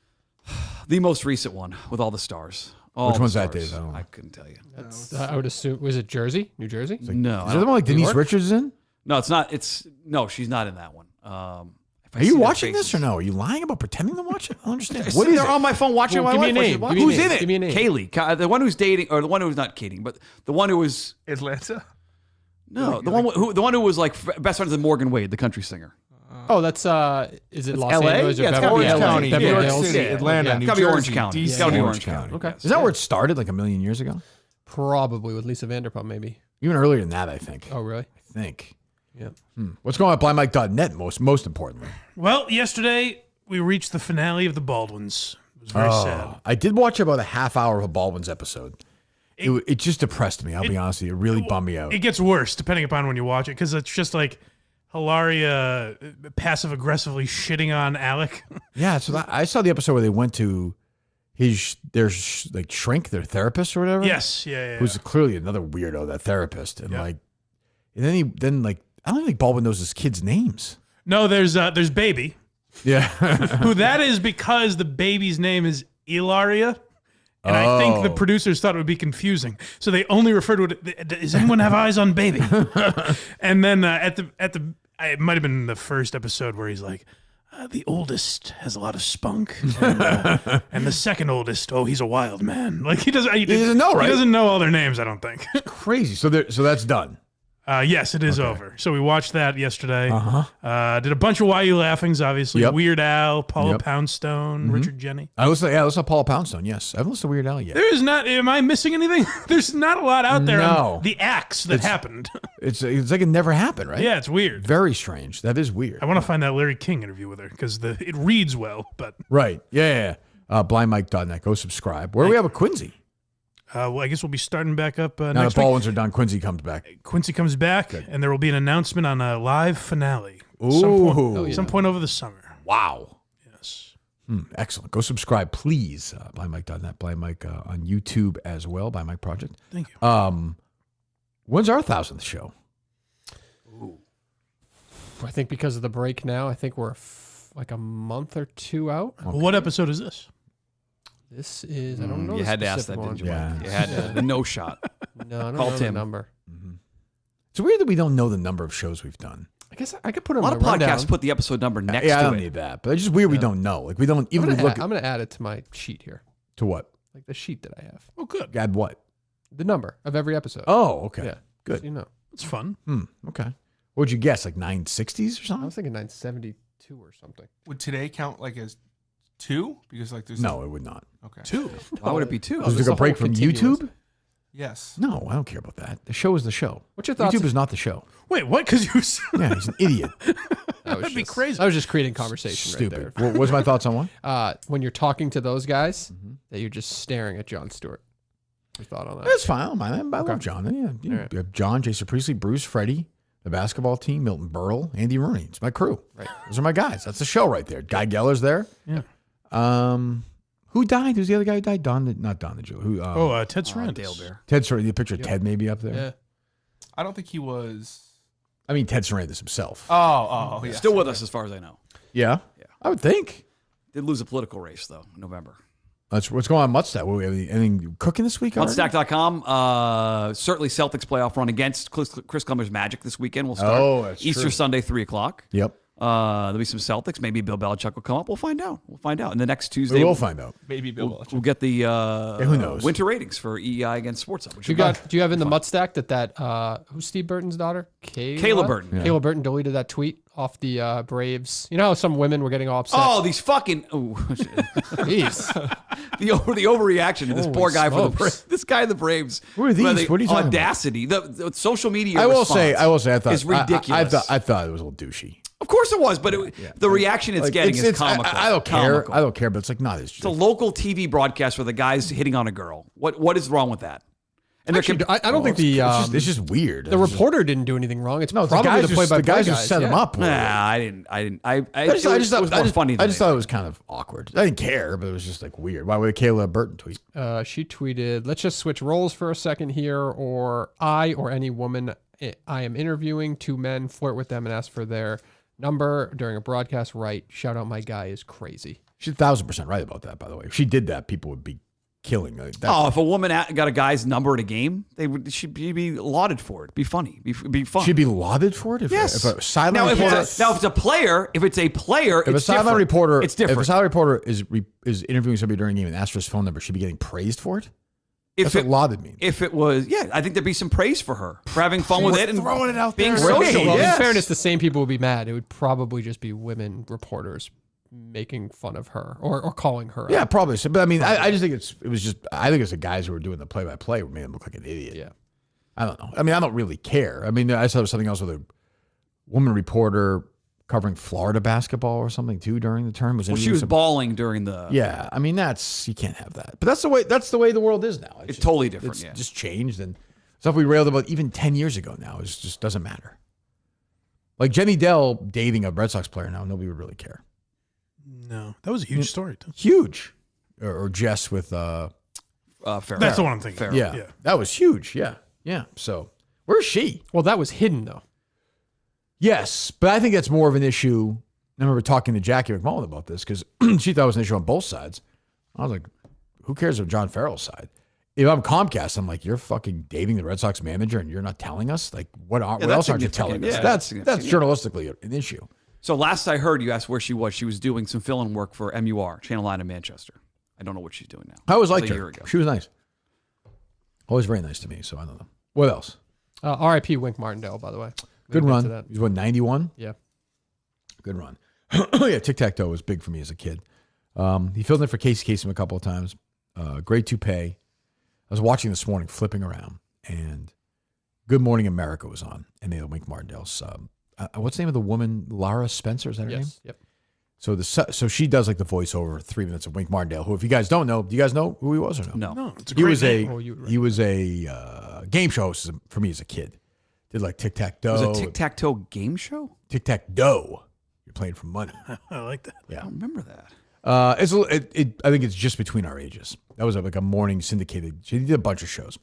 The most recent one with all the stars. Which one's that, Dave? I couldn't tell you. I would assume, was it Jersey? New Jersey? No. Is that the one like Denise Richards is in? No, it's not. No, she's not in that one. Are you watching this or no? Are you lying about pretending to watch it? I don't understand. What is it? On my phone watching my wife. Who's in it? Give me a name. Kaylee, the one who's dating, or the one who's not dating, but the one who was Atlanta. No, the one who was like best friends with Morgan Wade, the country singer. Oh, that's is it Los LA? Angeles or Yeah, it's Beverly Orange Hills? County, Beverly New York Hills? City, Atlanta, New Jersey, Orange County. DC. It's gotta be Orange County. Okay. Is that where it started like a million years ago? Probably with Lisa Vanderpump, maybe. Even earlier than that, I think. Oh, really? I think. Yeah. What's going on at blindmike.net most importantly? Well, yesterday we reached the finale of the Baldwins. It was very sad. I did watch about a half hour of a Baldwin's episode. It just depressed me. I'll be honest with you. It really bummed me out. It gets worse depending upon when you watch it because it's just like Hilaria passive aggressively shitting on Alec. Yeah, so I saw the episode where they went to their shrink, their therapist or whatever. Yes, yeah. Who's clearly another weirdo, that therapist, and and then I don't think Baldwin knows his kids' names. No, there's Baby. Yeah, who that is because the baby's name is Ilaria. And I think the producers thought it would be confusing, so they only refer to it. Does anyone have eyes on Baby? And then it might have been the first episode where he's like, the oldest has a lot of spunk, and the second oldest, he's a wild man. Like he doesn't know, right? He doesn't know all their names. I don't think. Crazy. So that's done. Yes, it is over. So we watched that yesterday. Did a bunch of Why You Laughings, obviously. Yep. Weird Al, Paula Poundstone, Richard Jenny. I listened to Paula Poundstone. Yes, I haven't listened to Weird Al yet. There is not. Am I missing anything? There's not a lot out there. No. On the acts that happened. It's like it never happened, right? Yeah, it's weird. Very strange. That is weird. I want to find that Larry King interview with her because it reads well. But right, yeah. Blindmike.net. Go subscribe. Where do we have a Quincy? Well, I guess we'll be starting back up now next the week. Baldwins are done. Quincy comes back. Quincy comes back, and there will be an announcement on a live finale. Ooh. Some point over the summer. Wow. Yes. Excellent. Go subscribe, please. Blindmike.net. Blindmike on YouTube as well. Blindmike Project. Thank you. When's our 1,000th show? Ooh. I think because of the break now, I think we're like a month or two out. Okay. What episode is this? This is, I don't know. You had to ask that, didn't you? Yeah. You had to. No shot. No, I don't Call know Tim. the number. It's weird that we don't know the number of shows we've done. I guess I could put it a lot on of my podcasts rundown. put the episode number next I to don't it. need that. But it's just weird we don't know. Like we don't even look I'm going to add it to my sheet here. To what? Like the sheet that I have. Oh, good. Add what? The number of every episode. Oh, okay. Yeah. Good. So you know. It's fun. Okay. What would you guess? Like 960s or I something? was thinking 972 or something. Would today count like as 2? Because like there's No, it would not. Okay. 2. Why would it be 2? Does it take a break from YouTube? Yes. No, I don't care about that. The show is the show. What's your thoughts? YouTube is not the show. Wait, what? Because you. Yeah, he's an idiot. That'd be crazy. I was just creating conversation Stupid. right there. What's my thoughts on one? When you're talking to those guys, that you're just staring at Jon Stewart. Your thought on that? That's fine. I love John. Yeah, All right. You have John, Jason Priestley, Bruce, Freddie, the basketball team, Milton Berle, Andy Rooney. It's my crew. Right. Those are my guys. That's the show right there. Guy Geller's there. Yeah. Who died? Who's the other guy who died? Not Don the Jew. Who? Ted Sarandis. Dale Bear. Ted Sarandis. The picture of Ted maybe up there. Yeah. I don't think he was. I mean Ted Sarandis himself. Oh, yeah. Still with us as far as I know. Yeah. I would think. Did lose a political race, though, in November. That's what's going on. Muttstack. What, anything cooking this week? Muttstack.com. Certainly Celtics playoff run against Chris Clemmer's Magic this weekend. We'll start that's Easter true. Sunday, 3 o'clock. Yep. There'll be some Celtics. Maybe Bill Belichick will come up. We'll find out. And the next Tuesday, We will find out. Maybe Bill Belichick. We'll get the who knows? winter ratings for EI against Sports Hub. Do you have in the Mutt stack that who's Steve Burton's daughter? Kayla Burton. Yeah. Kayla Burton deleted that tweet off the Braves. You know how some women were getting all upset? Oh, these fucking Jeez. the overreaction to this Holy poor guy smokes. this guy in the Braves. Who are these? Well, the What are you talking audacity. The social media I will response say, I thought is ridiculous. I thought it was a little douchey. Of course it was, but the reaction it's getting is comical. I don't care. Comical. I don't care, but it's like not as. It's a local TV broadcast where the guy's hitting on a girl. What is wrong with that? And Actually, I don't think it's just weird. The reporter didn't do anything wrong. It's probably guys the play-by-play guys who guys. set him up. Nah, I didn't. I just thought it was kind of awkward. I didn't care, but it was just like weird. Why would Kayla Burton tweet? She tweeted, "Let's just switch roles for a second here, or I or any woman I am interviewing, two men, flirt with them and ask for their number during a broadcast. Right? Shout out, my guy is crazy." She's 1,000% right about that. By the way, if she did that, people would be killing. If a woman got a guy's number at a game, she'd be lauded for it. Be funny. Be fun. She'd be lauded for it. Yes. If a sideline now, reporter, if it's a player, if a it's sideline different. reporter, It's different. If a sideline reporter is interviewing somebody during a game and asks for his phone number, she'd be getting praised for it. That's what lauded means. If it was, I think there'd be some praise for her for having fun with it and throwing it out being there. social. Well, Yes. in fairness, the same people would be mad. It would probably just be women reporters making fun of her or calling her. Yeah, out. probably. So, but I mean, I just think I think it's the guys who were doing the play-by-play who made him look like an idiot. Yeah. I don't know. I mean, I don't really care. I mean, I saw something else with a woman reporter covering Florida basketball or something too during the term. She was bawling during the. Yeah, I mean, you can't have that. But that's the way the world is now. It's totally different. It's Yeah. just changed, and stuff we railed about even 10 years ago now just doesn't matter. Like Jenny Dell dating a Red Sox player now, nobody would really care. No, that was a huge story. Too. Huge. Or Jess with Farrell. That's the one I'm thinking. Farrell. Yeah, that was huge. Yeah. So where's she? Well, that was hidden though. Yes, but I think that's more of an issue. I remember talking to Jackie McMullen about this because she thought it was an issue on both sides. I was like, who cares if John Farrell's side? If I'm Comcast, I'm like, you're fucking dating the Red Sox manager and you're not telling us? Like, what else aren't you telling us? Yeah, that's journalistically an issue. So last I heard, you asked where she was. She was doing some fill-in work for MUR, Channel 9 in Manchester. I don't know what she's doing now. I always liked A her. year ago. She was nice. Always very nice to me, so I don't know. What else? R.I.P. Wink Martindale, by the way. Good We'll get run. to that. He's what, 91? Yeah. Good run. Yeah, tic-tac-toe was big for me as a kid. He filled in for Casey Kasem a couple of times. Great toupee. I was watching this morning, flipping around, and Good Morning America was on, and they had Wink Martindale's. What's the name of the woman? Lara Spencer, is that her name? Yep. So she does like the voiceover 3 minutes of Wink Martindale, who, if you guys don't know, do you guys know who he was or no? No. It's a He great was name. he was a game show host for me as a kid. Did like tic-tac-toe. It was a tic-tac-toe game show? Tic-tac-doe. You're playing for money. I like that. I don't remember that. I think it's just between our ages. That was like a morning syndicated. She did a bunch of shows,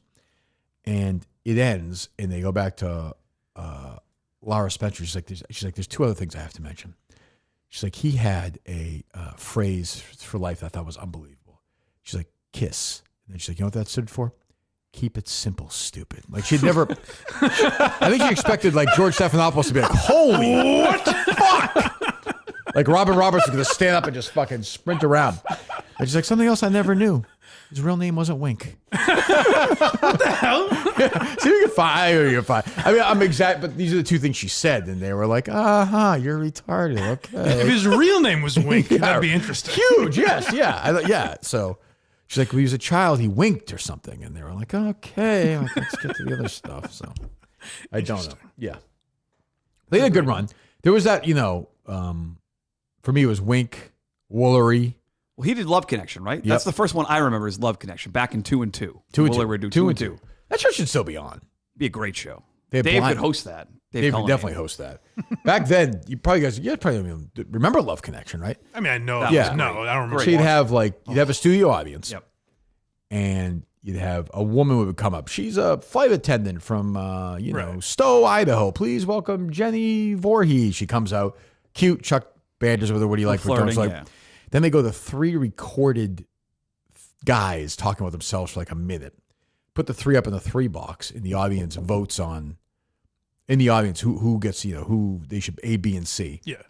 and it ends, and they go back to Lara Spencer. She's like, there's two other things I have to mention. She's like, he had a phrase for life that I thought was unbelievable. She's like, KISS, and then she's like, you know what that stood for? Keep it simple, stupid. Like she'd never. I think she expected like George Stephanopoulos to be like, holy what the fuck? Like Robin Roberts was going to stand up and just fucking sprint around. And she's like, something else I never knew. His real name wasn't Wink. What the hell? So you're fine. I mean, I'm exact, but these are the two things she said, and they were like, you're retarded. Okay. If his real name was Wink, that'd be interesting. Huge, yes, yeah. So she's like, when he was a child, he winked or something, and they were like, okay, let's get to the other stuff. So I don't know. Yeah, they had a good run. There was that, for me, it was Wink, Woolery. Well, he did Love Connection, right? Yep. That's the first one I remember is Love Connection, back in 2 and 2. 2 and 2. Woolery would do 2 and 2. 2. That show should still be on. Be a great show. They had Dave blind- could host that. Dave could Cullinane. definitely host that. Back then, you probably remember Love Connection, right? I mean, I know. That Yeah. was No, great. I don't remember. So you'd have a studio audience. Yep. And you'd have a woman who would come up. She's a flight attendant from, Right. Stowe, Idaho. Please welcome Jenny Voorhees. She comes out, cute. Chuck banters with her. What do you like for Flirting, dogs? Like, yeah. Then they go to 3 recorded guys talking about themselves for like a minute. Put the 3 up in the 3 box, and the audience votes on. In the audience, who gets who they should A, B, and C. Yeah.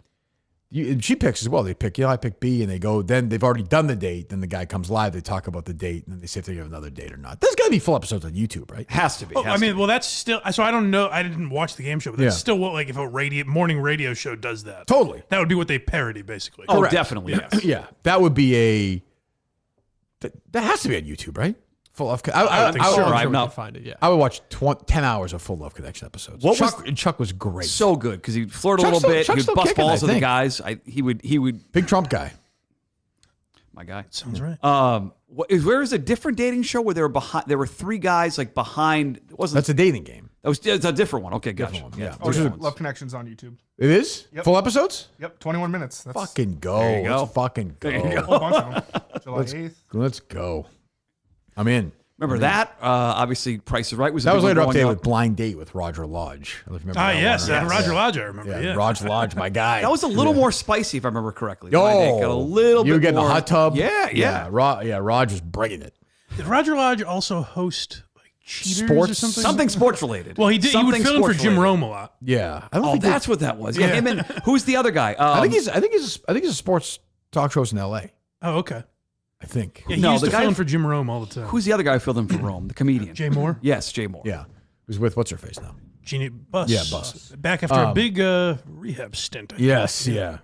She picks as well. They pick, I pick B, and they go. Then they've already done the date. Then the guy comes live. They talk about the date, and then they see if they have another date or not. There's got to be full episodes on YouTube, right? Has to be. Oh, I mean, well, that's still. So I don't know. I didn't watch the game show, but that's still what, like, if a morning radio show does that. Totally. That would be what they parody, basically. Oh, Correct. definitely. Yes. Yeah, that would be that has to be on YouTube, right? Full Love. I'm sure. I'm not not. find it. Yeah. I would watch 10 hours of Full Love Connection episodes. Chuck was great. So good because he'd flirt a Chuck's little bit. Chuck's He'd still bust kicking, balls I with the think. guys. He would. Big Trump guy. My guy. Sounds right. Where is a different dating show where there were three guys like behind? It wasn't. That's a dating game. It's a different one. Okay, gotcha. Different one, yeah. Oh, yeah. Love Connections on YouTube. It is? Yep. Full episodes? Yep, 21 minutes. That's Fucking go. There you go. Let's fucking go. There you go. a whole bunch of them. July 8th. Let's go. I'm in. Remember that? Obviously, Price is Right was. That was later up updated with Blind Date with Roger Lodge. I don't know if you remember that yes, one. Roger Lodge, I remember. Yeah. Roger Lodge, my guy. That was a little more spicy, if I remember correctly. Oh, Blind Date got a little you bit were getting more. the hot tub? Yeah. Rog was bringing it. Did Roger Lodge also host like Cheaters Sports? or something? Something sports related. Well, he did. He would fill in for Jim Rome a lot. Yeah. I don't Oh, think that's what that was. Yeah, him and who's the other guy? I think he's a sports talk shows in L.A. Oh, okay. I think. Yeah, he used to fill in for Jim Rome all the time. Who's the other guy who filled in for Rome? The comedian. Jay Moore? Yes, Jay Moore. Yeah. Who's with what's her face now? Jeannie Buss. Yeah, Buss. Back after a big rehab stint. I think. Yes, yeah.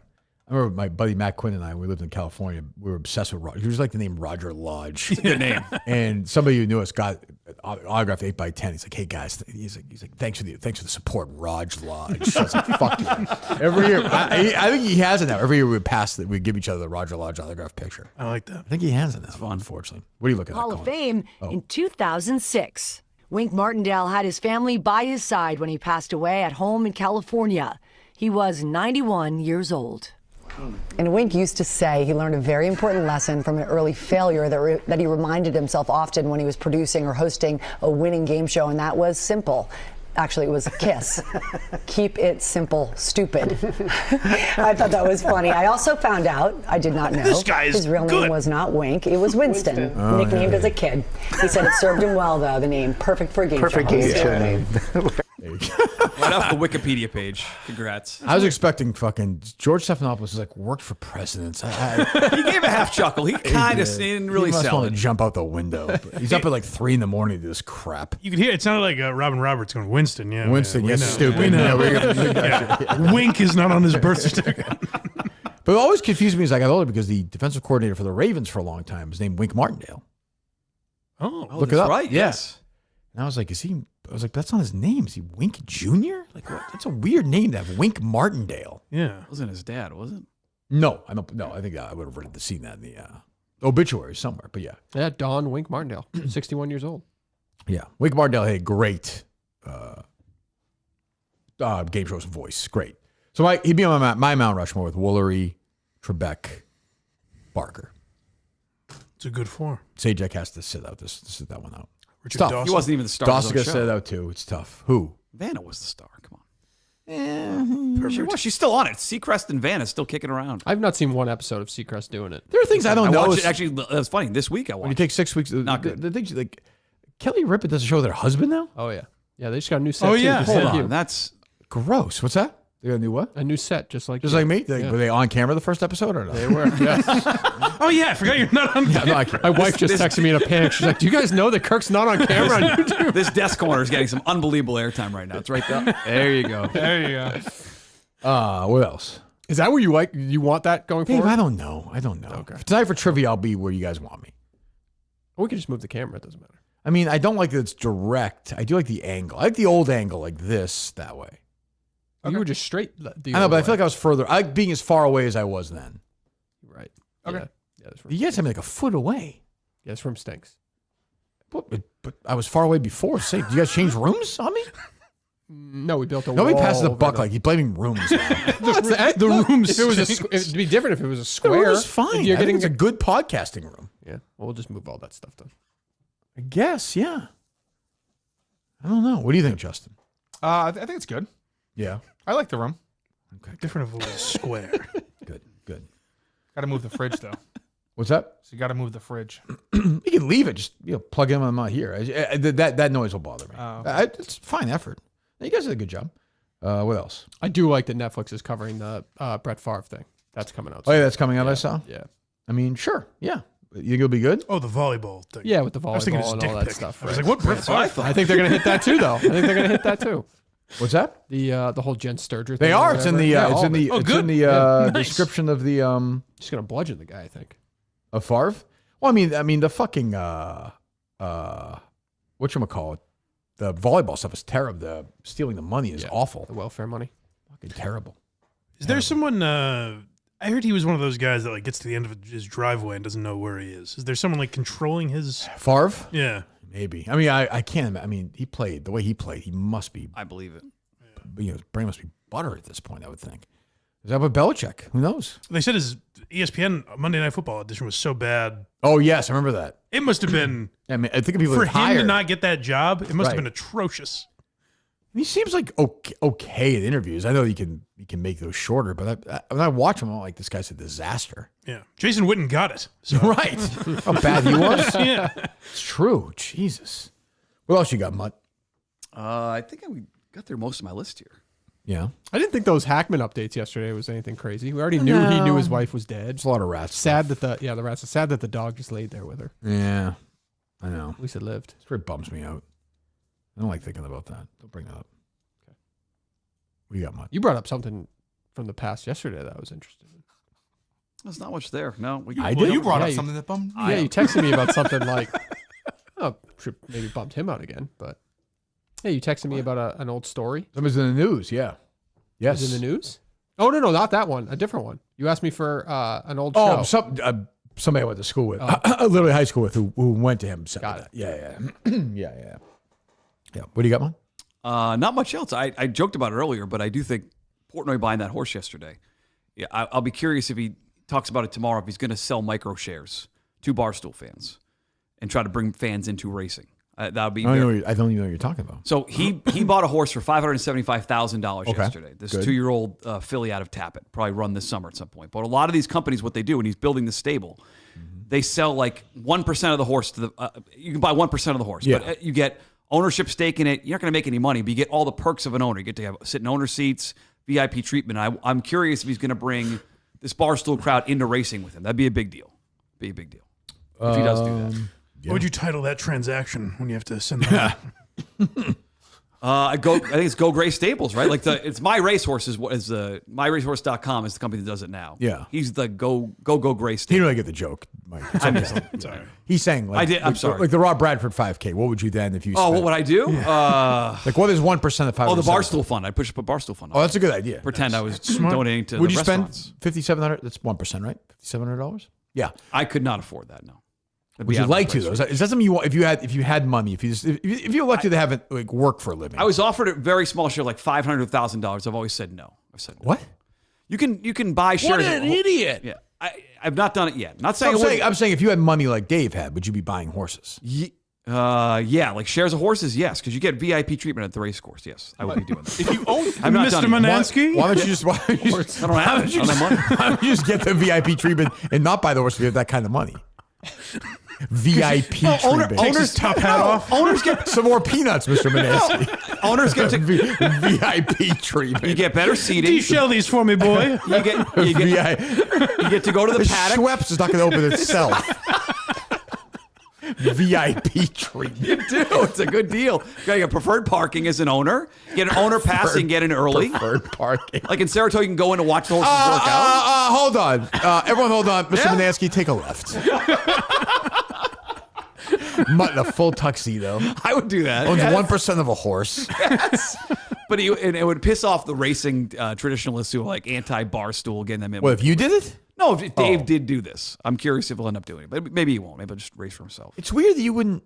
I remember my buddy Matt Quinn and I, we lived in California. We were obsessed with Roger. He was like the name Roger Lodge. It's a good name. And somebody who knew us got autographed 8x10. He's like, hey guys, he's like, thanks for the support, Rog Lodge. I was like, fuck you. Every year, I think he has it now. Every year we pass that we give each other the Roger Lodge autograph picture. I like that. I think he has it now. It's fun, unfortunately. What are you looking at? Hall of Colin? Fame in 2006. Wink Martindale had his family by his side when he passed away at home in California. He was 91 years old. And Wink used to say he learned a very important lesson from an early failure that he reminded himself often when he was producing or hosting a winning game show, and that was simple. Actually, it was a KISS. Keep it simple, stupid. I thought that was funny. I also found out, I did not know, This guy is his real name was not Wink. It was Winston, nicknamed as a kid. He said it served him well, though, the name. Perfect for a game show. name. Right off the Wikipedia page. Congrats. I was expecting fucking George Stephanopoulos was like worked for presidents. He gave a half chuckle. He kind of didn't really he must sell want it. to jump out the window. But he's up at like 3 a.m. to do this crap. You could hear it sounded like Robin Roberts going, Winston, yeah. Winston, we yes, know. stupid. We know. Yeah, Wink is not on his birth certificate. But it always confused me as I got older because the defensive coordinator for the Ravens for a long time was named Wink Martindale. Oh, Look it that's up. right. Yes. And I was like, I was like, that's not his name. Is he Wink Jr.? Like, what? That's a weird name to have, Wink Martindale. Yeah. Wasn't his dad, was it? No, I don't. No, I think I would have seen that in the obituary somewhere. But yeah, Yeah, Don Wink Martindale, 61 years old. yeah. Wink Martindale had a great game shows voice. Great. So he'd be on my Mount Rushmore with Woolery, Trebek, Barker. It's a good four. Sajak has to sit that one out. Richard It's tough. Dawson. He wasn't even the star of his Dawson own got to show. sit it out too. It's tough. Who? Vanna was the star. Come on. She was. She's still on it. Seacrest and Vanna still kicking around. I've not seen one episode of Seacrest doing it. There are things I don't know. watched it. Actually, that's funny. This week I watched. When you take 6 weeks, Not good. The things like Kelly Ripa does a show with her husband now. Oh, yeah. Yeah, they just got a new set. Oh, too, yeah. just Hold like on. you. That's Gross. What's that? They got a new what? A new set, just like Just you. like me? Yeah. Were they on camera the first episode or not? They were. Yes. Oh, yeah. I forgot you're not on No, I can't. My wife just texted me in a panic. She's like, "Do you guys know that Kirk's not on camera on YouTube?" this desk corner is getting some unbelievable airtime right now. It's right there. There you go. There you go. What else? Is that where you want that going Dave, forward? I don't know. Okay. Tonight for trivia, I'll be where you guys want me. We can just move the camera. It doesn't matter. I mean, I don't like that it's direct. I do like the angle. I like the old angle, like this, that way. You were just straight. I know, but I feel like I was further. I like being as far away as I was then. Right. Okay. Yeah, this room. You guys had me like a foot away. Yeah, this room stinks. But I was far away before. Say, do you guys change rooms on me? No, we built a Nobody wall passes the over buck like he's blaming rooms. Now. the room. If it was it'd be different if it was a The square. room is fine. If you're I think getting it's a good podcasting room. Yeah, well, we'll just move all that stuff then. I guess, yeah. I don't know. What do you think, Justin? I think it's good. Yeah. I like the room. Okay. different if it was a square. Good. Got to move the fridge though. What's that? So you got to move the fridge. You can leave it. Just plug in when I'm not here. That noise will bother me. Oh. It's fine effort. You guys did a good job. What else? I do like that Netflix is covering the Brett Favre thing. That's coming out. Oh, yeah, soon. that's coming out, I saw? Yeah. I mean, sure. Yeah. You think it'll be good? Oh, the volleyball thing. Yeah, with the I was thinking volleyball his and dick all that pic. stuff. I was right? like, what? That's what I thought. I think they're going to hit that too, though. I think they're going to hit that too. What's that? The whole Jen Sturger thing. They or are. It's in the whatever. it's in the Nice. description of the Just going to bludgeon the guy, I think. of Favre. Well, I mean the fucking whatchamacallit, the volleyball stuff is terrible. The stealing the money is awful. The welfare money. Fucking terrible. Is there someone? I heard he was one of those guys that like gets to the end of his driveway and doesn't know where he is. Is there someone like controlling his Favre? Yeah, maybe. I mean, I can't. I mean, he played the way he played. He must be. I believe it. You know, his brain must be butter at this point. I would think. Is that with Belichick? Who knows? They said his ESPN Monday Night Football audition was so bad. Oh yes, I remember that. It must have been. I mean, I think people for have him to hired. not get that job, it must have Right. been atrocious. He seems like okay at interviews. I know you can make those shorter, but when I watch him, I'm like, this guy's a disaster. Yeah, Jason Witten got it. So. Right? How bad he was. Yeah, it's true. Jesus. What else you got, Mutt? I think we got through most of my list here. Yeah. I didn't think those Hackman updates yesterday was anything crazy. We already knew he knew his wife was dead. It's a lot of rats. Sad that the rats. It's sad that the dog just laid there with her. Yeah, I know. At least it lived. It bums me out. I don't like thinking about that. Don't bring that up. Okay. What do you got, Mutt? You brought up something from the past yesterday that I was interested in. There's not much there. No, You brought up something that bummed me. Yeah, you texted me about something like, oh, should maybe bumped him out again, but yeah, you texted me about an old story. That was in the news. Yeah. Yes. It was in the news? Oh, no, not that one. A different one. You asked me for an old Oh, show. somebody I went to school with, Oh. literally high school with, who went to him. Got it. Yeah. Yeah. What do you got, man? Not much else. I joked about it earlier, but I do think Portnoy buying that horse yesterday. Yeah, I'll be curious if he talks about it tomorrow, if he's going to sell micro shares to Barstool fans and try to bring fans into racing. That would be. I don't even know what you're talking about. So he bought a horse for $575,000 Okay. yesterday. This Good. 2-year-old filly out of Tappet, probably run this summer at some point. But a lot of these companies, what they do, and he's building the stable, they sell like 1% of the horse to the. You can buy 1% of the horse, Yeah. but you get ownership stake in it. You're not going to make any money, but you get all the perks of an owner. You get to sit in owner seats, VIP treatment. I'm curious if he's going to bring this Barstool crowd into racing with him. That'd be a big deal. Be a big deal if he does do that. What would you title that transaction when you have to send that? I think it's Go Gray Stables, right? Like it's My Racehorse is MyRacehorse.com is the company that does it now. Yeah. He's the Go Gray He Stables. didn't really get the joke, Mike. It's okay. It's all right. He's saying like I did. I'm sorry. like the Rob Bradford 5K. What would you then if you? Oh, spent? what would I do? Like what is 1% of 5? The Barstool Fund. I push up a Barstool Fund. Oh, that's a good idea. Pretend I was donating to Would the you restaurants. spend $5,700? That's 1%, right? $5,700. Yeah. I could not afford that. No. That'd Would be you out of my like to? price Though? range. Is that something you want? If you had money, if you elected to have it like work for a living? I was offered a very small share, like $500,000. I've always said no. I've said no. What? You can buy shares. What an idiot! Yeah, I've not done it yet. Not saying I'm saying if you had money like Dave had, would you be buying horses? Yeah, like shares of horses, yes, because you get VIP treatment at the race course. Yes, I would be doing that. If you own I've not Mr. done it. Manansky? Why don't you just? I don't have it. On my money. Why don't you just get the VIP treatment and not buy the horse if you have that kind of money? VIP treatment. Takes his top hat off. Owners get some more peanuts, Mr. Manansky. Owners get to VIP treatment. You get better seating. De-shell these for me, boy. You get to go to the paddock. Schweppes is not going to open itself. VIP treatment. You do. It's a good deal. You get preferred parking as an owner. Get an owner pass and get in early. Preferred parking. Like in Saratoga, you can go in and watch the horses work out. Hold on. Everyone hold on. Mr. Manansky, take a left. Mutt in a full tuxedo. I would do that. Owns Yes. 1% of a horse. Yes. But it would piss off the racing traditionalists who are like anti-Barstool, getting them in. Well, if you did it? No, if Dave did do this. I'm curious if he'll end up doing it. But maybe he won't. Maybe he'll just race for himself. It's weird that you wouldn't.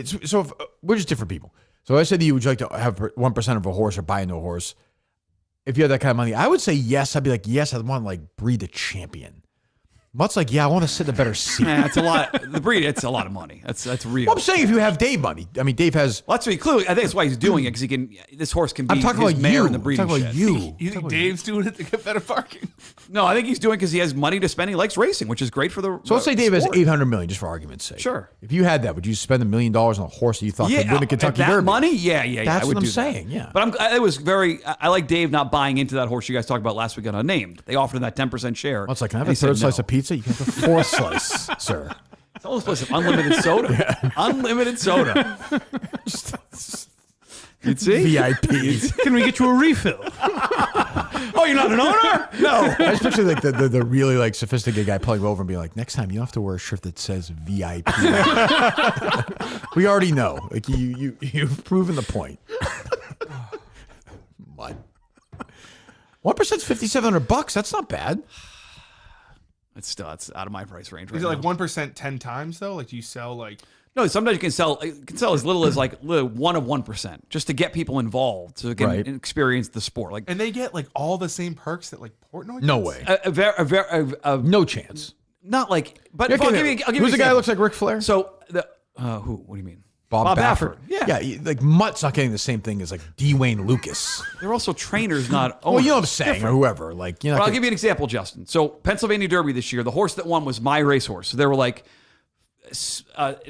So if, we're just different people. So I said to you, would you like to have 1% of a horse or buy into a horse? If you had that kind of money, I would say yes. I'd be like, yes, I'd want to like breed a champion. Mutt's like, yeah, I want to sit in a better seat. It's a lot. The breed, it's a lot of money. That's real. Well, I'm saying if you have Dave money. I mean, Dave has. Well, that's what clearly. I think that's why he's doing it, because he can. This horse can be I'm talking his about mare you. in the breeding I'm talking about shed. you. You think Dave's doing it to get better parking? No, I think he's doing it because he has money to spend. He likes racing, which is great for the. So let's say Dave sport. has $800 million, just for argument's sake. Sure. If you had that, would you spend $1 million on a horse that you thought could win the Kentucky that Derby? money, yeah. That's I would what I'm do that. saying. Yeah. But I like Dave not buying into that horse you guys talked about last week on Unnamed. They offered him that 10% share. Well, it's like, can I have and a he said third slice no. of pizza? You can have the fourth slice, sir. It's almost place of unlimited soda. Unlimited soda. You'd see? VIP. Can we get you a refill? Oh, you're not an owner? No. I just picture like the really like sophisticated guy pulling over and being like, next time you don't have to wear a shirt that says VIP. We already know. Like you've proven the point. What? 1% is $5,700. That's not bad. It's out of my price range. Is it like 1% 10 times though? Like do you sell like? No, sometimes you can sell as little as like 1 of 1%, just to get people involved, so they can experience the sport. Like, and they get like all the same perks that like Portnoy. No way. No chance. Not like, but Yeah, I'll give you. Who's the guy that looks like Ric Flair? So who? What do you mean? Bob Baffert. Yeah. Like Mutt's not getting the same thing as like Dwayne Lucas. They're also trainers, not owners. Well, you know what I'm saying, or whoever. Like, you know. But I'll give you an example, Justin. So Pennsylvania Derby this year, the horse that won was my racehorse. So there were like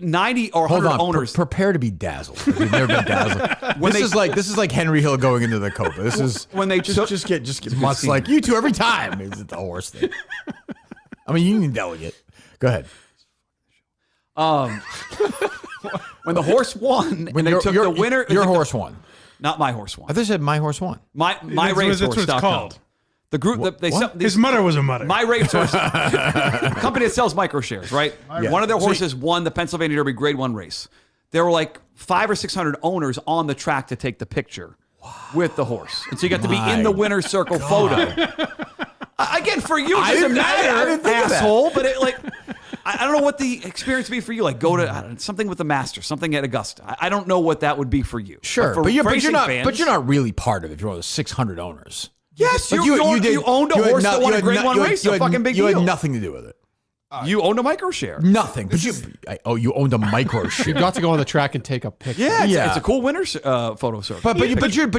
90 or 100 owners. Prepare to be dazzled. You've never been dazzled. This is like Henry Hill going into the Copa. This is when they just get Mutt's like you two every time. Is it the horse thing? I mean, union delegate. Go ahead. When the horse won, when they took the winner, your horse won. Not my horse won. I thought you said my horse won. My racehorse. That's what it's called. The group His mother was a mother. My racehorse company that sells micro shares, right? Yeah. One of their horses won the Pennsylvania Derby Grade 1 race. There were like 500 or 600 owners on the track to take the picture with the horse, and so you got to be in the winner's circle photo. Again, for you, it doesn't matter, asshole. But it like. I don't know what the experience would be for you. Like go to something with the Masters, something at Augusta. I don't know what that would be for you. Sure, for but you're racing not. fans, But you're not really part of it. If you're one of the 600 owners. Yes, Like you owned a horse that won a Grade 1 race. A fucking big deal. You had nothing to do with it. You owned a micro share. Nothing. But you owned a micro share. You got to go on the track and take a picture. Yeah, it's a cool winner's photo circle. But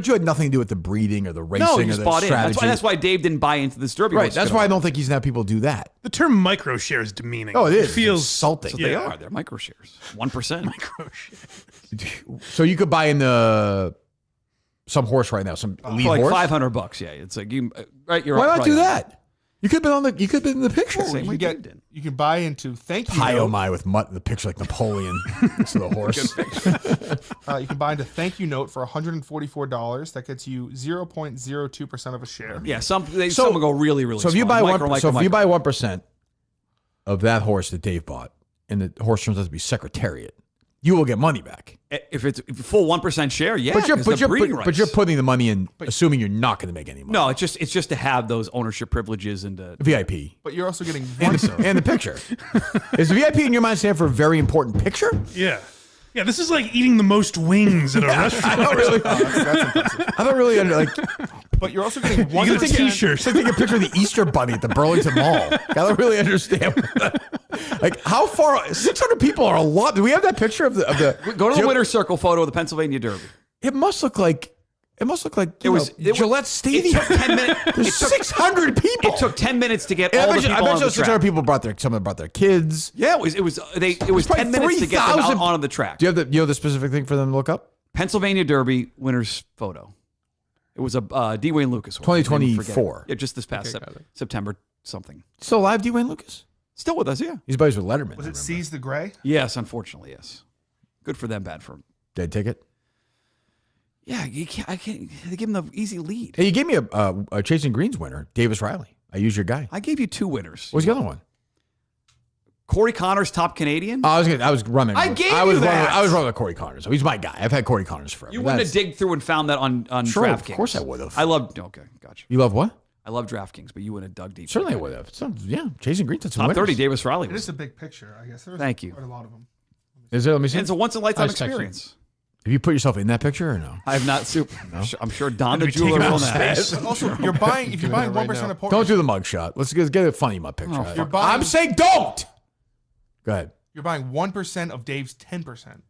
you had nothing to do with the breeding or the racing No, or you the just bought in. strategy. That's why Dave didn't buy into this Derby. Right. horse That's at why I all. don't think he's gonna have people do that. The term micro share is demeaning. Oh, it is. It feels insulting. So they are. They're micro shares. 1%. Micro share. So you could buy in some horse right now, some elite For like horse. $500. Yeah, it's like you. Right, you're Why not probably do on. that? You could have been in the picture. Same way Dave did. You can buy into thank you. Hi, oh note. my, with Mutt in the picture like Napoleon next to the horse. You can buy into thank you note for $144. That gets you 0.02% of a share. Yeah, some will go really, really. So if you small. buy Micro, if you buy 1% of that horse that Dave bought, and the horse turns out to be Secretariat, you will get money back. If it's full 1% share, yeah. But you're 'cause the breeding rights. putting the money in, assuming you're not going to make any money. No, it's just to have those ownership privileges and to VIP. But you're also getting And the picture. Is the VIP in your mind stand for a very important picture? Yeah. Yeah, this is like eating the most wings at a restaurant. I don't really. That's impressive. I don't really like. But you're also getting You get a 1%. t-shirt. It's like taking a picture of the Easter Bunny at the Burlington Mall. I don't really understand. Like how far? 600 people are a lot. Do we have that picture of the? go to the winner's circle photo of the Pennsylvania Derby. It must look like. It was Gillette Stadium. It took 10 minutes. There's 600 people. It took 10 minutes to get And all I the bet people you on the those 600 track. people some of them brought their kids. Yeah, it was 10 minutes to get them out onto the track. Do you have the specific thing for them to look up? Pennsylvania Derby winner's photo. It was a Dwayne Lucas horse. 2024. Yeah, just this past September something. Still alive, Dwayne Lucas? Still with us, yeah. He's buddies with Letterman. Was it Seize the Gray? Yes, unfortunately, yes. Good for them, bad for them. Dead ticket? Yeah, I can't. They give him the easy lead. Hey, you gave me a Chasing Greens winner, Davis Riley. I used your guy. I gave you 2 winners. What was the other one? Corey Connors, top Canadian. I was running. I gave you that. I was running with Corey Connors. He's my guy. I've had Corey Connors forever. You wouldn't have digged through and found that on Sure, DraftKings. of course I would have. I love. Okay, gotcha. You love what? I love DraftKings, but you wouldn't have dug deep. Certainly I would have. Yeah, Chasing Greens had some Top winners. 30, Davis Riley. It is a big picture, I guess. There's Thank you. quite a lot of them. Is it? Let me see. And it's a once in a lifetime I was texting. experience. Have you put yourself in that picture or no? I have not. No? I'm sure Don the Had to be jeweler taken will out of know. space. Also, if you're buying 1% of Portnoy, Don't do the mugshot. Let's get a funny mug picture. Oh, you're buying, I'm saying don't. Go ahead. You're buying 1% of Dave's 10%.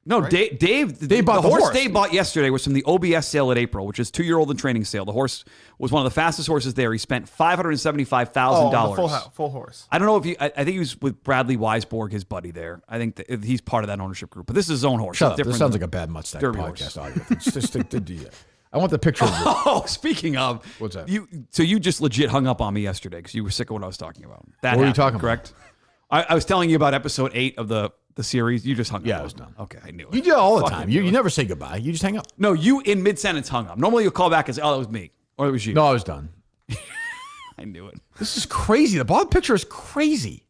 No, right? Dave bought the the horse Dave bought yesterday was from the OBS sale at April, which is 2-year-old and training sale. The horse was one of the fastest horses there. He spent $575,000. Full horse. I don't know if I think he was with Bradley Weisborg, his buddy there. I think that he's part of that ownership group. But this is his own horse. Shut It's up. This different sounds than like a bad Mustang Derby podcast horse. audio. I want the picture of you. Oh, speaking of, what's that? You just legit hung up on me yesterday because you were sick of what I was talking about. That What were you happened, talking correct? I was telling you about episode 8 of the series. You just hung up. Yeah, on I was me. done. Okay, I knew it. You do it all the Fucking time. knew You it. never say goodbye. You just hang up. No, you in mid-sentence hung up. Normally you'll call back and say, oh, that was me. Or it was you. No, I was done. I knew it. This is crazy. The bottom picture is crazy.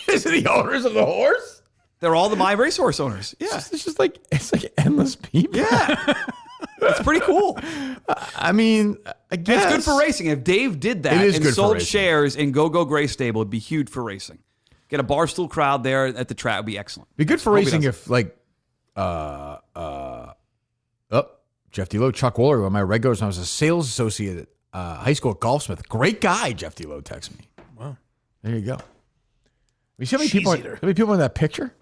Is it the owners of the horse? They're all the My Racehorse owners. Yeah. It's just like endless people. Yeah. It's pretty cool. I mean, I guess. It's good for racing. If Dave did that It is and good for sold racing. shares in Go Gray Stable, it'd be huge for racing. Get a Barstool crowd there at the track would be excellent. Be good for Hope he racing does. if Jeff D'Lo, Chuck Wooler, one of my regulars when I was a sales associate at high school at Golfsmith. Great guy, Jeff D'Lo texted me. Wow. There you go. You see how many people in that picture?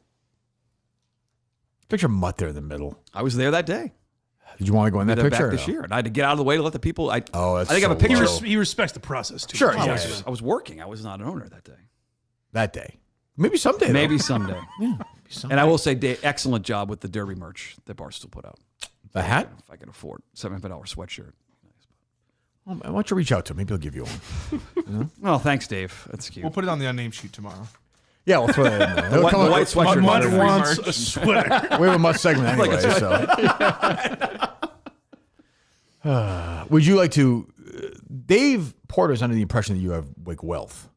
Picture Mutt there in the middle. I was there that day. Did you want to go in that They're picture? back or this no? year, and I had to get out of the way to let the people. That's I think I have a so picture. low. He respects the process too. Sure, much. yeah. I was working. I was not an owner that day. That day. Maybe someday. though. Maybe someday. Yeah, maybe someday. And I will say, Dave, excellent job with the Derby merch that Barstool put out. The hat? If I can afford $700 sweatshirt. Well, why don't you reach out to him? Maybe he'll give you one. Oh, thanks, Dave. That's cute. We'll put it on the unnamed sheet tomorrow. Yeah, we'll throw that in there. The white sweatshirt. Mutt wants a sweater. We have a Mutt segment anyway, so. Would you like to? Dave Porter's under the impression that you have like wealth.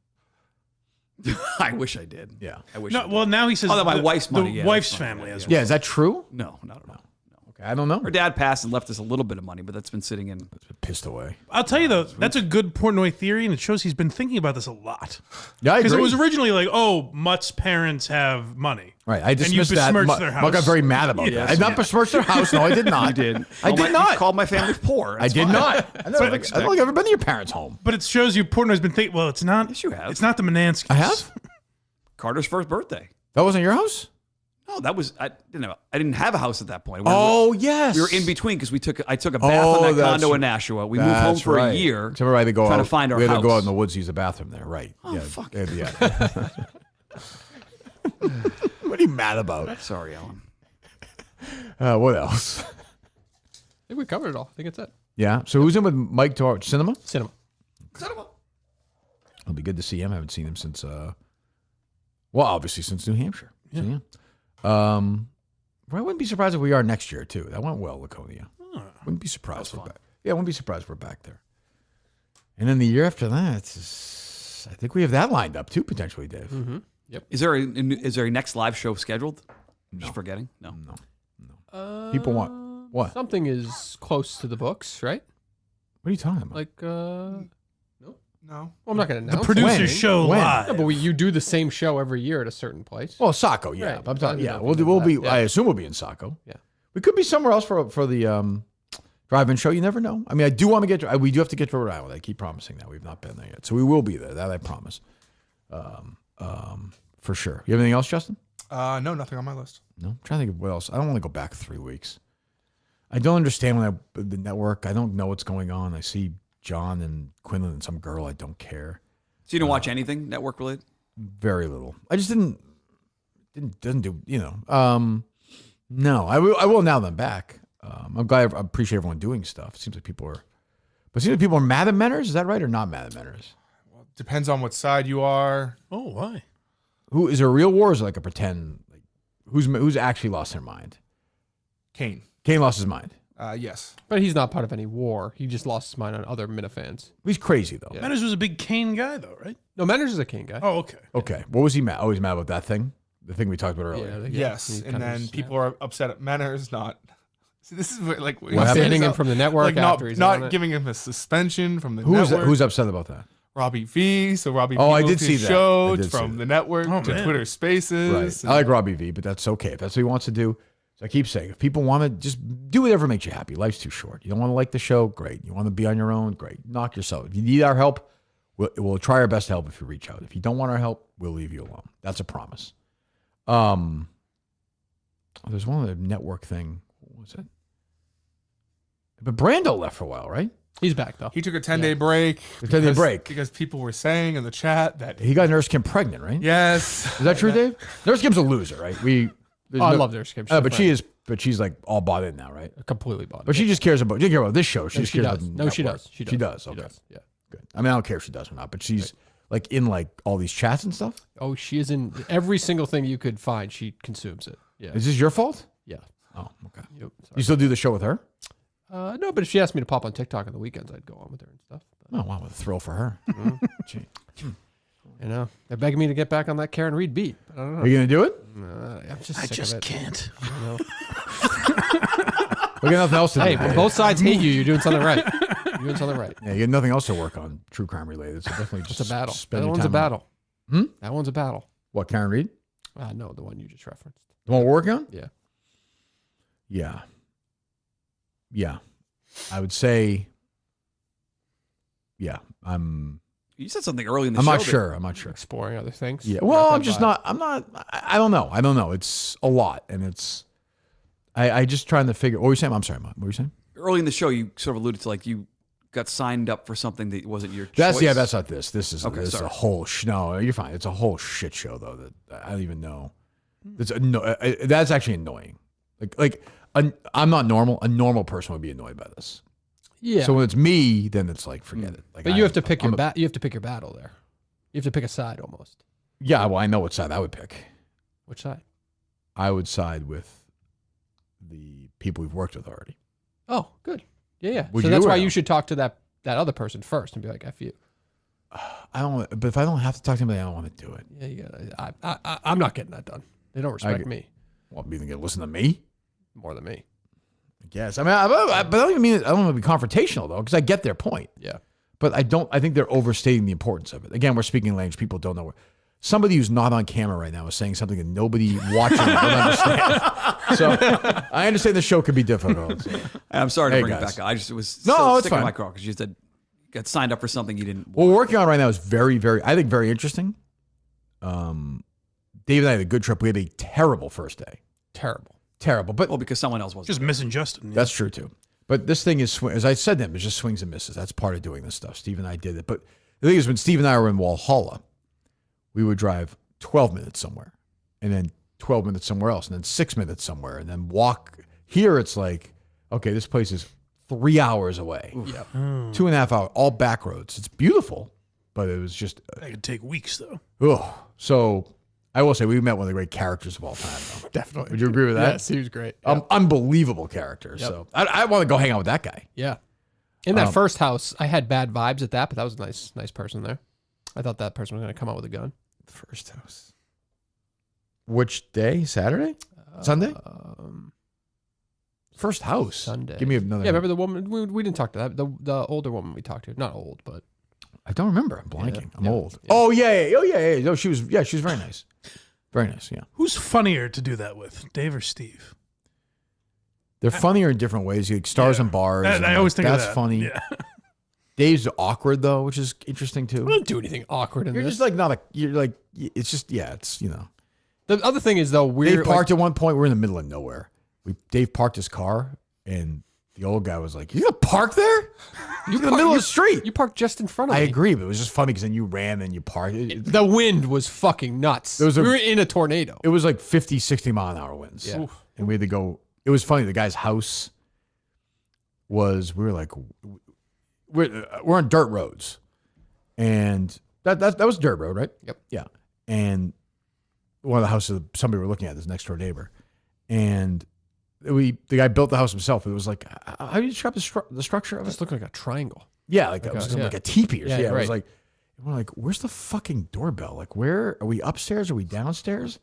I wish I did. Yeah, I wish. No, well, now he says that my wife's money. The Yeah, wife's that's fine. family has. Yeah, is that true? No, not at all. Okay, I don't know. Her dad passed and left us a little bit of money, but that's been sitting in. It's been pissed away. I'll tell you though, that's a good Portnoy theory, and it shows he's been thinking about this a lot. Yeah, I Because agree. it was originally like, oh, Mutt's parents have money. Right, I And you dismissed that. besmirched their Mutt got house. very mad about that. I did not besmirch their house. No, I did not. You did. I did not. You called my family poor. I That's did fine. not. I don't think I've ever been to your parents' home. But it shows you Portnoy's been thinking. Well, it's not. Yes, you have. It's not the Mananskis. I have. Carter's first birthday. That wasn't your house. No, that was I didn't have a house at that point. Yes. We were in between because I took a bath in that that's condo in right. Nashua. We moved home That's for right. a year. So we had to go trying out, to find our we had house. to go out in the woods to use the bathroom there. Right. Oh, yeah. fuck. Yeah. What are you mad about? Sorry, Alan. What else? I think we covered it all. I think it's it. Yeah. So who's in with Mike to our cinema? Cinema. It'll be good to see him. I haven't seen him since, obviously since New Hampshire. Yeah. So, yeah. I wouldn't be surprised if we are next year too. That went well, Laconia. Wouldn't be surprised if we're back. Yeah, wouldn't be surprised if we're back there. And then the year after that, I think we have that lined up too, potentially, Dave. Mm-hmm. Yep. Is there a next live show scheduled? I'm just forgetting. No. People want what? Something is close to the books, right? What are you talking about? Like, no. No. Well, I'm not going to The announce. producers When? show When? live. No, but you do the same show every year at a certain place. Well, Saco, yeah. Right. I'm talking. Yeah, I we'll know be. that. I Yeah. assume we'll be in Saco. Yeah. We could be somewhere else for the drive-in show. You never know. I mean, I do want to get. We do have to get to Rhode Island. I keep promising that. We've not been there yet, so we will be there. That I promise. For sure. You have anything else, Justin? No, nothing on my list. No. I'm trying to think of what else. I don't want to go back 3 weeks. I don't understand the network. I don't know what's going on. I see John and Quinlan and some girl. I don't care. So you don't watch anything network related? Very little. I just didn't do, no, I will now that I'm back. I'm glad. I appreciate everyone doing stuff. It seems like people are mad at Menners. Is that right or not mad at Menners? Well, depends on what side you are. Oh, why? Who is there a real war or is it like a pretend, like who's actually lost their mind? Kane. Kane lost his mind. Yes. But he's not part of any war. He just lost his mind on other Minifans. He's crazy though. Yeah. Manners was a big Kane guy, though, right? No, Manners is a Kane guy. Oh, okay. Okay. What was he mad? Oh, he's mad about that thing? The thing we talked about earlier. Yeah, Yes. And then people are upset at Manners not. See, this is like banning him from the network like after he's not on it. giving him a suspension from the Who's network. who's upset about that? Robbie V. So Robbie V. Oh, I moved did see his that. show I did see from that. the network to man. Twitter Spaces. Right. and- I like Robbie V, but that's okay. If that's what he wants to do. So I keep saying, if people want to just do whatever makes you happy, life's too short. You don't want to like the show, great. You want to be on your own, great. Knock yourself. If you need our help, we'll try our best to help if you reach out. If you don't want our help, we'll leave you alone. That's a promise. There's one other network thing. What was it? But Brando left for a while, right? He's back though. He took a 10-day break. A 10-day break. Because people were saying in the chat that He got Nurse Kim pregnant, right? Yes. Is that true, Dave? Nurse Kim's a loser, right? I love Nurse Kim. But she's like all bought in now, right? Completely bought in. But she just cares about this show. She just cares does. about No, she network. does. She does. Okay. She does. Yeah. Good. I mean, I don't care if she does or not, but she's like in like all these chats and stuff. Oh, she is in every single thing you could find. She consumes it. Yeah. Is this your fault? Yeah. Oh, okay. Yep. You still do the show with her? No, but if she asked me to pop on TikTok on the weekends, I'd go on with her and stuff. Oh, wow, what a thrill for her. Gee. You know, they're begging me to get back on that Karen Reed beat. But I don't know. Are you gonna do it? I'm just I sick just of it. can't. You know? We got nothing else to do. Hey, when both sides hate you, you're doing something right. You're doing something right. Yeah, you got nothing else to work on true crime related. So definitely just It's a battle. spend That your one's a time on battle. it. That one's a battle. What, Karen Reed? No, the one you just referenced. The one we're working on? Yeah. Yeah. Yeah. I would say, yeah, You said something early in the I'm show. not sure. I'm not sure. Exploring other things. Yeah. Well, I'm just not, I don't know. I don't know. It's a lot. And I just trying to figure, what were you saying? I'm sorry, what were you saying? Early in the show, you sort of alluded to like you got signed up for something that wasn't your choice. That's not this. This is Okay, this is sorry. a whole, no, you're fine. It's a whole shit show though that I don't even know. That's actually annoying. I'm not normal. A normal person would be annoyed by this. Yeah. So when it's me, then it's like, forget it. Like, But you have to pick your you have to pick your battle there. You have to pick a side almost. Yeah, well, I know what side I would pick. Which side? I would side with the people we've worked with already. Oh, good. Yeah. Would So you that's or why no? you should talk to that other person first and be like, "F you." But if I don't have to talk to anybody, I don't want to do it. Yeah, you got. I'm not getting that done. They don't respect me Well, you think they listen to me? more than me. I guess. I mean, but I don't even mean I don't want to be confrontational though, because I get their point. Yeah. But I think they're overstating the importance of it. Again, we're speaking language people don't know. Somebody who's not on camera right now is saying something that nobody watching will understand. So I understand the show could be difficult. So. I'm sorry to Hey, bring guys. it back. I just was No, it's sticking fine. my craw because you said you got signed up for something you didn't. What we're working on right now is very, very, I think, very interesting. Dave and I had a good trip. We had a terrible first day. Terrible. But because someone else was Just missing Justin. That's true too. But this thing is, as I said to him, it's just swings and misses. That's part of doing this stuff. Steve and I did it. But the thing is, when Steve and I were in Walhalla, we would drive 12 minutes somewhere and then 12 minutes somewhere else and then 6 minutes somewhere and then walk. Here it's like, okay, this place is 3 hours away. Yeah. 2.5 hours, all back roads. It's beautiful, but it was just. That could take weeks, though. Oh, so I will say we met one of the great characters of all time, though. Definitely. Would you agree with that? Yes, he was great. Unbelievable character. Yep. So I want to go hang out with that guy. Yeah. In that first house, I had bad vibes at that, but that was a nice person there. I thought that person was going to come out with a gun. First house. Which day? Saturday? Sunday? First house. Sunday. Give me another. Yeah, remember the woman? We didn't talk to that. The older woman we talked to. Not old, but. I don't remember. I'm blanking. I'm Yeah. old. Yeah. Oh yeah. No, she was very nice. Very nice. Yeah. Who's funnier to do that with, Dave or Steve? They're funnier in different ways. You like stars and bars. I and always think of that's that. funny. Yeah. Dave's awkward though, which is interesting too. I don't do anything awkward in You're this. just like not a. You're like it's just it's you know. The other thing is though, Dave parked at one point. We're in the middle of nowhere. Dave parked his car, and the old guy was like, "You gonna park there? You're in the middle of the street." You parked just in front of I me. agree, but it was just funny because then you ran and you parked. The wind was fucking nuts. We were in a tornado. It was like 50, 60 mile an hour winds. Yeah. And we had to go. It was funny. The guy's house was. We were like, we're on dirt roads, and that was a dirt road, right? Yep. Yeah. And one of the houses somebody were looking at, this next door neighbor, and the guy built the house himself. It was like, how do you describe the structure of It just it? looked like a triangle. Yeah, like it was like a teepee or something. Yeah, it was right. like, we're like, where's the fucking doorbell? Like, where are we upstairs? Are we downstairs?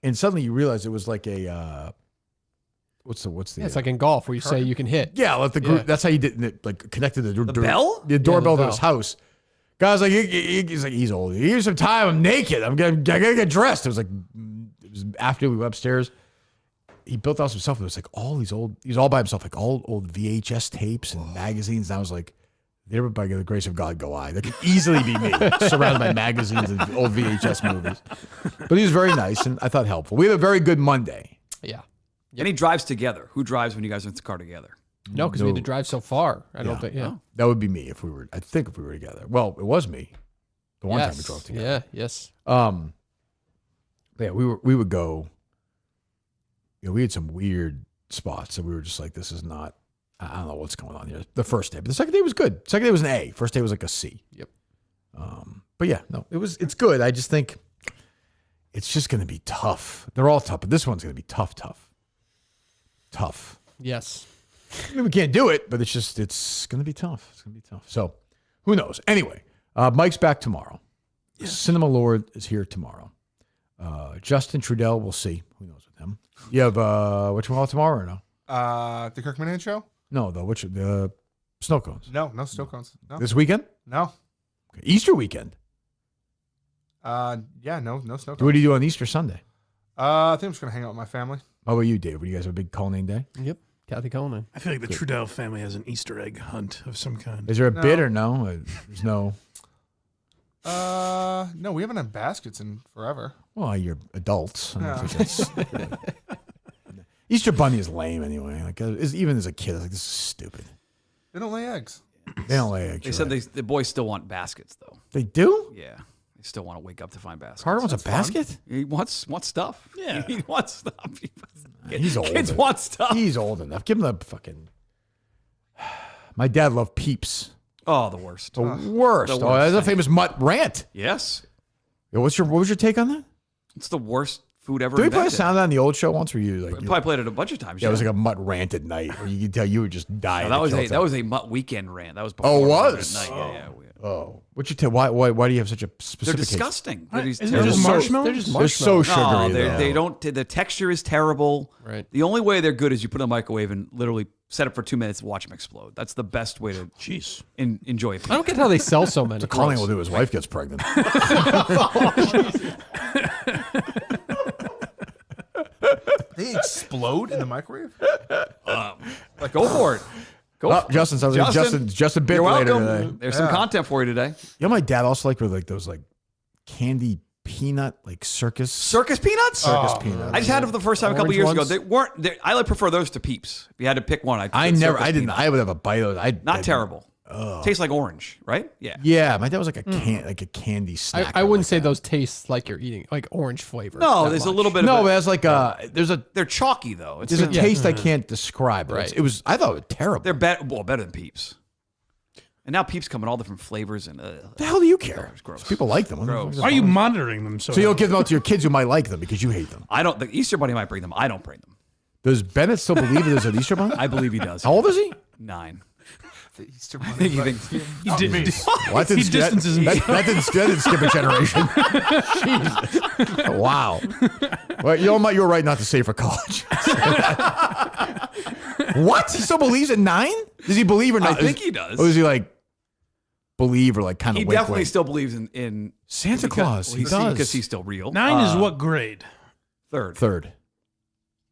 And suddenly you realize it was like a what's the Yeah, it's like in golf where you say you can hit. yeah, like the group. That's how you did it. Like connected the bell? the doorbell the to his bell. house. Guy's like, he's like, he's old. Here's some time. I'm naked. I gotta get dressed. It was after we went upstairs. he built the house himself. It was like all these old. He was all by himself, like all old VHS tapes and magazines. And I was like, there, by the grace of God, go I. That could easily be me, surrounded by magazines and old VHS movies. But he was very nice, and I thought helpful. We had a very good Monday. Yeah. And he drives together. Who drives when you guys are in the car together? No, because we had to drive so far. I don't think. Yeah. That would be me if we were. I think if we were together. Well, it was me. The one time we drove together. Yeah. Yes. Yeah, we would go. You know, we had some weird spots that we were just like, this is not. I don't know what's going on here. The first day, but the second day was good. Second day was an A. First day was like a C. Yep. But yeah, no, it's good. I just think it's just going to be tough. They're all tough, but this one's going to be tough. Yes. I mean, we can't do it, but it's going to be tough. It's going to be tough. So who knows? Anyway, Mike's back tomorrow. Yeah. Cinema Lord is here tomorrow. Justin Trudell, we'll see. Who knows with him? You have which one tomorrow or no? The Kirkman show? No, the snow cones. No snow cones. No. This weekend? No. Okay. Easter weekend. Yeah, no snow cones. What do you do on Easter Sunday? I think I'm just gonna hang out with my family. How about you, Dave? What do you guys have a big Cullinane day? Yep. Kathy Cullinane. I feel like the Trudell family has an Easter egg hunt of some kind. Is there a bid or no? There's no. No, we haven't had baskets in forever. Well, you're adults. I don't Yeah. think that's- Easter Bunny is lame anyway. Like even as a kid, I was like, this is stupid. They don't lay eggs. They don't lay eggs. They said the boys still want baskets, though. They do? Yeah. They still want to wake up to find baskets. Carter wants a That's fun. basket? He wants stuff. Yeah. He wants stuff. He's old. Kids want stuff. He's old enough. Give him the fucking. My dad loved Peeps. Oh, the worst. The worst. The Oh, worst that's a thing. famous mutt rant. Yes. What was your take on that? It's the worst food ever Did we play a invented. sound on the old show once where you like Probably played it a bunch of times. Yeah, it was like a mutt rant at night where you could tell you were just dying. No, to kill that was a Mutt weekend rant. That was before Oh, it was? At night. Yeah. Oh, what'd you tell? Why do you have such a specific? They're case? disgusting. They're Isn't it just marshmallows? They're just They're so marshmallows. sugary. No, though. they don't. The texture is terrible. Right. The only way they're good is you put it in the microwave and literally set it for 2 minutes and watch them explode. That's the best way to enjoy it. I don't get how they sell so many. So Colleen will do. His wife gets pregnant. They explode in the microwave? Go for it. Justin bit You're later welcome. today. There's some content for you today. You know, my dad also liked those candy peanut circus peanuts. Peanuts. I just had them for the first time a couple Orange years ago. ones? They weren't. I prefer those to Peeps. If you had to pick one, I didn't. I would have a bite of those. Not terrible. Tastes like orange, right? Yeah. Yeah, my dad was like a candy snack. I wouldn't say those taste like you're eating like orange flavor. No, that there's much. a little bit. No, of but that's like They're chalky though. There's a taste I can't describe. Right. It was. I thought it was terrible. They're better than Peeps. And now Peeps come in all different flavors and. The hell do you care? It's gross. People like them. Gross. Why are you monitoring them So you don't give them out to your kids who might like them because you hate them. I don't. The Easter Bunny might bring them. I don't bring them. Does Bennett still believe there's an Easter Bunny? I believe he does. How old is he? 9. The Easter Bunny. You think Well, He distances himself. that didn't skip a generation. Jesus. Wow. Well, you were right not to say for college. What? He still believes at 9? Does he believe or not? I think he does. Or is he believe or kind of He definitely still believes in Santa Claus. He does. because he's still real. 9 is what grade? Third.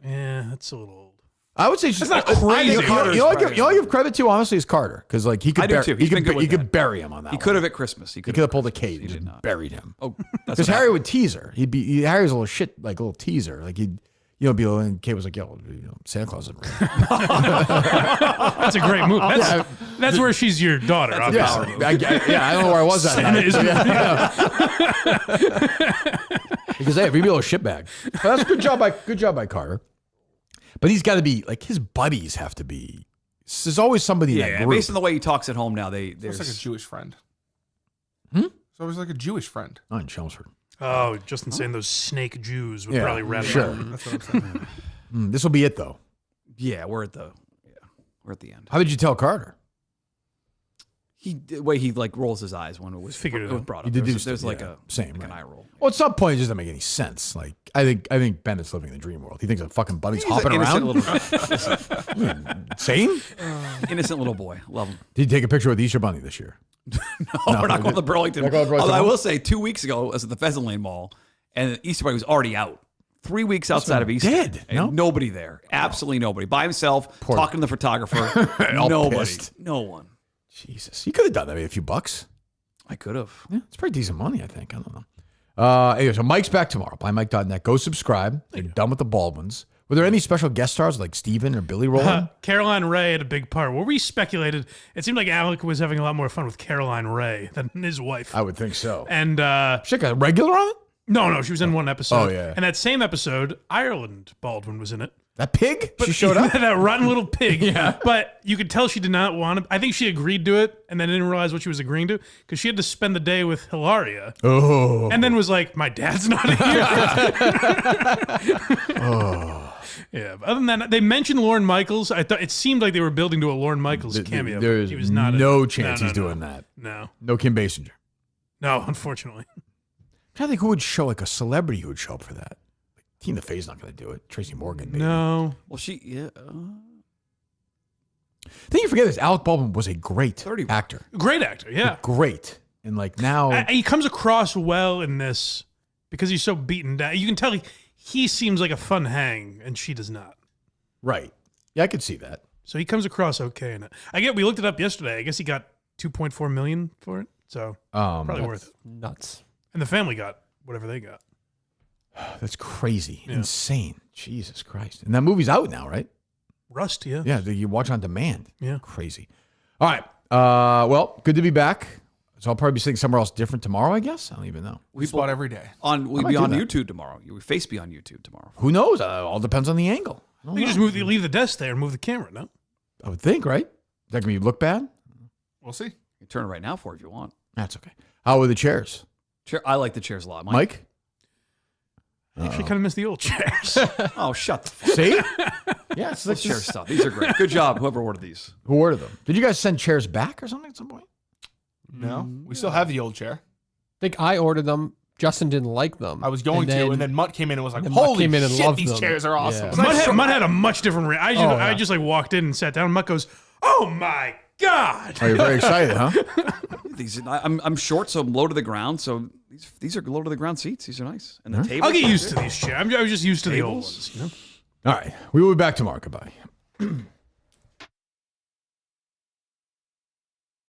Yeah, that's a little old. I would say That's not crazy. You know, I give credit to honestly is Carter because like he could I do too. He's been good with he that. could bury him on that. He one. could have at Christmas. He He could have pulled a Kate and just buried him. Oh, Because Harry would tease her. Harry's a little shit, like a little teaser. Like he'd, be and Kate was like, "Yo, Santa Claus isn't real." That's a great move. That's where she's your daughter. Obviously. I don't know where I was at. Santa isn't Because hey, if you'd be a little shitbag. But that's good job by Carter. But he's got to be like his buddies have to be. There's always somebody in that group. Based on the way he talks at home now, there's like a Jewish friend. Hmm? It's always like a Jewish friend. Not in Chelmsford. Oh, Justin saying those snake Jews would probably wrap sure. around. That's what I'm saying. This will be it though. Yeah, we're at the end. How did you tell Carter? The way he like rolls his eyes when it was brought up. There's like a same an eye roll. Well, at some point, it just doesn't make any sense. Like I think Bennett's living in the dream world. He thinks a fucking bunny's He's hopping an innocent around. little Insane? innocent little boy. Love him. Did you take a picture with Easter Bunny this year? No, we're not going to Burlington. Not going to Burlington Although I Mall? will say 2 weeks ago I was at the Pheasant Lane Mall and the Easter Bunny was already out 3 weeks outside of Easter. Dead. And No? nobody there. Absolutely nobody. By himself, Poor- talking to the photographer. All Nobody. pissed. No one. Jesus. You could have done that, maybe a few bucks. I could have. Yeah, it's pretty decent money, I think. I don't know. Anyway, so Mike's back tomorrow. BuyMike.net. Go subscribe. You're done with the Baldwins. Were there any special guest stars like Steven or Billy rolling? Caroline Ray had a big part. Where we speculated, it seemed like Alec was having a lot more fun with Caroline Ray than his wife. I would think so. And she like a regular on it? No, she was in one episode. Oh, yeah. And that same episode, Ireland Baldwin was in it. That pig? She showed up? That rotten little pig. Yeah. But you could tell she did not want to. I think she agreed to it and then didn't realize what she was agreeing to because she had to spend the day with Hilaria. Oh. And then was like, my dad's not here. Oh. Yeah. But other than that, they mentioned Lorne Michaels. I thought it seemed like they were building to a Lorne Michaels cameo. There's He was not no chance he's doing that. No. No Kim Basinger. No, unfortunately. I'm trying to think who would show, like a celebrity who would show up for that. Like, Tina Fey's not going to do it. Tracy Morgan, maybe. No. Well, The thing you forget is Alec Baldwin was a great actor. Great actor, yeah. Great. And like now. He comes across well in this because he's so beaten down. You can tell he seems like a fun hang, and she does not. Right. Yeah, I could see that. So he comes across okay in it. We looked it up yesterday. I guess he got $2.4 million for it. So probably worth it. Nuts. And the family got whatever they got. That's crazy. Yeah. Insane. Jesus Christ. And that movie's out now, right? Rust, yeah. Yeah, you watch on demand. Yeah. Crazy. All right. Well, good to be back. So I'll probably be sitting somewhere else different tomorrow, I guess. I don't even know. We spot every day. We'll might be do on that. YouTube tomorrow. Your face be on YouTube tomorrow. Who knows? All depends on the angle. I don't You know. just leave the desk there and move the camera, no? I would think, right? Is that going to look bad? We'll see. You can turn it right now for it if you want. That's okay. How were the chairs? I like the chairs a lot. Mike? I actually kind of miss the old chairs. Oh, shut the fuck up. See? Yeah, it's Those chair stuff. These are great. Good job, whoever ordered these. Who ordered them? Did you guys send chairs back or something at some point? No. We still have the old chair. I think I ordered them. Justin didn't like them. I was going to, and then Mutt came in and was like, and Mutt holy came in and shit, loved these them. chairs are awesome. Yeah. Mutt had a much different reaction. I just like walked in and sat down. Mutt goes, "Oh my god!" Oh, you're very excited, huh? These, I'm short, so I'm low to the ground. So these are low to the ground seats. These are nice. And the table. I'll get used to these chairs. I was just used to the old ones. You know? All right. We will be back tomorrow. Goodbye.